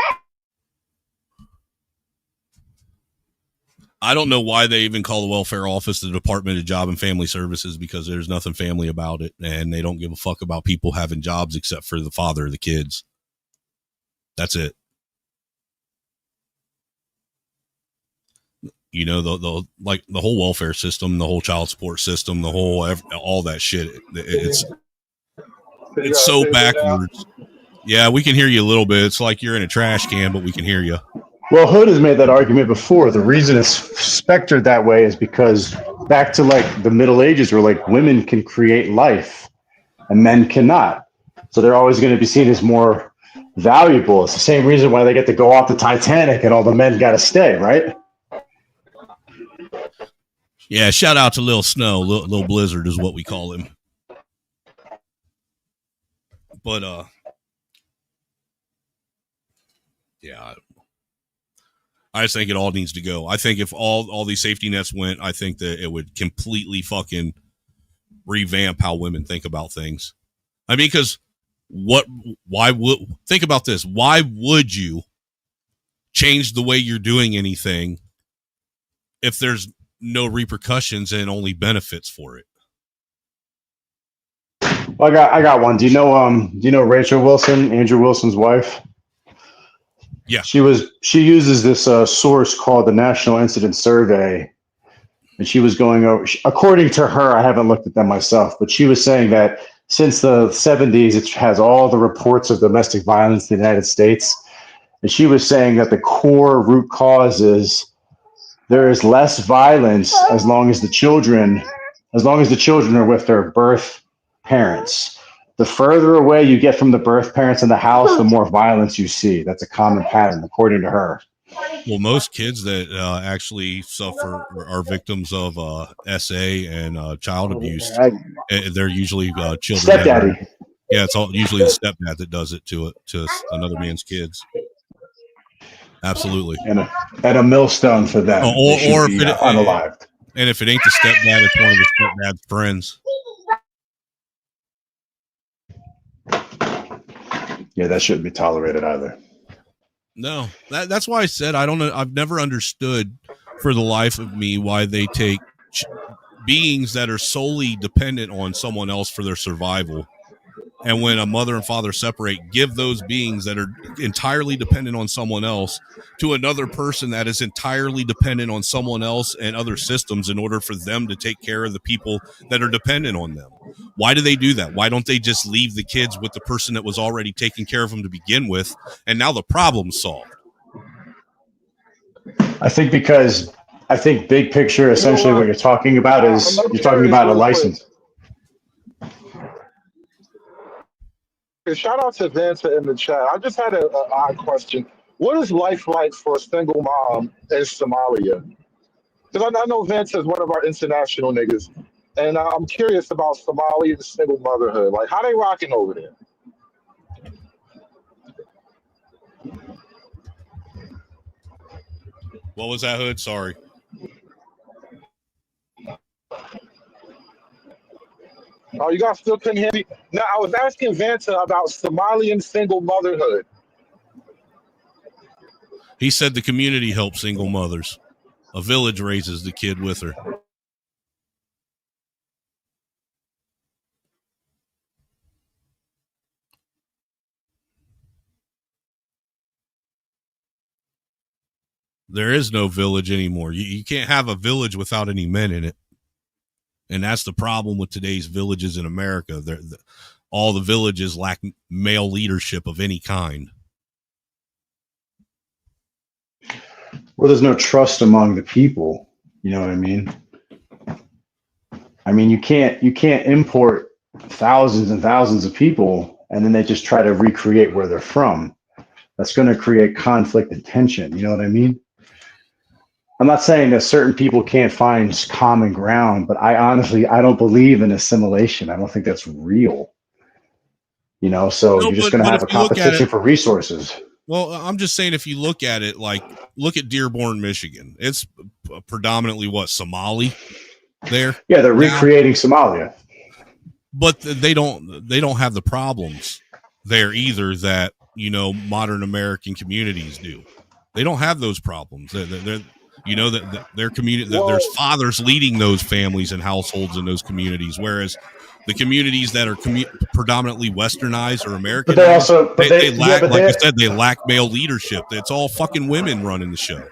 I don't know why they even call the welfare office the Department of Job and Family Services, because there's nothing family about it, and they don't give a fuck about people having jobs except for the father of the kids. That's it. You know, the whole welfare system, the whole child support system, the whole all that shit. It's so backwards. Yeah, we can hear you a little bit. It's like you're in a trash can, but we can hear you. Well, Hood has made that argument before. The reason it's spectered that way is because back to like the Middle Ages, where like women can create life and men cannot. So they're always going to be seen as more valuable. It's the same reason why they get to go off the Titanic and all the men got to stay, right? Yeah, shout out to Lil Snow. Lil Blizzard is what we call him. But, yeah, I just think it all needs to go. I think if all these safety nets went, I think that it would completely fucking revamp how women think about things. I mean, because think about this. Why would you change the way you're doing anything if there's no repercussions and only benefits for it? Well, I got one. Do you know Rachel Wilson, Andrew Wilson's wife? Yeah. She uses this source called the National Incident Survey, and she was going over, according to her, I haven't looked at them myself, but she was saying that since the 70s, it has all the reports of domestic violence in the United States. And she was saying that the core root cause is there is less violence as long as the children are with their birth parents. The further away you get from the birth parents in the house, the more violence you see. That's a common pattern, according to her. Well, most kids that actually suffer are victims of SA and child abuse. They're usually children. Stepdaddy. Yeah, it's usually the stepdad that does it to another man's kids. Absolutely. And a millstone for them. Or if it unalived. And if it ain't the stepdad, it's one of the stepdad's friends. Yeah, that shouldn't be tolerated either. No, that's why I said I don't know. I've never understood for the life of me why they take beings that are solely dependent on someone else for their survival. And when a mother and father separate, give those beings that are entirely dependent on someone else to another person that is entirely dependent on someone else and other systems in order for them to take care of the people that are dependent on them. Why do they do that? Why don't they just leave the kids with the person that was already taking care of them to begin with? And now the problem's solved. I think big picture, essentially what you're talking about is you're talking about a license. Shout out to Vanta in the chat. I just had an odd question. What is life like for a single mom in Somalia? Because I know Vanta is one of our international niggas, and I'm curious about Somalia and single motherhood. Like, how they rocking over there? What was that, Hood? Sorry. Oh, you guys still couldn't hear me? No, I was asking Vanta about Somalian single motherhood. He said the community helps single mothers. A village raises the kid with her. There is no village anymore. You can't have a village without any men in it. And that's the problem with today's villages in America. All the villages lack male leadership of any kind. Well, there's no trust among the people. You know what I mean? I mean, you can't import thousands and thousands of people and then they just try to recreate where they're from. That's going to create conflict and tension. You know what I mean? I'm not saying that certain people can't find common ground, but I don't believe in assimilation. I don't think that's real. You know, so No, you're just but- going to but have a if you look at competition it- for resources. Well, I'm just saying, if you look at it, like, look at Dearborn, Michigan. It's predominantly what, Somali there? Yeah, they're now? recreating Somalia. But they don't have the problems there either that, you know, modern American communities do. They don't have those problems. They're you know, that their community, there's fathers leading those families and households in those communities, whereas the communities that are predominantly westernized or Americanized, But they also, they lack, like I said, they lack male leadership. It's all fucking women running the show.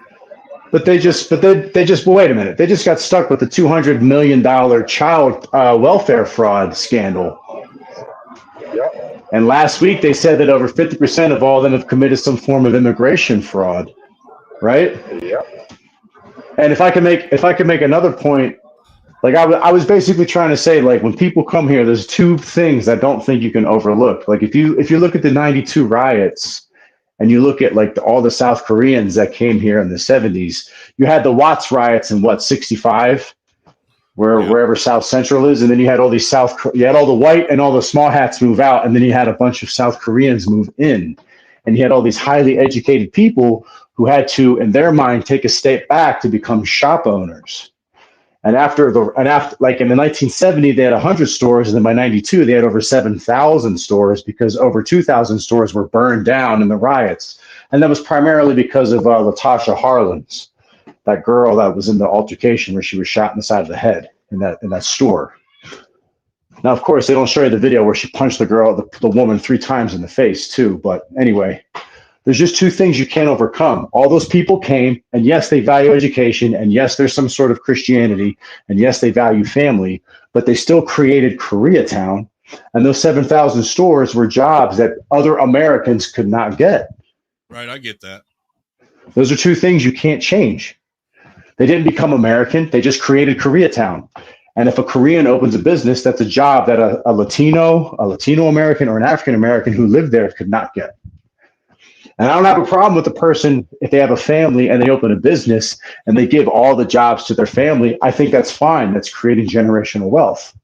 But they just well, wait a minute. They just got stuck with the $200 million child welfare fraud scandal. Yep. And last week they said that over 50% of all of them have committed some form of immigration fraud, right? Yep. And if I can make another point, like I was basically trying to say, like, when people come here, there's two things I don't think you can overlook. Like if you look at the '92 riots and you look at like all the South Koreans that came here in the '70s, you had the Watts riots in what, '65, wherever South Central is, and then you had all these you had all the white and all the small hats move out, and then you had a bunch of South Koreans move in, and you had all these highly educated people who had to, in their mind, take a step back to become shop owners. And after like in the 1970, they had 100 stores, and then by '92 they had over 7,000 stores because over 2,000 stores were burned down in the riots, and that was primarily because of Latasha Harlins, that girl that was in the altercation where she was shot in the side of the head in that store. Now, of course, they don't show you the video where she punched the woman 3 times in the face too. But anyway, there's just two things you can't overcome. All those people came, and yes, they value education, and yes, there's some sort of Christianity, and yes, they value family, but they still created Koreatown, and those 7,000 stores were jobs that other Americans could not get. Right, I get that. Those are two things you can't change. They didn't become American. They just created Koreatown. And if a Korean opens a business, that's a job that a Latino American, or an African American who lived there could not get. And I don't have a problem with the person if they have a family and they open a business and they give all the jobs to their family. I think that's fine. That's creating generational wealth.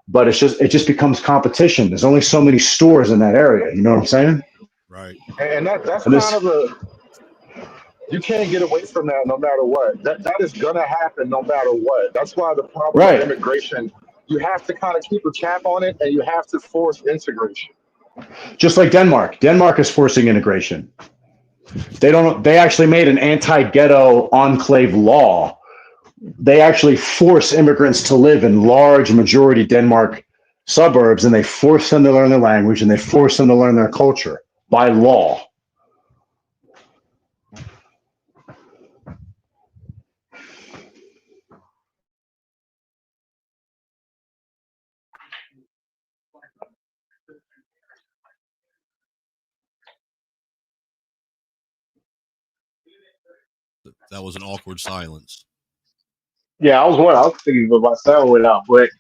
But it just becomes competition. There's only so many stores in that area. You know what I'm saying? Right. And that's kind of you can't get away from that no matter what. That is gonna happen no matter what. That's why the problem with immigration, you have to kind of keep a cap on it, and you have to force integration. Just like Denmark. Denmark is forcing integration. They actually made an anti-ghetto enclave law. They actually force immigrants to live in large majority Denmark suburbs, and they force them to learn their language, and they force them to learn their culture by law. That was an awkward silence. Yeah, I was thinking about sound went out, but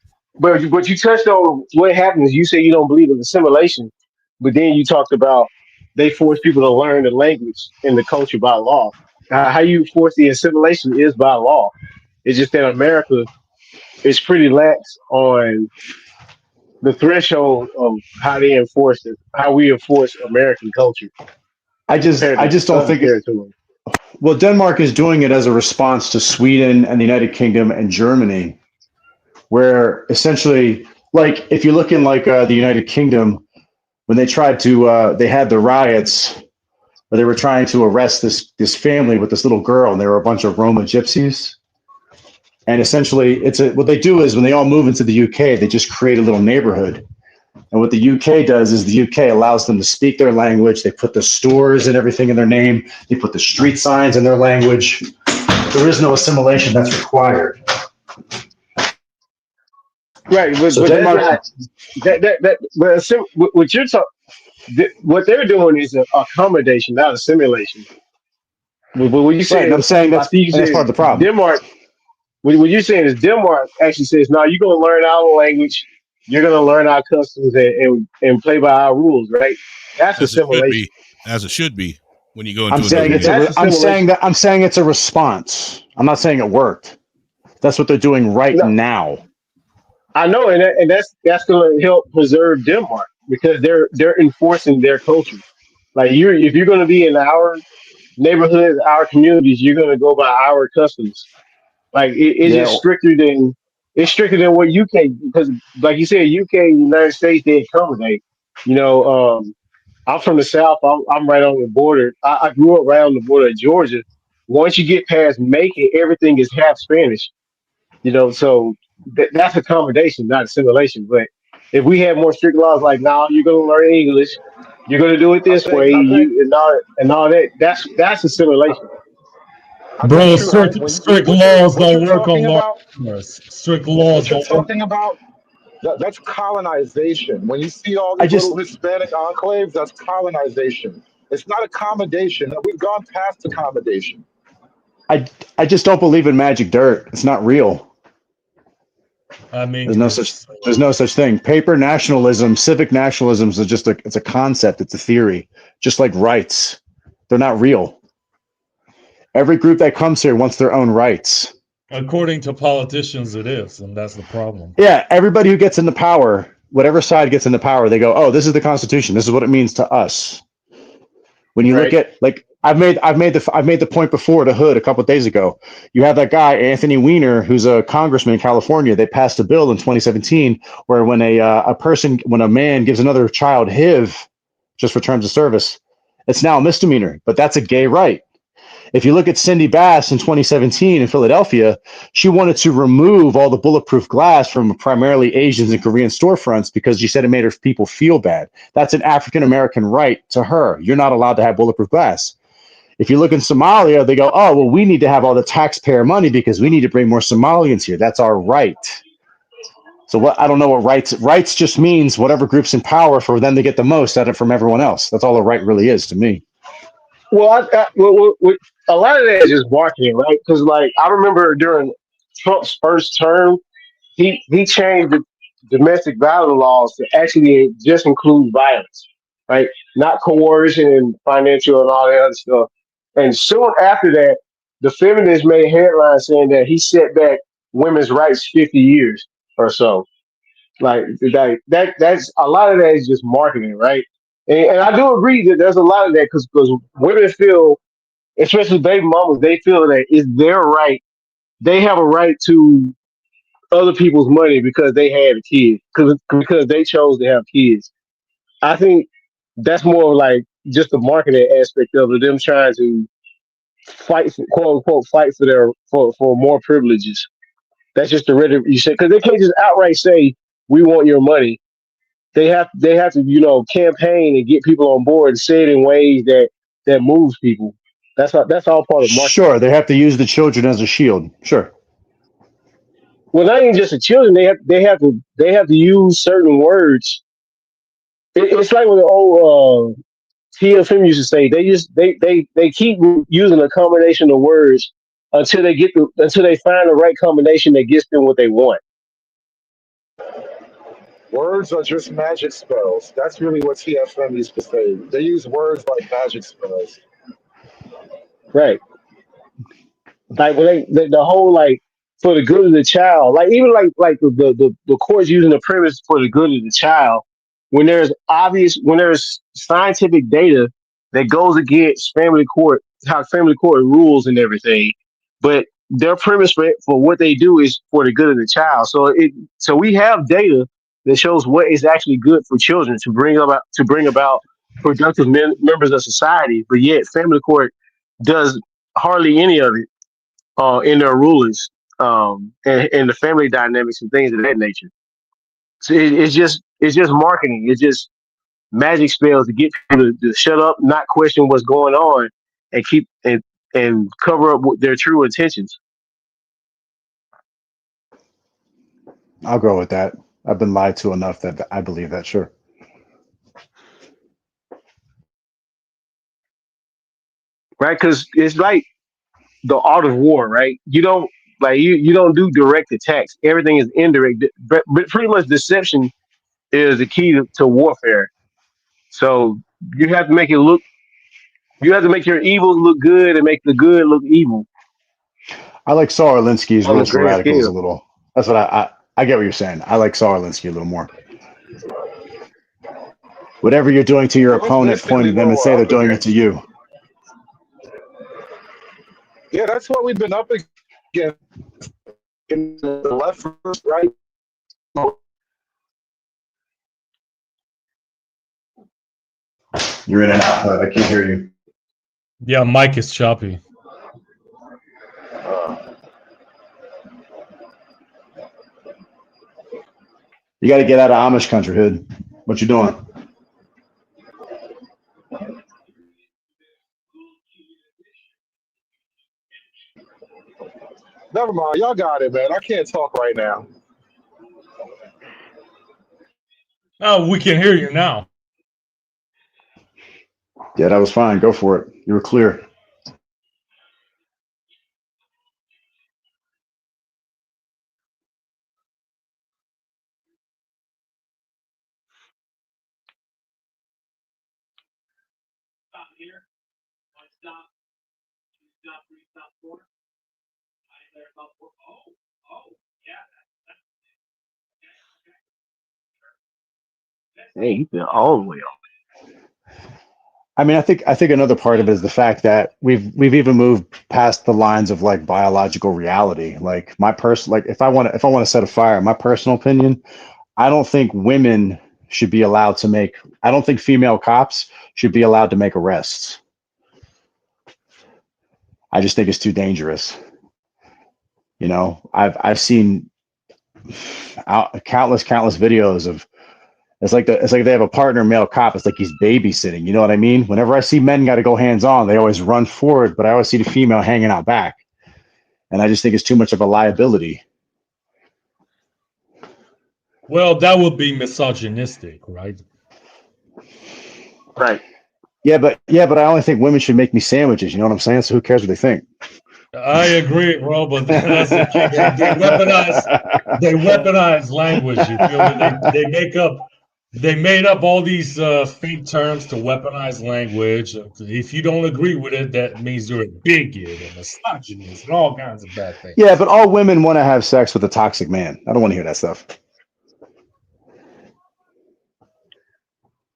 you touched on what happens. You say you don't believe in assimilation, but then you talked about they force people to learn the language and the culture by law. How you force the assimilation is by law. It's just that America is pretty lax on the threshold of how they enforce it, how we enforce American culture. I just don't think it. Well, Denmark is doing it as a response to Sweden and the United Kingdom and Germany, where essentially, like, if you look in like the United Kingdom, when they tried to, they had the riots where they were trying to arrest this family with this little girl, and they were a bunch of Roma gypsies. And essentially, what they do is when they all move into the UK, they just create a little neighborhood. And what the UK does is the UK allows them to speak their language. They put the stores and everything in their name. They put the street signs in their language. There is no assimilation that's required. Right, but So Denmark, what they're doing is an accommodation, not assimilation. But what you saying? Right, I'm saying that's part of the problem. Denmark. What you're saying is Denmark actually says, "No, you're gonna learn our language, you're gonna learn our customs and play by our rules, right? That's As it should assimilation. be. As it should be when you go into I'm saying another it's nation. I'm saying that I'm saying it's a response. I'm not saying it worked. That's what they're doing right No, now. I know, and that's gonna help preserve Denmark because they're enforcing their culture. Like if you're gonna be in our neighborhoods, our communities, you're gonna go by our customs. Like it's Yeah. just stricter than what UK because like you said, UK, United States, they accommodate. You know, I'm from the South. I'm right on the border. I grew up right on the border of Georgia. Once you get past Macon, everything is half Spanish. You know, so that's accommodation, not assimilation. But if we had more strict laws, like now you're going to learn English, you're going to do it this way, I think you and all that. That's assimilation. I Bro, think you're right. strict laws What you're don't work on talking about, large. Strict laws what you're don't work. talking about, that's colonization. When you see all these little Hispanic enclaves, that's colonization. It's not accommodation. We've gone past accommodation. I just don't believe in magic dirt. It's not real. I mean, There's no such thing. Paper nationalism, civic nationalism is just it's a concept. It's a theory. Just like rights, they're not real. Every group that comes here wants their own rights. according to politicians, it is, and that's the problem. Yeah, everybody who gets into power, whatever side gets into power, they go, "Oh, this is the Constitution. This is what it means to us." When you look at like I've made the point before to Hood a couple of days ago. You have that guy Anthony Weiner, who's a congressman in California. They passed a bill in 2017 where when when a man gives another child HIV just for terms of service, it's now a misdemeanor. But that's a gay right. If you look at Cindy Bass in 2017 in Philadelphia, she wanted to remove all the bulletproof glass from primarily Asians and Korean storefronts because she said it made her people feel bad. That's an African American right to her. You're not allowed to have bulletproof glass. If you look in Somalia, they go, "Oh, well, we need to have all the taxpayer money because we need to bring more Somalians here. That's our right." So what? I don't know what rights just means whatever group's in power for them to get the most out of it from everyone else. That's all a right really is to me. Well, a lot of that is just marketing, right? Because like I remember during Trump's first term, he changed the domestic violence laws to actually just include violence, right? Not coercion and financial and all that other stuff. And soon after that, the feminists made headlines saying that he set back women's rights 50 years or so. Like that's a lot of that is just marketing, right? And I do agree that there's a lot of that because women feel, especially baby mamas, they feel that it's their right. They have a right to other people's money because they had a kid, because they chose to have kids. I think that's more like just the marketing aspect of it, them trying to fight for, quote unquote, fight for for more privileges. That's just the rhetoric you said because they can't just outright say we want your money. They have to campaign and get people on board and say it in ways that moves people. That's all part of marketing. Sure, they have to use the children as a shield. Sure. Well, not even just the children. They have to use certain words. It's like what the old TFM used to say. They keep using a combination of words until they find the right combination that gets them what they want. Words are just magic spells. That's really what TFM used to say. They use words like magic spells. Right. Like when the whole like for the good of the child, like even like the courts using the premise for the good of the child, when there's scientific data that goes against how family court rules and everything, but their premise for what they do is for the good of the child. So we have data that shows what is actually good for children to bring about productive members of society, but yet family court does hardly any of it in their rulings and the family dynamics and things of that nature. So it's just marketing. It's just magic spells to get people to shut up, not question what's going on, and keep and cover up their true intentions. I'll go with that. I've been lied to enough that I believe that. Sure. Right, because it's like the art of war, right? You don't Like you don't do direct attacks. Everything is indirect. But pretty much deception is the key to warfare. So you have to make it look. You have to make your evil look good and make the good look evil I like Saul Alinsky's on a Rules for grand Radicals a scale. little. That's what I get what you're saying. I like Saul Alinsky a little more. Whatever you're doing to your It was opponent, point definitely to them and say more they're up doing it to against. you. Yeah, that's what we've been up against in the left versus right. You're in and out. I can't hear you. Yeah, Mike is choppy. You got to get out of Amish country, Hood. What you doing? Never mind, y'all got it, man. I can't talk right now. Oh, we can hear you now. Yeah, that was fine. Go for it. You were clear. Hey, he's been all the way up. I mean, I think another part of it is the fact that we've even moved past the lines of like biological reality. Like if I want to set a fire, my personal opinion, I don't think women should be allowed to make. I don't think female cops should be allowed to make arrests. I just think it's too dangerous. You know, I've seen countless videos of. It's like they have a partner male cop. It's like he's babysitting. You know what I mean? Whenever I see men got to go hands on, they always run forward, but I always see the female hanging out back, and I just think it's too much of a liability. Well, that would be misogynistic, right? Right. Yeah, but I only think women should make me sandwiches. You know what I'm saying? So who cares what they think? I agree, bro, but that's the thing. They weaponize language. You feel me? They made up all these fake terms to weaponize language. If you don't agree with it, that means you're a bigot and a misogynist and all kinds of bad things. Yeah, but all women want to have sex with a toxic man. I don't want to hear that stuff.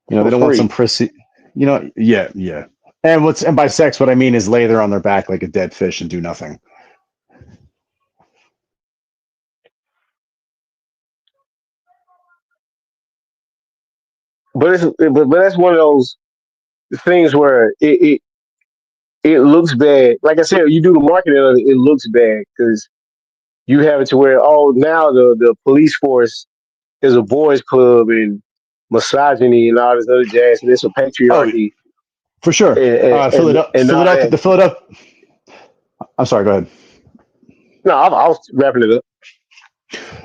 You know, they don't want some prissy. You know, yeah. And by sex, what I mean is lay there on their back like a dead fish and do nothing. But that's one of those things where it looks bad. Like I said, you do the marketing of it, it looks bad because you have it to where now the police force is a boys club and misogyny and all this other jazz and it's a patriarchy. For sure. Philadelphia. I'm sorry. Go ahead. No, I was wrapping it up.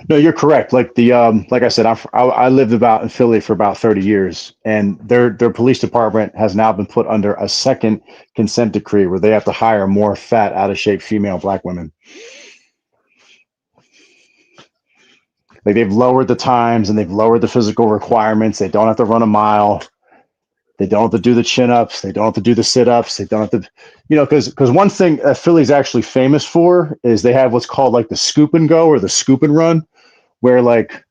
No, you're correct. Like like I said, I lived in Philly for about 30 years, and their police department has now been put under a second consent decree where they have to hire more fat, out of shape female black women. Like they've lowered the times and they've lowered the physical requirements. They don't have to run a mile. They don't have to do the chin ups. They don't have to do the sit ups. They don't have to, because one thing that Philly's actually famous for is they have what's called like the scoop and go or the scoop and run, where like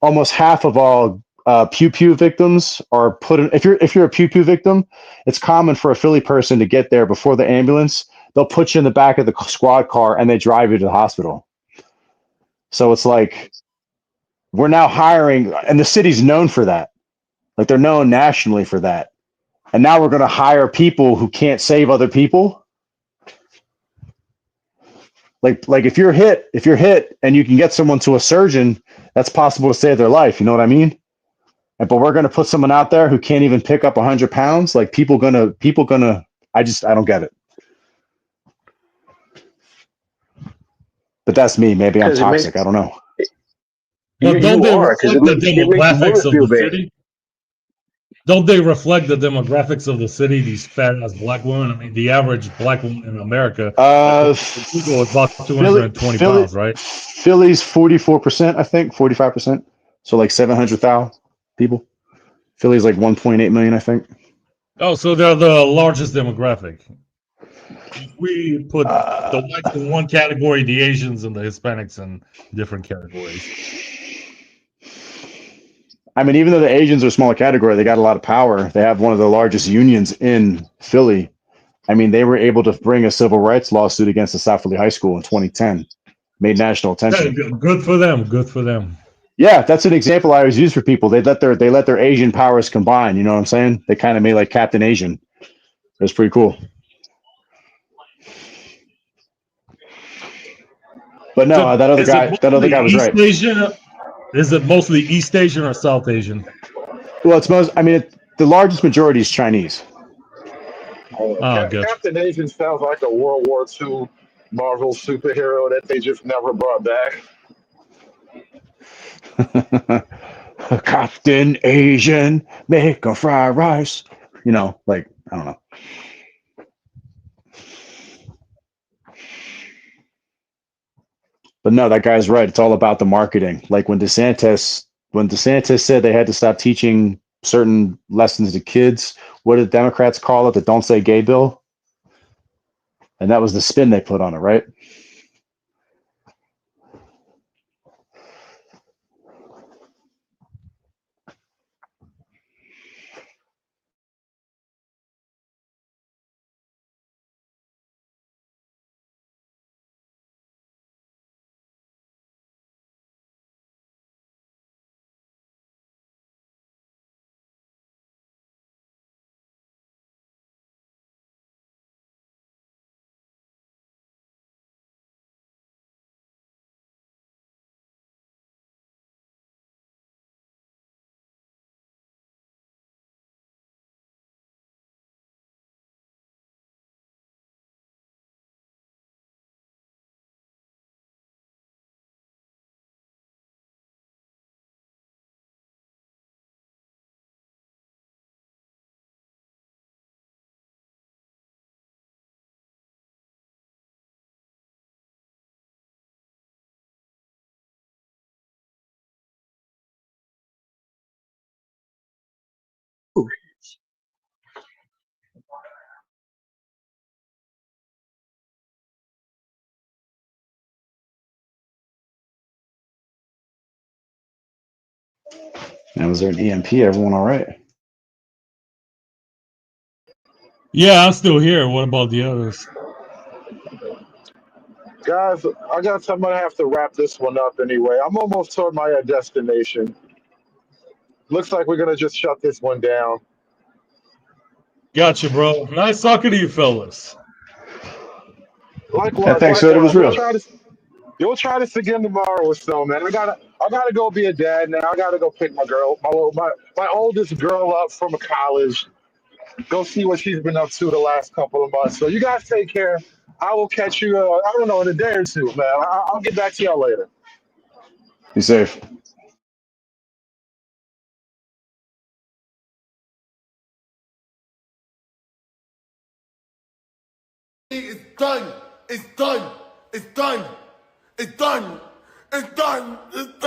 almost half of all pew pew victims are put in. If you're a pew pew victim, it's common for a Philly person to get there before the ambulance. They'll put you in the back of the squad car and they drive you to the hospital. So it's like we're now hiring, and the city's known for that. Like they're known nationally for that. And now we're going to hire people who can't save other people. Like if you're hit and you can get someone to a surgeon, that's possible to save their life. You know what I mean? But we're going to put someone out there who can't even pick up 100 pounds. Like people gonna, I don't get it. But that's me. Maybe I'm toxic. I don't know. But don't they reflect the demographics of the city? don't they reflect the demographics of the city? These fat ass black women. I mean, the average black woman in America is about 220 pounds, right? Philly's 44%, I think, 45%. So like 700,000 people. Philly's like 1.8 million, I think. Oh, so they're the largest demographic. We put the whites in one category, the Asians and the Hispanics in different categories. I mean, even though the Asians are a smaller category, they got a lot of power. They have one of the largest unions in Philly. I mean, they were able to bring a civil rights lawsuit against the South Philly High School in 2010. Made national attention. Yeah, good for them. Good for them. Yeah, that's an example I always use for people. They let their Asian powers combine. You know what I'm saying? They kind of made like Captain Asian. It's pretty cool. But no, that other guy was right. Asian? Is it mostly East Asian or South Asian? Well, it's most. I mean, the largest majority is Chinese. Good. Captain Asian sounds like a World War II Marvel superhero that they just never brought back. Captain Asian, make a fried rice. You know, like, I don't know. But no, that guy's right. It's all about the marketing. Like when DeSantis said they had to stop teaching certain lessons to kids, what did Democrats call it? The Don't Say Gay bill? And that was the spin they put on it, right? Now, was there an EMP? Everyone all right? Yeah, I'm still here. What about the others? Guys, I guess I'm going to have to wrap this one up anyway. I'm almost toward my destination. Looks like we're going to just shut this one down. Gotcha, bro. Nice talking to you, fellas. Likewise. Yeah, thanks, it was real. You'll try this again tomorrow or so, man. I gotta go be a dad now. I gotta go pick my oldest girl up from college. Go see what she's been up to the last couple of months. So you guys take care. I will catch you. I don't know, in a day or two, man. I'll get back to y'all later. Be safe. It's done. It's done. It's done. It's done. It's done. It's